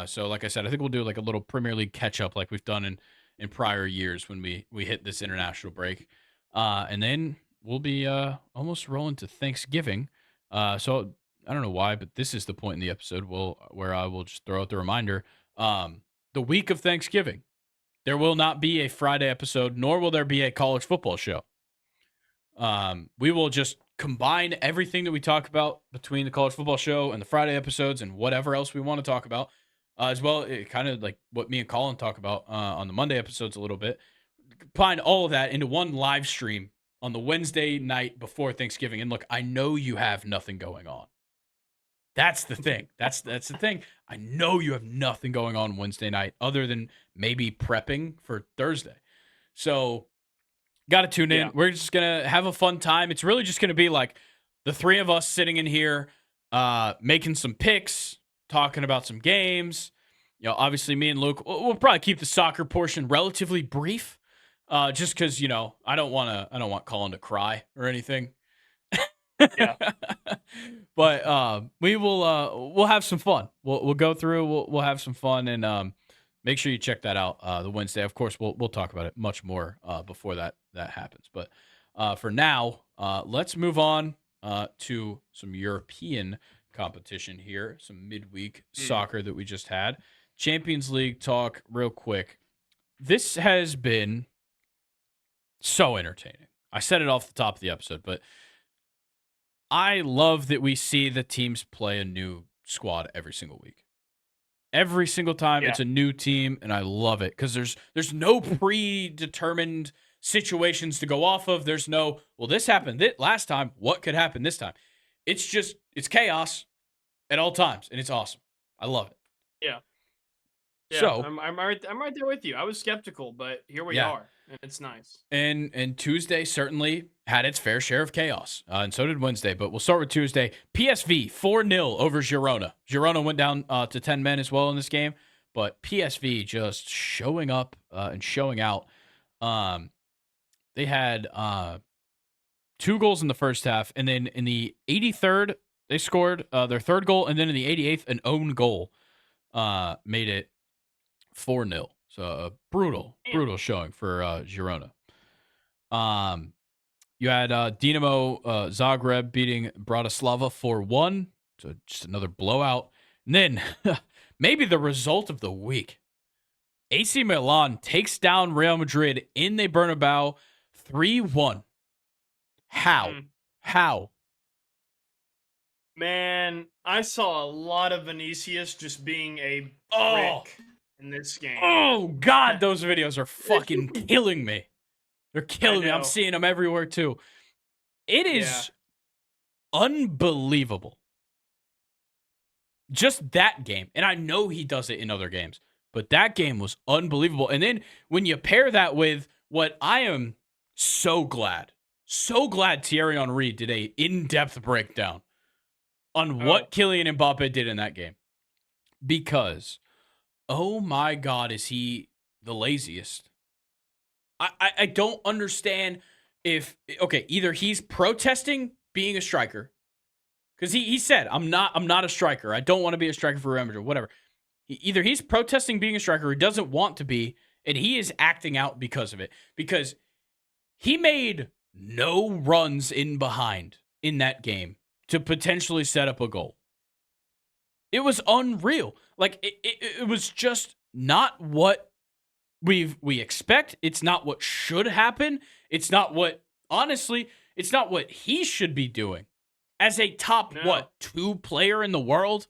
So like I said, I think we'll do like a little Premier League catch up like we've done in prior years when we hit this international break. And then we'll be almost rolling to Thanksgiving. So I don't know why, but this is the point in the episode where I will just throw out the reminder. The week of Thanksgiving, there will not be a Friday episode, nor will there be a college football show. We will just combine everything that we talk about between the college football show and the Friday episodes and whatever else we want to talk about, as well. It kind of like what me and Colin talk about on the Monday episodes a little bit. Combine all of that into one live stream on the Wednesday night before Thanksgiving. And look, I know you have nothing going on. That's the thing. That's the thing. I know you have nothing going on Wednesday night other than maybe prepping for Thursday. So got to tune in. Yeah. We're just going to have a fun time. It's really just going to be like the three of us sitting in here making some picks, talking about some games. Obviously me and Luke, we'll probably keep the soccer portion relatively brief just because, I don't want Colin to cry or anything. Yeah. But we'll have some fun. We'll go through. We'll have some fun and make sure you check that out the Wednesday. Of course, we'll talk about it much more before that happens. But for now, let's move on to some European competition here. Some midweek soccer that we just had. Champions League talk real quick. This has been so entertaining. I said it off the top of the episode, but I love that we see the teams play a new squad every single week. Every single time it's a new team, and I love it because there's no predetermined situations to go off of. There's no, well, this happened last time. What could happen this time? It's chaos at all times, and it's awesome. I love it. Yeah. So I'm right there with you. I was skeptical, but here we are. And it's nice. And Tuesday certainly had its fair share of chaos, and so did Wednesday. But we'll start with Tuesday. PSV 4-0 over Girona. Girona went down to 10 men as well in this game, but PSV just showing up and showing out. They had 2 goals in the first half, and then in the 83rd, they scored their 3rd goal, and then in the 88th, an own goal made it 4-0. So a brutal showing for Girona. You had Dinamo Zagreb beating Bratislava 4-1. So just another blowout. And then maybe the result of the week. AC Milan takes down Real Madrid in the Bernabeu 3-1. How? Mm. How? Man, I saw a lot of Vinicius just being a Oh, brick in this game. oh God, those videos are fucking killing me. They're I killing me. I'm know. seeing them everywhere too. It Yeah. is unbelievable. Just that game. And I know he does it in other games, but that game was unbelievable. And then when you pair that with what I am so glad Thierry Henry did a in-depth breakdown on Oh, what Kylian Mbappe did in that game. Because, oh my God, is he the laziest? I don't understand if, okay, either he's protesting being a striker, because he said, I'm not a striker. I don't want to be a striker for Real Madrid, whatever. Either he's protesting being a striker or he doesn't want to be, and he is acting out because of it. Because he made no runs in behind in that game to potentially set up a goal. It was unreal. Like it was just not what we expect. It's not what should happen. It's not what honestly, it's not what he should be doing. As a top no. 2 player in the world,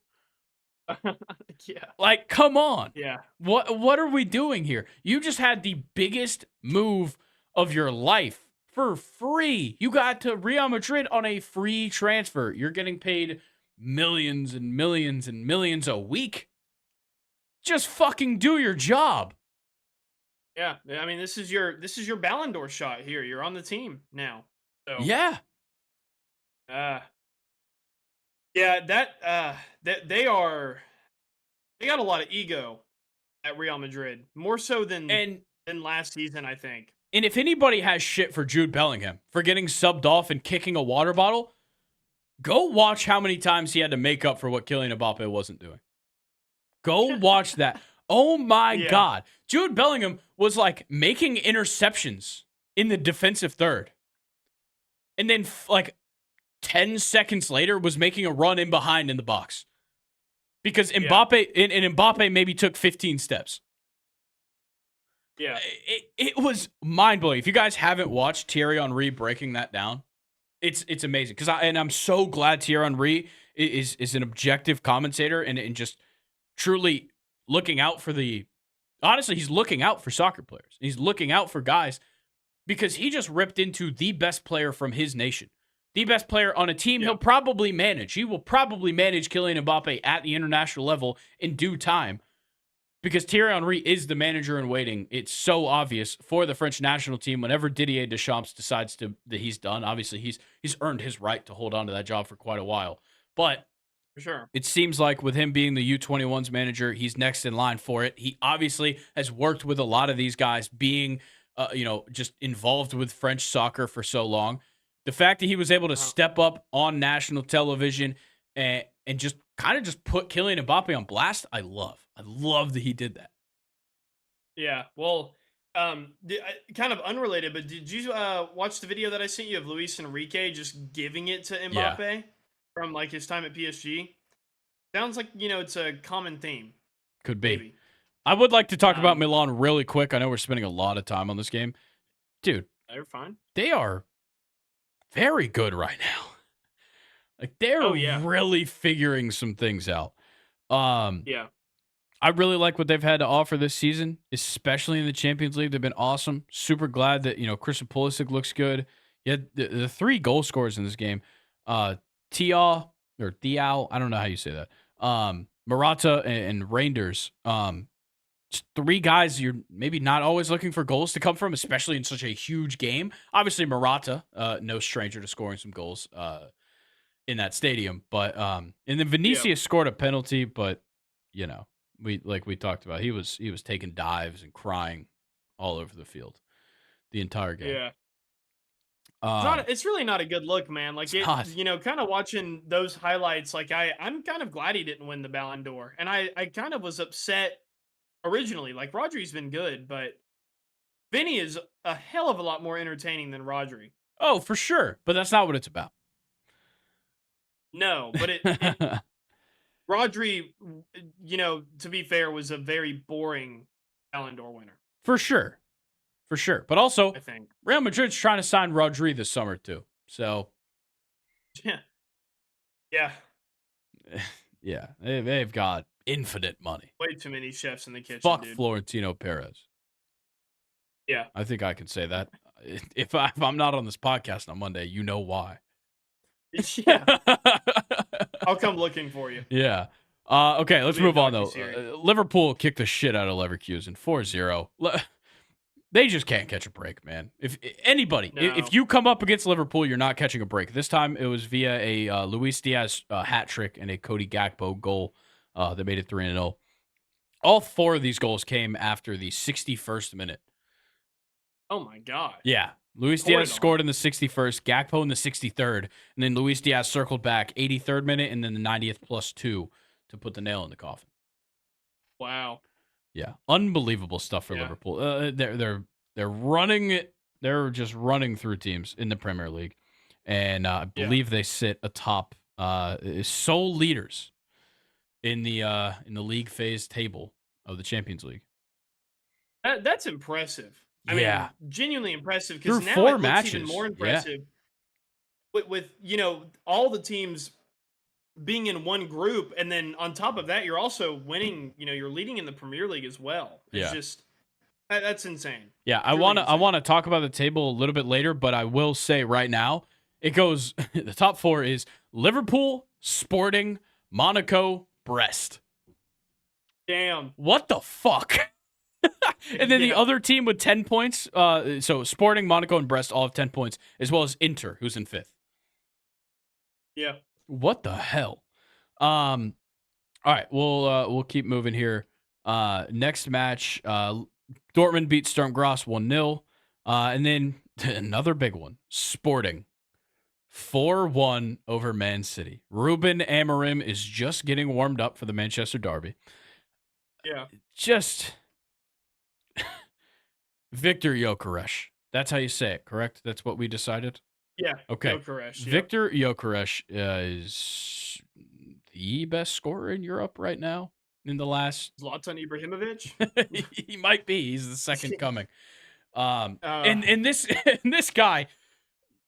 Yeah. like come on. Yeah. What are we doing here? You just had the biggest move of your life for free. You got to Real Madrid on a free transfer. You're getting paid millions and millions and millions a week. Just fucking do your job. Yeah. I mean, this is your Ballon d'Or shot here. You're on the team now. So, Yeah. uh yeah, that they got a lot of ego at Real Madrid, more so And than last season, I think. and if anybody has shit for Jude Bellingham for getting subbed off and kicking a water bottle, go watch how many times he had to make up for what Kylian Mbappe wasn't doing. Go watch that. Oh my Yeah. God. Jude Bellingham was like making interceptions in the defensive third. And then like 10 seconds later was making a run in behind in the box. Because Mbappe and Mbappe maybe took 15 steps. Yeah. It was mind-blowing. If you guys haven't watched Thierry Henry breaking that down, it's amazing. I'm so glad Thierry Henry is an objective commentator and just truly looking out for honestly, he's looking out for soccer players. He's looking out for guys because he just ripped into the best player from his nation. The best player on a team he'll probably manage. He will probably manage Kylian Mbappe at the international level in due time because Thierry Henry is the manager in waiting. It's so obvious for the French national team whenever Didier Deschamps decides that he's done. Obviously, he's earned his right to hold on to that job for quite a while. But For sure. it seems like with him being the U21's manager, he's next in line for it. He obviously has worked with a lot of these guys being, just involved with French soccer for so long. The fact that he was able to step up on national television and just kind of just put Kylian Mbappe on blast, I love. I love that he did that. Yeah. Well, kind of unrelated, but did you watch the video that I sent you of Luis Enrique just giving it to Mbappe from like his time at PSG? Sounds like it's a common theme. Could be. Maybe. I would like to talk about Milan really quick. I know we're spending a lot of time on this game. Dude, They're fine. they are very good right now. Like they're really figuring some things out. Yeah. I really like what they've had to offer this season, especially in the Champions League. They've been awesome. Super glad that Christian Pulisic looks good. You had the 3 goal scorers in this game. Thiaw, I don't know how you say that. Morata and Reinders. Just 3 guys you're maybe not always looking for goals to come from, especially in such a huge game. Obviously, Morata, no stranger to scoring some goals in that stadium. But and then Vinicius scored a penalty, but we talked about, he was taking dives and crying all over the field the entire game. Yeah. It's really not a good look, man. Like kind of watching those highlights, like I'm kind of glad he didn't win the Ballon d'Or. And I kind of was upset originally. Like Rodri's been good, but Vinny is a hell of a lot more entertaining than Rodri. Oh, for sure. But that's not what it's about. No, but Rodri, to be fair, was a very boring Ballon d'Or winner. For sure. But also, I think Real Madrid's trying to sign Rodri this summer too. So, Yeah. Yeah. yeah, they've got infinite money. Way too many chefs in the kitchen, Fuck dude. Florentino Perez. Yeah. I think I can say that. If I'm not on this podcast on Monday, you know why. Yeah. I'll come looking for you. Yeah. Okay, let's It'll be a move on, though. docuseries. Liverpool kicked the shit out of Leverkusen 4-0. They just can't catch a break, man. If anybody, if No. you come up against Liverpool, you're not catching a break. This time it was via a Luis Diaz hat trick and a Cody Gakpo goal that made it 3-0. All four of these goals came after the 61st minute. Oh my god. Yeah. Luis Poured Diaz on. scored in the 61st, Gakpo in the 63rd, and then Luis Diaz circled back 83rd minute and then the 90th +2 to put the nail in the coffin. Wow. Yeah, unbelievable stuff for Liverpool. They're running it. They're just running through teams in the Premier League, and I believe they sit atop sole leaders in the league phase table of the Champions League. That's impressive. I mean, genuinely impressive because Through now 4 it matches. looks even more impressive with all the teams being in one group, and then on top of that, you're also winning. You're leading in the Premier League as well. It's just that's insane. Yeah, I want to talk about the table a little bit later, but I will say right now, it goes the top 4 is Liverpool, Sporting, Monaco, Brest. Damn. What the fuck? And then the other team with 10 points, so Sporting, Monaco, and Brest all have 10 points, as well as Inter, who's in 5th. Yeah. What the hell? All right, we'll keep moving here. Next match, Dortmund beat Sturm Graz 1-0. And then another big one, Sporting 4-1 over Man City. Ruben Amorim is just getting warmed up for the Manchester derby. Yeah. Just Victor Gyökeres. That's how you say it, correct? That's what we decided? Yeah. Okay. Gyökeres, Victor Gyökeres is the best scorer in Europe right now in the last... Zlatan Ibrahimovic? He might be. He's the second coming. And this guy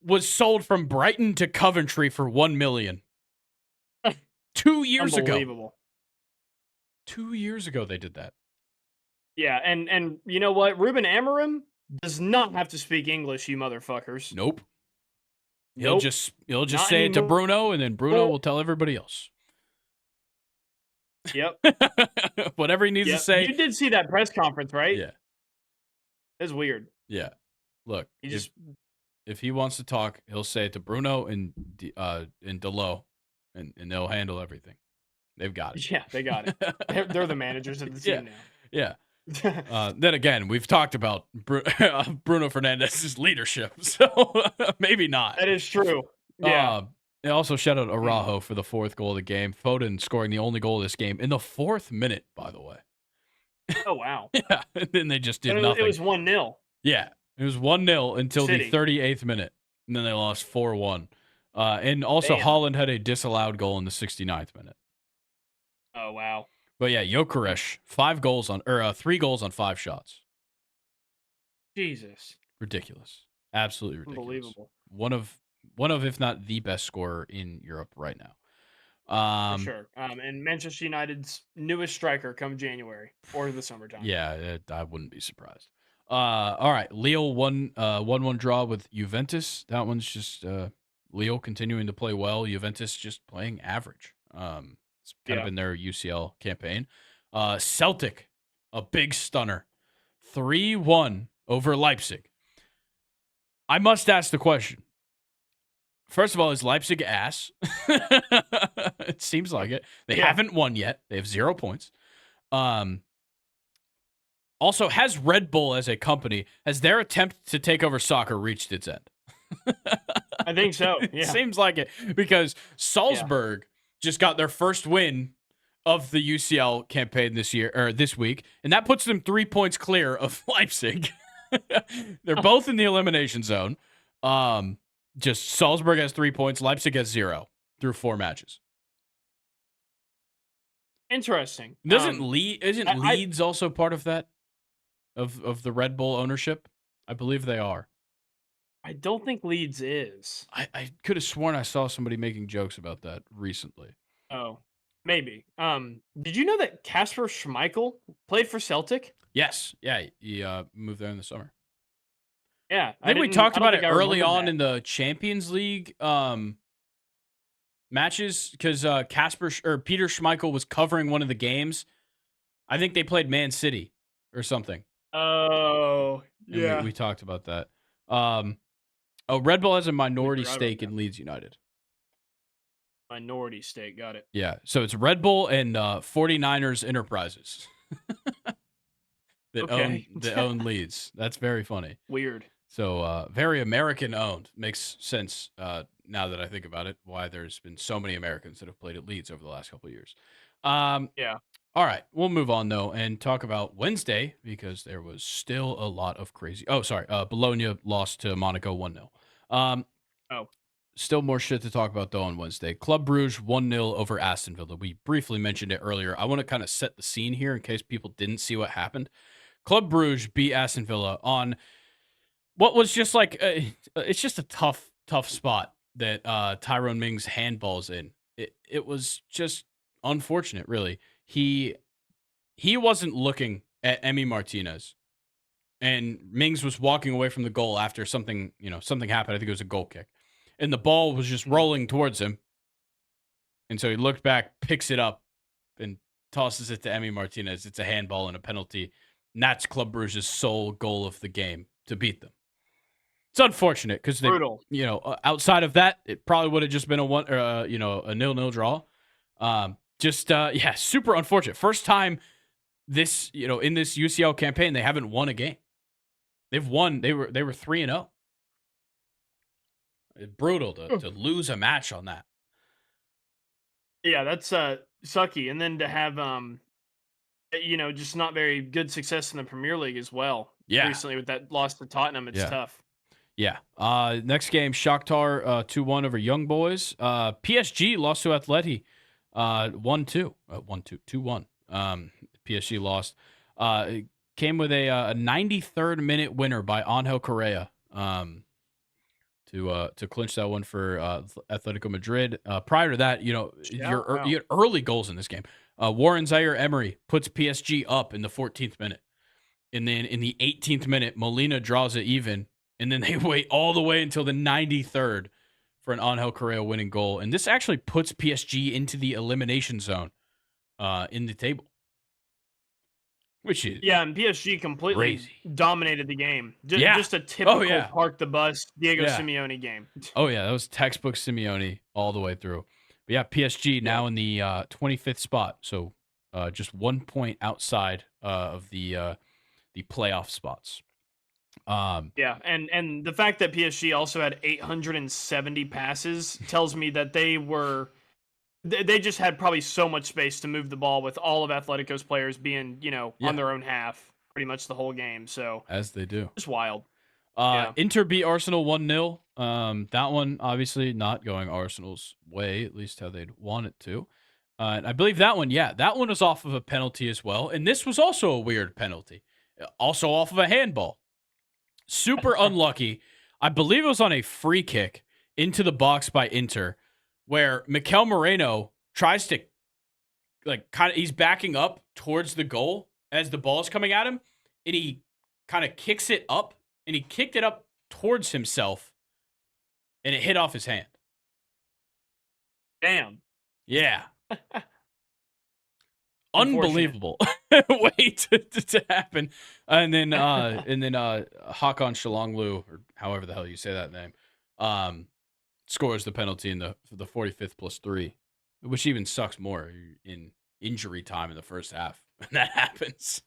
was sold from Brighton to Coventry for $1 million 2 years ago. Unbelievable. 2 years ago they did that. Yeah, and you know what? Ruben Amorim does not have to speak English, you motherfuckers. Nope. He'll just say it to Bruno, and then Bruno will tell everybody else. Yep. Whatever he needs to say. You did see that press conference, right? Yeah. It's weird. Yeah. Look, if he wants to talk, he'll say it to Bruno and Delo, and they'll handle everything. They've got it. Yeah, they got it. They're the managers of the team now. Yeah. Then again, we've talked about Bruno Fernandez's leadership, so maybe not. That is true. Yeah. They also shout out Araujo for the 4th goal of the game. Foden scoring the only goal of this game in the 4th minute, by the way. Oh, wow. Yeah, and then they just did nothing. It was 1-0. Yeah, it was 1-0 until City. the 38th minute, and then they lost 4-1. And also Haaland had a disallowed goal in the 69th minute. Oh, wow. But yeah, Gyökeres, 3 goals on 5 shots. Jesus. Ridiculous. Absolutely ridiculous. Unbelievable. One of, if not the best scorer in Europe right now. For sure. And Manchester United's newest striker come January or the summertime. Yeah, I wouldn't be surprised. All right, Lille 1-1 draw with Juventus. That one's just Lille continuing to play well. Juventus just playing average. It's kind of been their UCL campaign. Celtic, a big stunner, 3-1 over Leipzig. I must ask the question. First of all, is Leipzig ass? It seems like it. They haven't won yet. They have 0 points. Also, has Red Bull as a company, has their attempt to take over soccer reached its end? I think so. Yeah. Seems like it, because Salzburg just got their first win of the UCL campaign this week, and that puts them 3 points clear of Leipzig. They're both in the elimination zone. Just Salzburg has 3 points, Leipzig has 0 through 4 matches. Interesting. Isn't Leeds also part of that? Of the Red Bull ownership? I believe they are. I don't think Leeds is. I could have sworn I saw somebody making jokes about that recently. Oh, maybe. Did you know that Kasper Schmeichel played for Celtic? Yes. Yeah. He moved there in the summer. Yeah, I think we talked I don't about it think I early remembered on that. in the Champions League matches because Peter Schmeichel was covering one of the games. I think they played Man City or something, Oh, and we yeah. we talked about that. Um, Red Bull has a We minority forgot about stake that. in Leeds United. Minority state, got it. Yeah, so it's Red Bull and 49ers Enterprises that own Okay. that own Leeds. That's very funny. Weird. So very American owned. Makes sense now that I think about it. Why there's been so many Americans that have played at Leeds over the last couple of years. Yeah. All right, we'll move on though and talk about Wednesday because there was still a lot of crazy. Oh, sorry, Bologna lost to Monaco 1-0. Oh, Still more shit to talk about though on Wednesday. Club Brugge 1-0 over Aston Villa. We briefly mentioned it earlier. I want to kind of set the scene here in case people didn't see what happened. Club Brugge beat Aston Villa on what was just like it's just a tough spot that Tyrone Mings handballs in. It was just unfortunate, really. He wasn't looking at Emi Martinez, and Mings was walking away from the goal after something happened. I think it was a goal kick, and the ball was just mhm. rolling towards him, and so he looked back, picks it up, and tosses it to Emi Martinez. It's a handball and a penalty, and that's Club Brugge's sole goal of the game to beat them. It's unfortunate because they, Brutal. outside of that, it probably would have just been a 0-0 draw. Yeah, super unfortunate. First time in this UCL campaign, they haven't won a game. They've won. They were 3-0. Brutal to lose a match on that. Yeah, that's sucky. And then to have just not very good success in the Premier League as well. Yeah, Recently with that loss to Tottenham, it's yeah, tough. yeah. Next game, Shakhtar 2-1 over Young Boys. PSG lost to Atleti 1-2, 1-2, 2-1. PSG lost. It came with a 93rd minute winner by Angel Correa. To clinch that one for Atletico Madrid. Prior to that, Yeah, you wow. had early goals in this game. Warren Zaire-Emery puts PSG up in the 14th minute. And then in the 18th minute, Molina draws it even. And then they wait all the way until the 93rd for an Angel Correa winning goal. And this actually puts PSG into the elimination zone in the table, which is Yeah, and PSG completely crazy. dominated the game. Yeah. Just a Oh, typical yeah. park the bus Diego Yeah. Simeone game. Oh, yeah. That was textbook Simeone all the way through. But yeah, PSG Yep. now in the 25th spot. So just 1 point outside of the playoff spots. Yeah, and the fact that PSG also had 870 passes tells me that they just had probably so much space to move the ball with all of Atletico's players being, on Yeah, their own half pretty much the whole game. So, as they do. just wild. Yeah. Inter beat Arsenal 1-0. That one obviously not going Arsenal's way, at least how they'd want it to. And I believe that one, yeah, that one was off of a penalty as well. And this was also a weird penalty, also off of a handball. Super unlucky. I believe it was on a free kick into the box by Inter, where Mikel Moreno tries to he's backing up towards the goal as the ball's coming at him, and he kind of kicks it up, and he kicked it up towards himself, and it hit off his hand. Damn. Yeah. Unfortunate. Unbelievable way to happen. And then Hakan Çalhanoğlu, or however the hell you say that name, scores the penalty in the 45th plus 3, which even sucks more in injury time in the first half when that happens.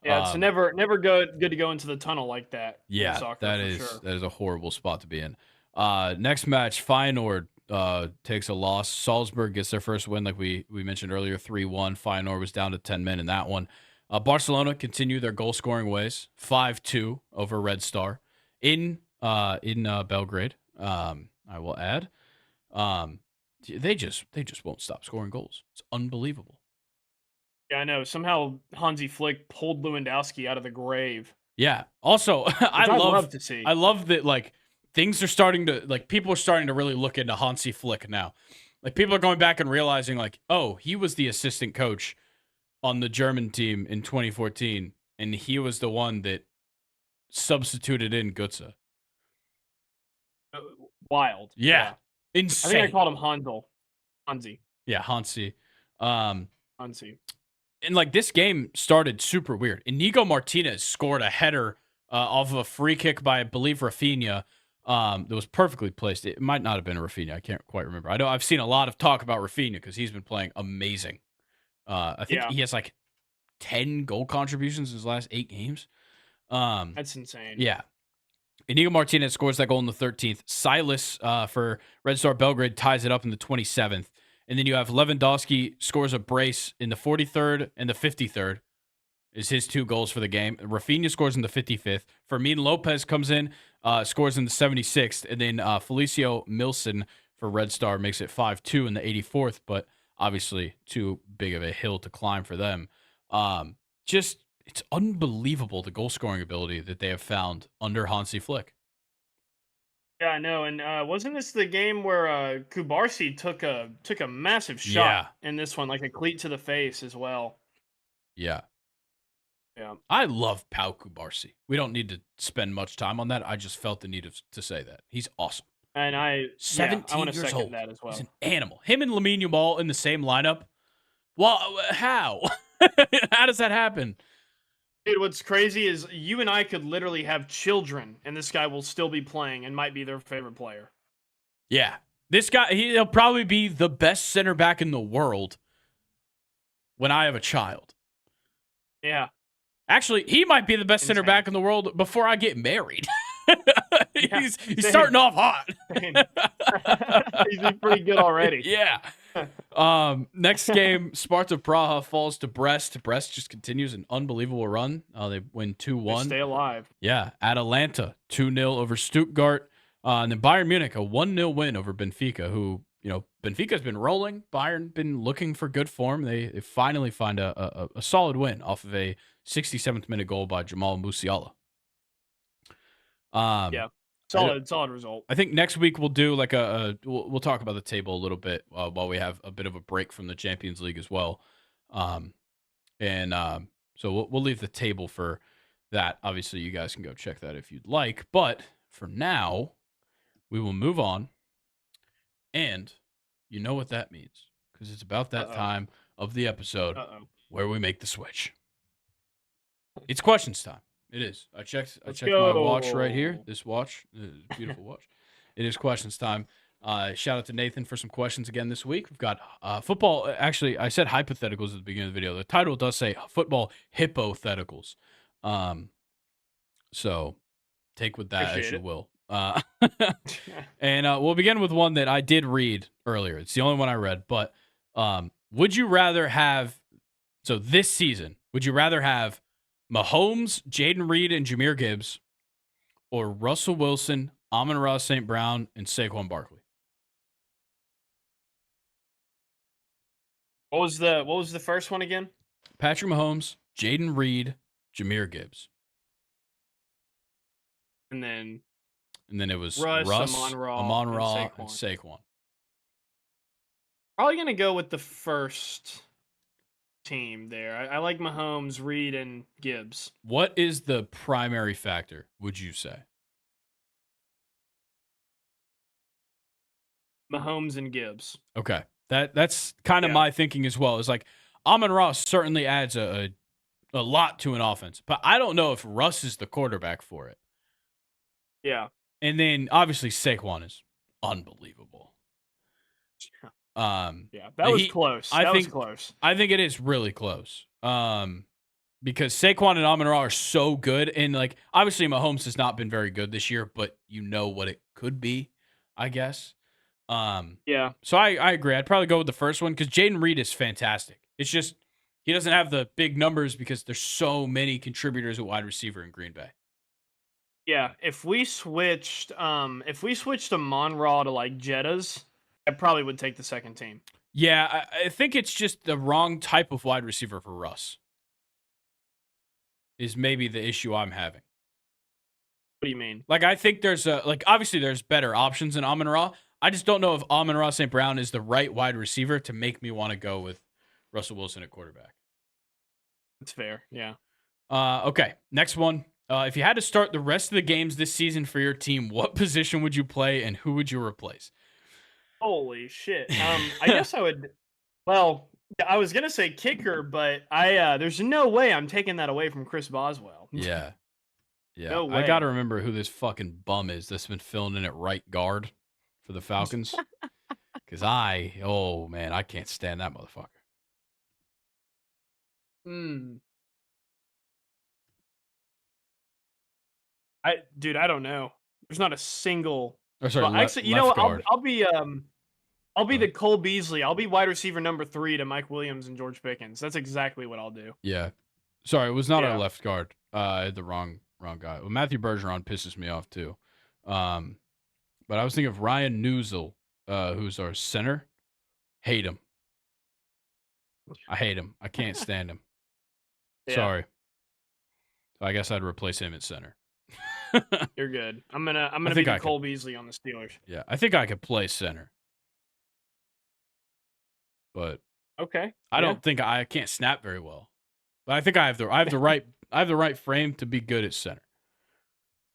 Yeah, it's never good to go into the tunnel like that in Yeah, soccer that for is sure. that is a horrible spot to be in. Next match, Feyenoord takes a loss. Salzburg gets their first win, like we mentioned earlier, 3-1. Feyenoord was down to 10 men in that one. Barcelona continue their goal scoring ways, 5-2 over Red Star in Belgrade. I will add, they just won't stop scoring goals. It's unbelievable. Yeah, I know. Somehow Hansi Flick pulled Lewandowski out of the grave, Yeah. Also, which I love to I see. love that, like, things are starting to, like, people are starting to really look into Hansi Flick now. Like, people are going back and realizing, like, oh, he was the assistant coach on the German team in 2014, and he was the one that substituted in Götze. Wild. Yeah. I think I Insane. called him Hansi. Yeah, Hansi. Hansi. And, like, this game started super weird. Inigo Martinez scored a header off of a free kick by, I believe, Rafinha. That was perfectly placed. It might not have been a Rafinha. I can't quite remember. I know I've seen a lot of talk about Rafinha because he's been playing amazing. I think he has like 10 goal contributions in his last 8 games. That's insane. Yeah. Inigo Martinez scores that goal in the 13th. Silas for Red Star Belgrade ties it up in the 27th. And then you have Lewandowski scores a brace in the 43rd and the 53rd is his 2 goals for the game. Rafinha scores in the 55th. Fermin Lopez comes in, scores in the 76th. And then Felicio Milson for Red Star makes it 5-2 in the 84th. But obviously too big of a hill to climb for them. It's unbelievable the goal scoring ability that they have found under Hansi Flick. Yeah, I know. And wasn't this the game where Kubarsi took a massive shot in this one, like a cleat to the face as well? Yeah. Yeah. I love Pau Kubarsi. We don't need to spend much time on that. I just felt the need to say that. He's awesome. And I 17 want to years second old. that as well. He's an animal. Him and Lamine Yamal in the same lineup. Well, how? How does that happen? Dude, what's crazy is you and I could literally have children, and this guy will still be playing and might be their favorite player. Yeah. This guy, he'll probably be the best center back in the world when I have a child. Yeah. Actually, he might be the best center back in the world before I get married. He's starting off hot. He's pretty good already. Yeah. Next game, Sparta Praha falls to Brest. Brest just continues an unbelievable run. They win 2-1. They stay alive. Yeah. Atalanta 2-0 over Stuttgart. And then Bayern Munich, a 1-0 win over Benfica, who, Benfica's been rolling. Bayern been looking for good form. They finally find a solid win off of a 67th minute goal by Jamal Musiala. Solid result. I think next week we'll do like we'll talk about the table a little bit while we have a bit of a break from the Champions League as well. So we'll leave the table for that. Obviously, you guys can go check that if you'd like. But for now, we will move on. And you know what that means because it's about that time of the episode where we make the switch. It's questions time. It is. I checked my watch right here. This watch, beautiful watch. It is questions time. Shout out to Nathan for some questions again this week. We've got football. Actually, I said hypotheticals at the beginning of the video. The title does say football hypotheticals. So take with that as you will. And we'll begin with one that I did read earlier. It's the only one I read. But would you rather have? So this season, would you rather have Mahomes, Jaden Reed, and Jahmyr Gibbs, or Russell Wilson, Amon-Ra St. Brown, and Saquon Barkley? What was the first one again? Patrick Mahomes, Jaden Reed, Jahmyr Gibbs. And then it was Russ, Amon-Ra, and Saquon. Probably going to go with the first team there. I like Mahomes, Reed, and Gibbs. What is the primary factor, would you say? Mahomes and Gibbs. Okay. That's kind of my thinking as well. It's like Amon-Ra certainly adds a lot to an offense, but I don't know if Russ is the quarterback for it. Yeah. And then obviously Saquon is unbelievable. That was close. That was close. I think it is really close. Because Saquon and Amon-Ra are so good, and like obviously Mahomes has not been very good this year, but you know what it could be, I guess. So I agree. I'd probably go with the first one because Jaden Reed is fantastic. It's just he doesn't have the big numbers because there's so many contributors at wide receiver in Green Bay. Yeah, if we switched Amon-Ra to like Jettas, I probably would take the second team. Yeah, I think it's just the wrong type of wide receiver for Russ. Is maybe the issue I'm having. What do you mean? Like, I think there's obviously there's better options than Amon-Ra. I just don't know if Amon-Ra St. Brown is the right wide receiver to make me want to go with Russell Wilson at quarterback. That's fair. Yeah. Okay, next one. If you had to start the rest of the games this season for your team, what position would you play and who would you replace? Holy shit. I guess I would. Well, I was gonna say kicker, but there's no way I'm taking that away from Chris Boswell. Yeah. Yeah. No I got to way. remember who this fucking bum is that's been filling in at right guard for the Falcons. Because oh man, I can't stand that motherfucker. Hmm. Dude, I don't know. There's not a single. Or sorry, Well, actually, you know left what? guard. I'll be the Cole Beasley. I'll be wide receiver number 3 to Mike Williams and George Pickens. That's exactly what I'll do. Yeah. Sorry, it was not our Yeah. left guard. I had the wrong guy. Well, Matthew Bergeron pisses me off too. But I was thinking of Ryan Newsel, who's our center. Hate him. I hate him. I can't stand him. Yeah. Sorry. So I guess I'd replace him at center. You're good. I'm gonna be think the I Cole Beasley on the Steelers. Yeah, I think I could play center, but Okay. I don't think I can't snap very well. But I think I have the right frame to be good at center.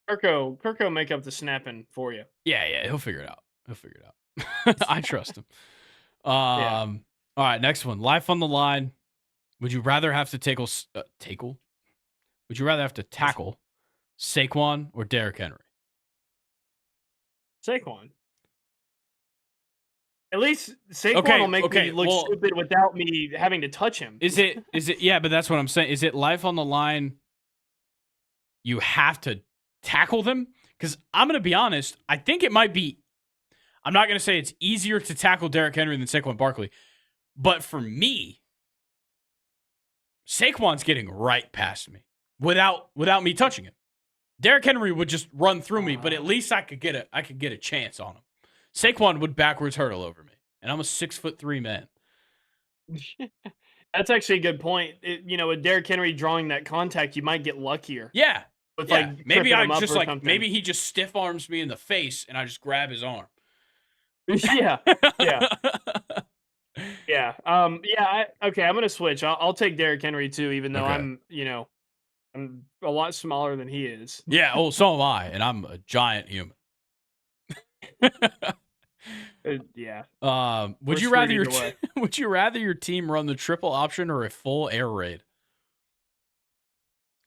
Kirko make up the snapping for you. Yeah, he'll figure it out. I trust him. All right, next one. Life on the line. Would you rather have to tackle? Would you rather have to tackle Saquon or Derrick Henry? Saquon. At least Saquon will make me look stupid without me having to touch him. Is it? Yeah, but that's what I'm saying. Is it life on the line? You have to tackle them? Because I'm going to be honest, I think it might be. I'm not going to say it's easier to tackle Derrick Henry than Saquon Barkley, but for me, Saquon's getting right past me without me touching him. Derrick Henry would just run through me, but at least I could get a chance on him. Saquon would backwards hurdle over me, and I'm a 6'3" man. That's actually a good point. With Derrick Henry drawing that contact, you might get luckier. Yeah. With, maybe I just something. maybe he just stiff arms me in the face, and I just grab his arm. Yeah. Yeah. Okay, I'm gonna switch. I'll take Derrick Henry too, even though I'm a lot smaller than he is. Yeah. Oh, so am I, and I'm a giant human. Yeah. Would you rather your team run the triple option or a full air raid?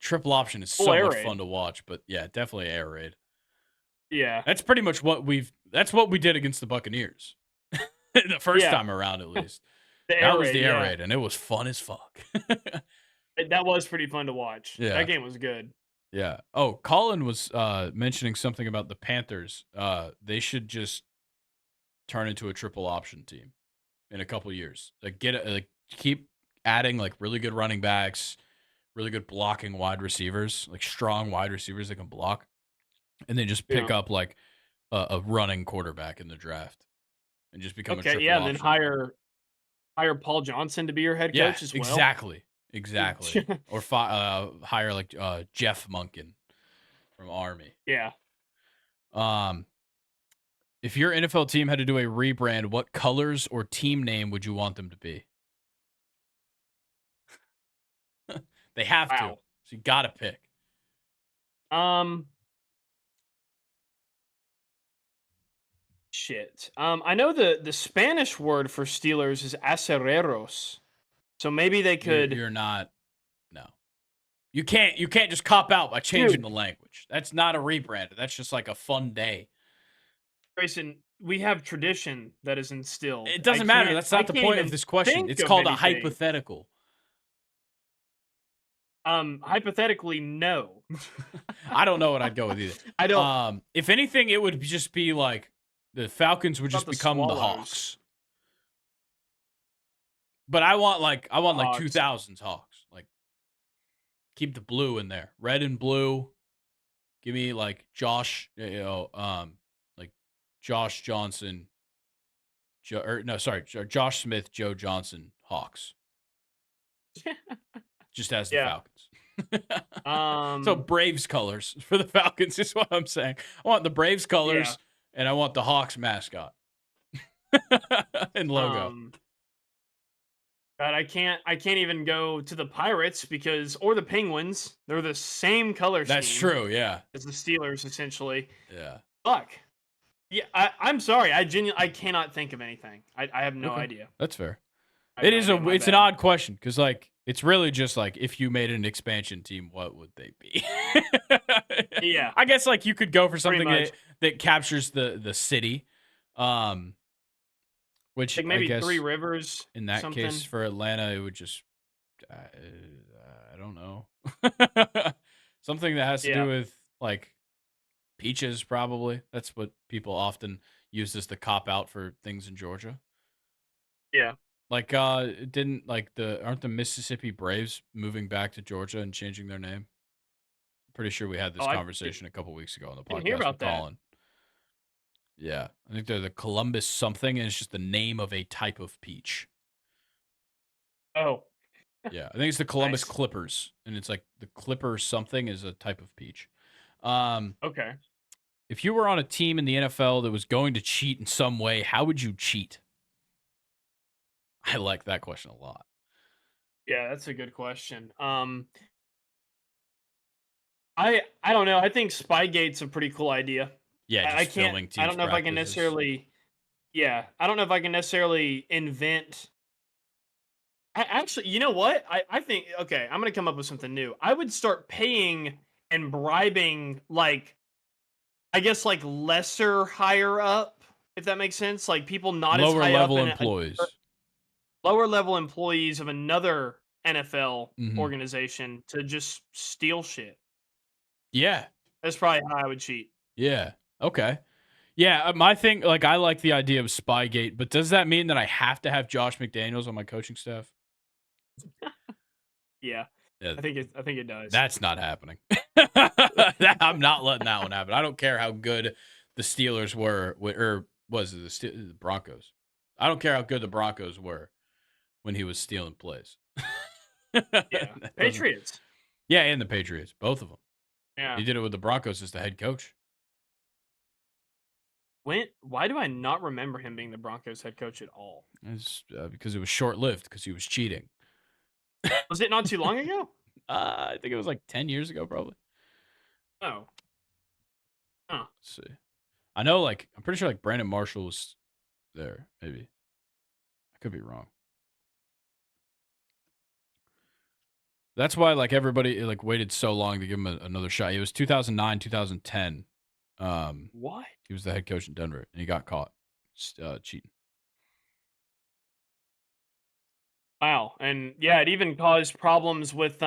Triple option is so much fun to watch, but yeah, definitely air raid. Yeah. That's pretty much what we did against the Buccaneers. The first time around, at least. That was the air raid, and it was fun as fuck. That was pretty fun to watch. Yeah. That game was good. Yeah. Oh, Colin was mentioning something about the Panthers. They should just turn into a triple option team in a couple years. Keep adding really good running backs, really good blocking wide receivers, strong wide receivers that can block, and then just pick up a running quarterback in the draft and just become a triple option. And then hire Paul Johnson to be your head coach as well. Exactly. Or hire Jeff Monken from Army. Yeah. If your NFL team had to do a rebrand, what colors or team name would you want them to be? They have to. So you got to pick. Shit. I know the Spanish word for Steelers is acereros. So maybe they could. You're not. No. You can't just cop out by changing the language. That's not a rebrand. That's just a fun day. Grayson, we have tradition that is instilled. It doesn't matter. That's not the point of this question. It's called a hypothetical. Hypothetically, no. I don't know what I'd go with either. I don't. If anything, it would just be the Falcons would just become the Hawks. But I want 2000s Hawks. Keep the blue in there, red and blue. Give me Josh, Josh Johnson, Josh Smith, Joe Johnson, Hawks. Just as the Falcons. So Braves colors for the Falcons is what I'm saying. I want the Braves colors, and I want the Hawks mascot and logo. But I can't even go to the Pirates or the Penguins. They're the same color scheme. That's true, yeah. As the Steelers, essentially. Yeah. Fuck. Yeah, I'm sorry. I cannot think of anything. I have no idea. That's fair. It's an odd question because like it's really just like if you made an expansion team, what would they be? Yeah. I guess like you could go for something that captures the city. Which like maybe I guess Three Rivers. In that case for Atlanta, it would just I don't know. Something that has to do with like peaches, probably. That's what people often use as the cop out for things in Georgia. Yeah. Like, aren't the Mississippi Braves moving back to Georgia and changing their name? I'm pretty sure we had this conversation a couple weeks ago on the podcast. Didn't hear about that. Colin. Yeah, I think they're the Columbus something, and it's just the name of a type of peach. Oh. Yeah, I think it's the Columbus Clippers, and it's like the Clipper something is a type of peach. Okay. If you were on a team in the NFL that was going to cheat in some way, how would you cheat? I like that question a lot. Yeah, that's a good question. I don't know. I think Spygate's a pretty cool idea. Yeah, just filming teams. I don't know if I can necessarily. Yeah, I don't know if I can necessarily invent. Actually, you know what? I think okay. I'm gonna come up with something new. I would start paying and bribing I guess lesser higher up, if that makes sense. Like people not lower as high level up employees. Lower level employees of another NFL organization to just steal shit. Yeah. That's probably how I would cheat. Yeah. Okay. Yeah, my thing, I like the idea of Spygate, but does that mean that I have to have Josh McDaniels on my coaching staff? Yeah. I think it does. That's not happening. I'm not letting that one happen. I don't care how good the Steelers were, or was it the Broncos? I don't care how good the Broncos were when he was stealing plays. Yeah, Patriots. Yeah, and the Patriots, both of them. Yeah, he did it with the Broncos as the head coach. Why do I not remember him being the Broncos head coach at all? It's because it was short-lived because he was cheating. Was it not too long ago? I think it was 10 years ago, probably. Oh. Huh. Let's see. I know, I'm pretty sure, Brandon Marshall was there, maybe. I could be wrong. That's why, everybody, waited so long to give him another shot. It was 2009, 2010. What? He was the head coach in Denver, and he got caught cheating. Wow. And, yeah, it even caused problems with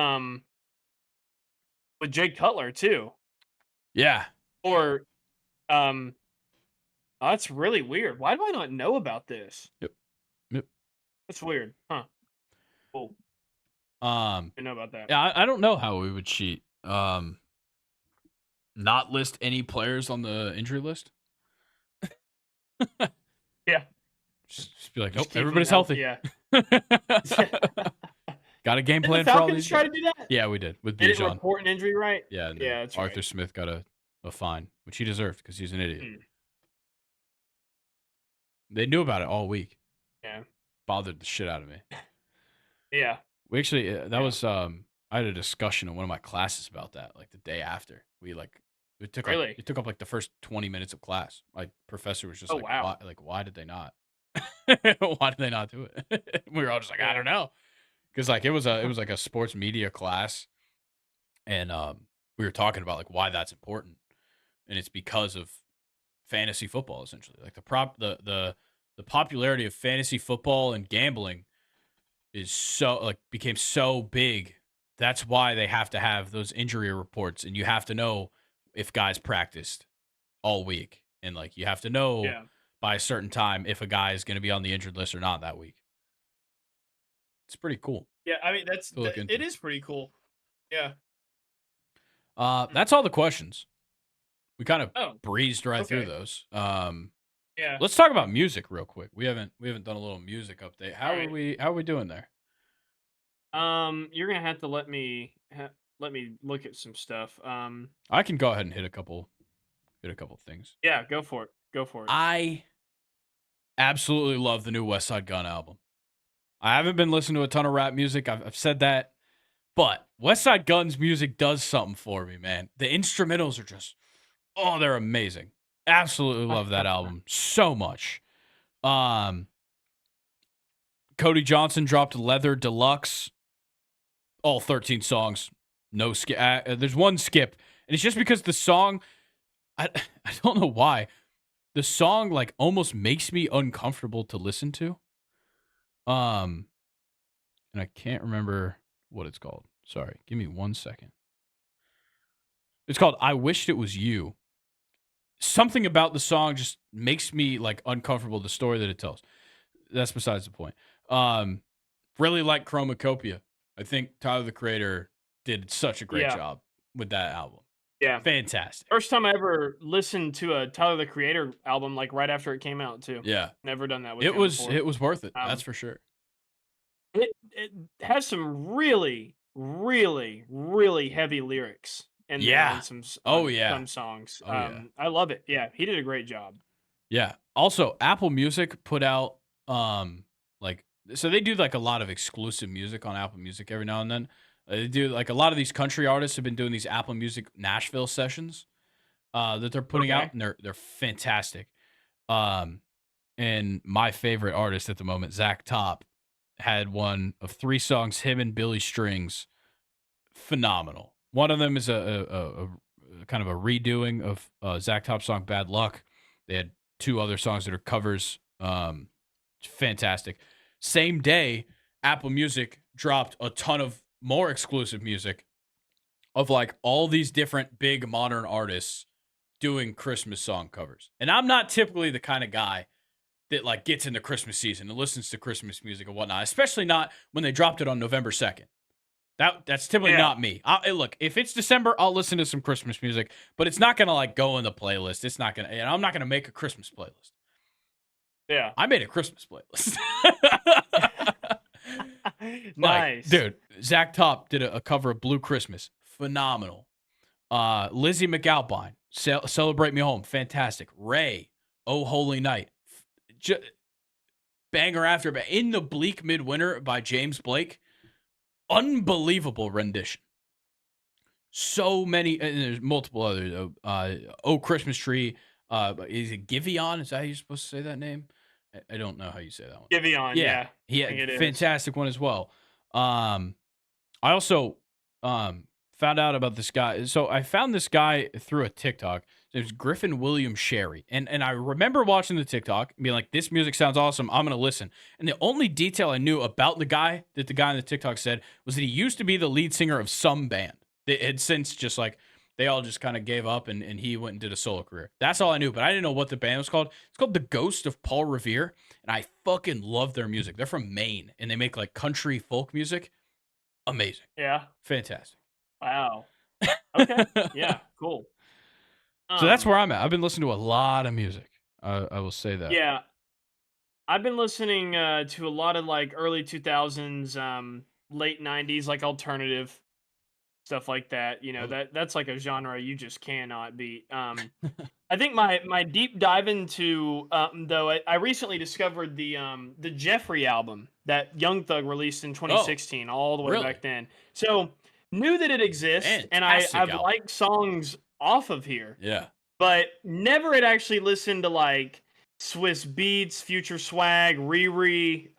Jay Cutler, too. Yeah. Or, that's really weird. Why do I not know about this? Yep. That's weird. Huh. Cool. I know about that. Yeah, I don't know how we would cheat. Not list any players on the injury list. Yeah. Just be like, nope, everybody's healthy. Yeah. Got a game plan for all these. Try to do that? Yeah, we did with Bijan. Didn't report an injury, right? Yeah, that's Arthur right. Smith got a fine, which he deserved because he's an idiot. They knew about it all week. Yeah. Bothered the shit out of me. Yeah. We actually was I had a discussion in one of my classes about that the day after. It took up the first 20 minutes of class. My professor was just wow. why did they not? Why did they not do it? We were all just I don't know. Cuz it was a sports media class, and we were talking about why that's important. And it's because of fantasy football, essentially. The popularity of fantasy football and gambling is became so big. That's why they have to have those injury reports, and you have to know if guys practiced all week, and you have to know by a certain time if a guy is going to be on the injured list or not that week. It's pretty cool. Yeah, I mean it is pretty cool. Yeah. That's all the questions. We kind of breezed right through those. Yeah. Let's talk about music real quick. We haven't done a little music update. How are we doing there? You're gonna have to let me let me look at some stuff. I can go ahead and hit a couple things. Yeah, go for it. Go for it. I absolutely love the new West Side Gun album. I haven't been listening to a ton of rap music. I've said that, but West Side Gun's music does something for me, man. The instrumentals are just, oh, they're amazing. Absolutely love that album so much. Cody Johnson dropped Leather Deluxe. All 13 songs, no skip. There's one skip, and it's just because the song, I don't know why, the song like almost makes me uncomfortable to listen to. And I can't remember what it's called. Sorry, give me 1 second. It's called "I Wished It Was You." Something about the song just makes me like uncomfortable. The story that it tells. That's besides the point. Really like Chromacopia. I think Tyler the Creator did such a great job with that album. Yeah. Fantastic. First time I ever listened to a Tyler the Creator album, like right after it came out too. Yeah. Never done that with it him was before. it was worth it. That's for sure. It has some really, really, really heavy lyrics in there on some some songs. I love it. Yeah, he did a great job. Yeah. Also, Apple Music put out like, so they do like a lot of exclusive music on Apple Music every now and then. They do like a lot of these country artists have been doing these Apple Music Nashville sessions that they're putting out, and they're fantastic. And my favorite artist at the moment, Zach Top, had one of 3 songs, him and Billy Strings, phenomenal. One of them is a kind of a redoing of Zach Top's song "Bad Luck." They had 2 other songs that are covers. Fantastic. Same day, Apple Music dropped a ton of more exclusive music of like all these different big modern artists doing Christmas song covers. And I'm not typically the kind of guy that like gets into Christmas season and listens to Christmas music and whatnot, especially not when they dropped it on November 2nd. That's typically not me. Look, if it's December, I'll listen to some Christmas music, but it's not gonna like go in the playlist. It's not gonna, and I'm not gonna make a Christmas playlist. Yeah, I made a Christmas playlist. Nice, like, dude. Zach Top did a cover of Blue Christmas, phenomenal. Lizzie McAlpine, Celebrate Me Home, fantastic. Ray, Oh Holy Night, banger after In the Bleak Midwinter by James Blake. Unbelievable rendition. So many, and there's multiple others. Oh Christmas Tree. Is it Giveon? Is that how you're supposed to say that name? I don't know how you say that one. Giveon, yeah. He had a fantastic one as well. I also found out about this guy. So I found this guy through a TikTok. It was Griffin William Sherry. And I remember watching the TikTok and being like, this music sounds awesome. I'm going to listen. And the only detail I knew about the guy that the guy in the TikTok said was that he used to be the lead singer of some band. That had since just like, they all just kind of gave up and he went and did a solo career. That's all I knew, but I didn't know what the band was called. It's called The Ghost of Paul Revere. And I fucking love their music. They're from Maine and they make like country folk music. Amazing. Yeah. Fantastic. Wow. Okay. Yeah. Cool. So that's where I'm at. I've been listening to a lot of music. I will say that. Yeah. I've been listening to a lot of like early 2000s, late 90s, like alternative stuff like that. You know, that's like a genre you just cannot beat. I think my deep dive into though I recently discovered the Jeffrey album that Young Thug released in 2016, all the way back then. So knew that it exists, and I've liked songs off of here. Yeah. But never had actually listened to like Swiss Beats, Future Swag, Riri,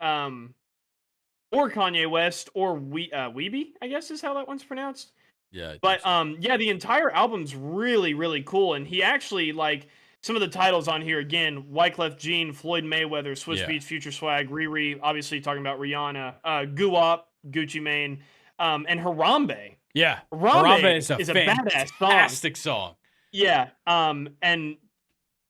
or Kanye West, or Weeby, I guess is how that one's pronounced. Yeah. But yeah, the entire album's really, really cool. And he actually, like, some of the titles on here again: Wyclef Jean, Floyd Mayweather, Swiss Beats, Future Swag, Riri, obviously talking about Rihanna, Guwap, Gucci Mane, and Harambe. Yeah, Harambe is a badass song. Fantastic song. Yeah, and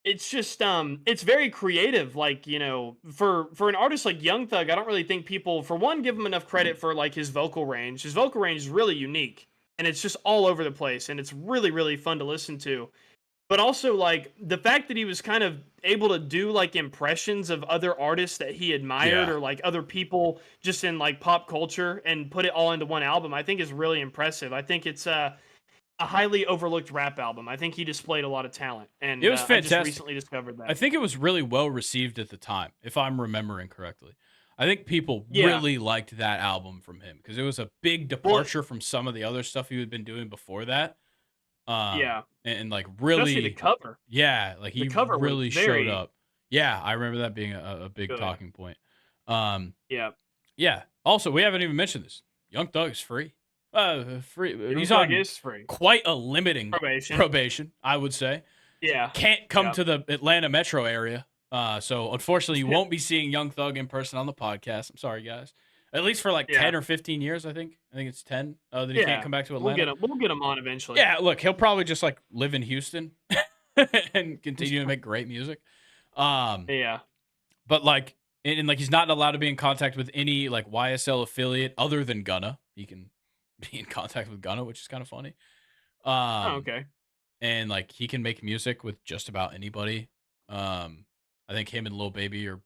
it's just it's very creative. Like, you know, for an artist like Young Thug, I don't really think people, for one, give him enough credit for like his vocal range. His vocal range is really unique, and it's just all over the place, and it's really, really fun to listen to. but also like the fact that he was kind of able to do like impressions of other artists that he admired Yeah. or like other people just in like pop culture and put it all into one album, I think is really impressive. I think it's a highly overlooked rap album. I think he displayed a lot of talent, It and was I just fantastic. recently discovered I that. think it was really well received at the time, if I'm remembering correctly. I think people Yeah, really liked that album from him because it was a big well, departure from some of the other stuff he had been doing before that. yeah, And like especially the really, cover. yeah, like The he cover was really showed very up. Yeah, I remember that being a big good. talking point. Um, Yeah, yeah. Also, we haven't even mentioned this. Young Thug is free. Free. Young He's Thug on is free. quite a limiting Probation. probation, I would say. Yeah, Can't come yeah, to the Atlanta metro area. So unfortunately, you won't be seeing Young Thug in person on the podcast. I'm sorry, guys. At least for like yeah, 10 or 15 years, I think. I think it's 10 that he can't yeah. come back to We'll get Atlanta. him. We'll get him on eventually. Yeah, look, he'll probably just like live in Houston and continue to make great music. Um, Yeah. but like, and like he's not allowed to be in contact with any like YSL affiliate other than Gunna. He can be in contact with Gunna, which is kind of funny. Oh, Um, okay. and like he can make music with just about anybody. I think him and Lil Baby are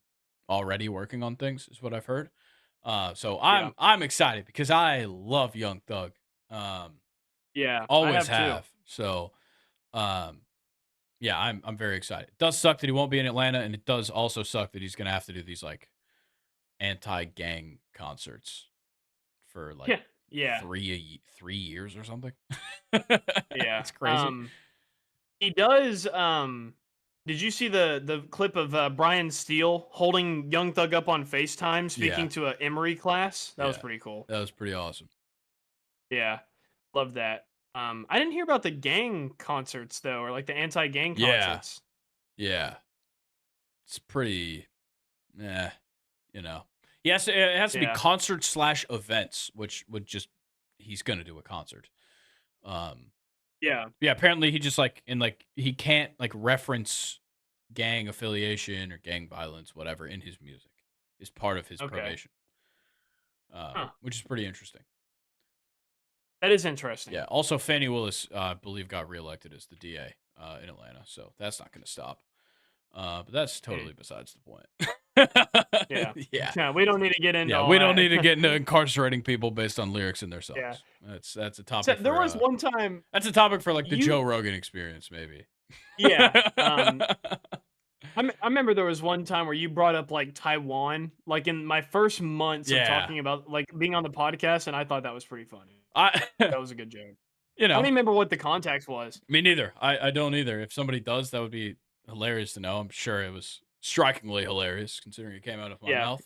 already working on things, is what I've heard. So Yeah. I'm excited because I love Young Thug. Um, Yeah. I always have too. have. So, um, yeah, I'm very excited. It does suck that he won't be in Atlanta, and it does also suck that he's gonna have to do these like anti-gang concerts for like Yeah. Yeah. 3 years or something. Yeah. It's crazy. He does. Did you see the clip of Brian Steele holding Young Thug up on FaceTime, Yeah, speaking to a Emory class? That was yeah, pretty cool. that was pretty awesome. Yeah, love that. I didn't hear about the gang concerts though, or like the anti-gang Yeah, concerts. yeah, it's pretty. Yeah, you know. Yes, it has to be Yeah. concert slash events, which would just he's gonna do a concert. Um, Yeah. yeah, apparently he just like and like he can't like reference gang affiliation or gang violence, whatever, in his music is part of his Okay. probation, Huh. which is pretty interesting. That is interesting. Yeah. Also, Fannie Willis, I believe, got reelected as the DA in Atlanta, so that's not going to stop. But that's Hmm. totally besides the point. Yeah. Yeah. Yeah. We don't need to get into Yeah, all we don't need to that. get into incarcerating people based on lyrics in their Yeah. songs. That's a So topic there for was one time that's a topic for like the you. Joe Rogan experience, maybe. Yeah. I remember there was one time where you brought up like Taiwan, like in my first months of Yeah, talking about like being on the podcast, and I thought that was pretty funny. I, That was a good joke. you I don't know, even remember what the context was. me neither. I don't either. If somebody does, that would be hilarious to know. I'm sure it was strikingly hilarious considering it came out of my Yeah. mouth.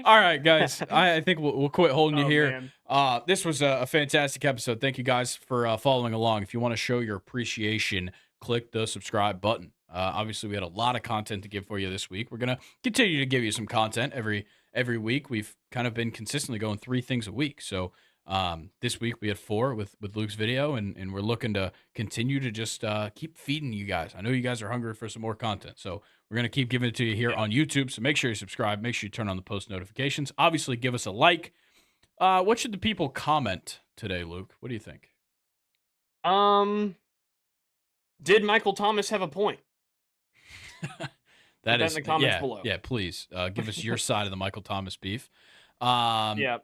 All right, guys. I think we'll quit holding you Oh here. man. This was a fantastic episode. Thank you guys for following along. If you want to show your appreciation, click the subscribe button. Obviously, we had a lot of content to give for you this week. We're gonna continue to give you some content every week. We've kind of been consistently going 3 things a week. So this week we had 4 with Luke's video, and we're looking to continue to just keep feeding you guys. I know you guys are hungry for some more content, so we're going to keep giving it to you here Yeah. on YouTube. So make sure you subscribe. Make sure you turn on the post notifications. Obviously, give us a like. What should the people comment today, Luke? What do you think? Did Michael Thomas have a point? That Put that is, in the comments yeah, below. yeah. Please give us your side of the Michael Thomas beef. Um, Yeah.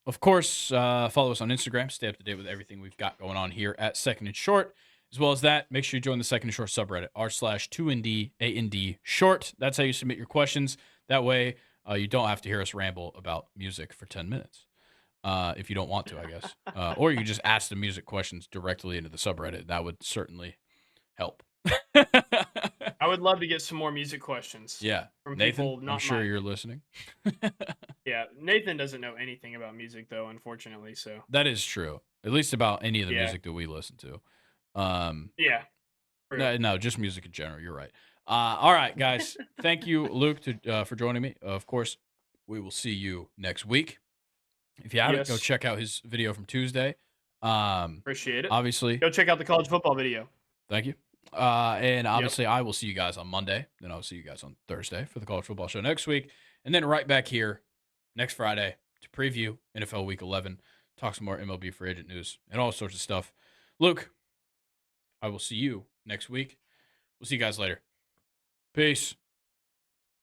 Of course, follow us on Instagram. Stay up to date with everything we've got going on here at Second and Short. As well as that, make sure you join the Second and Short subreddit, r/2ND short. That's how you submit your questions. That way, you don't have to hear us ramble about music for 10 minutes. If you don't want to, I guess. Or you can just ask the music questions directly into the subreddit. That would certainly help. I would love to get some more music questions. Yeah. From Nathan, people I'm not sure mine. you're listening. Yeah. Nathan doesn't know anything about music though, unfortunately. So That is true. At least about any of the yeah. music that we listen to. Um, Yeah. no, just music in general. You're right. All right, guys. Thank you, Luke, for joining me. Of course, we will see you next week. If you haven't, go Yes. check out his video from Tuesday. Appreciate it. Obviously, Go check out the college football video. thank you. And obviously, I will see you guys on Monday. Then I'll see you guys on Thursday for the college football show next week. And then right back here next Friday to preview NFL Week 11. talk some more MLB free agent news and all sorts of stuff. Luke, I will see you next week. We'll see you guys later. Peace.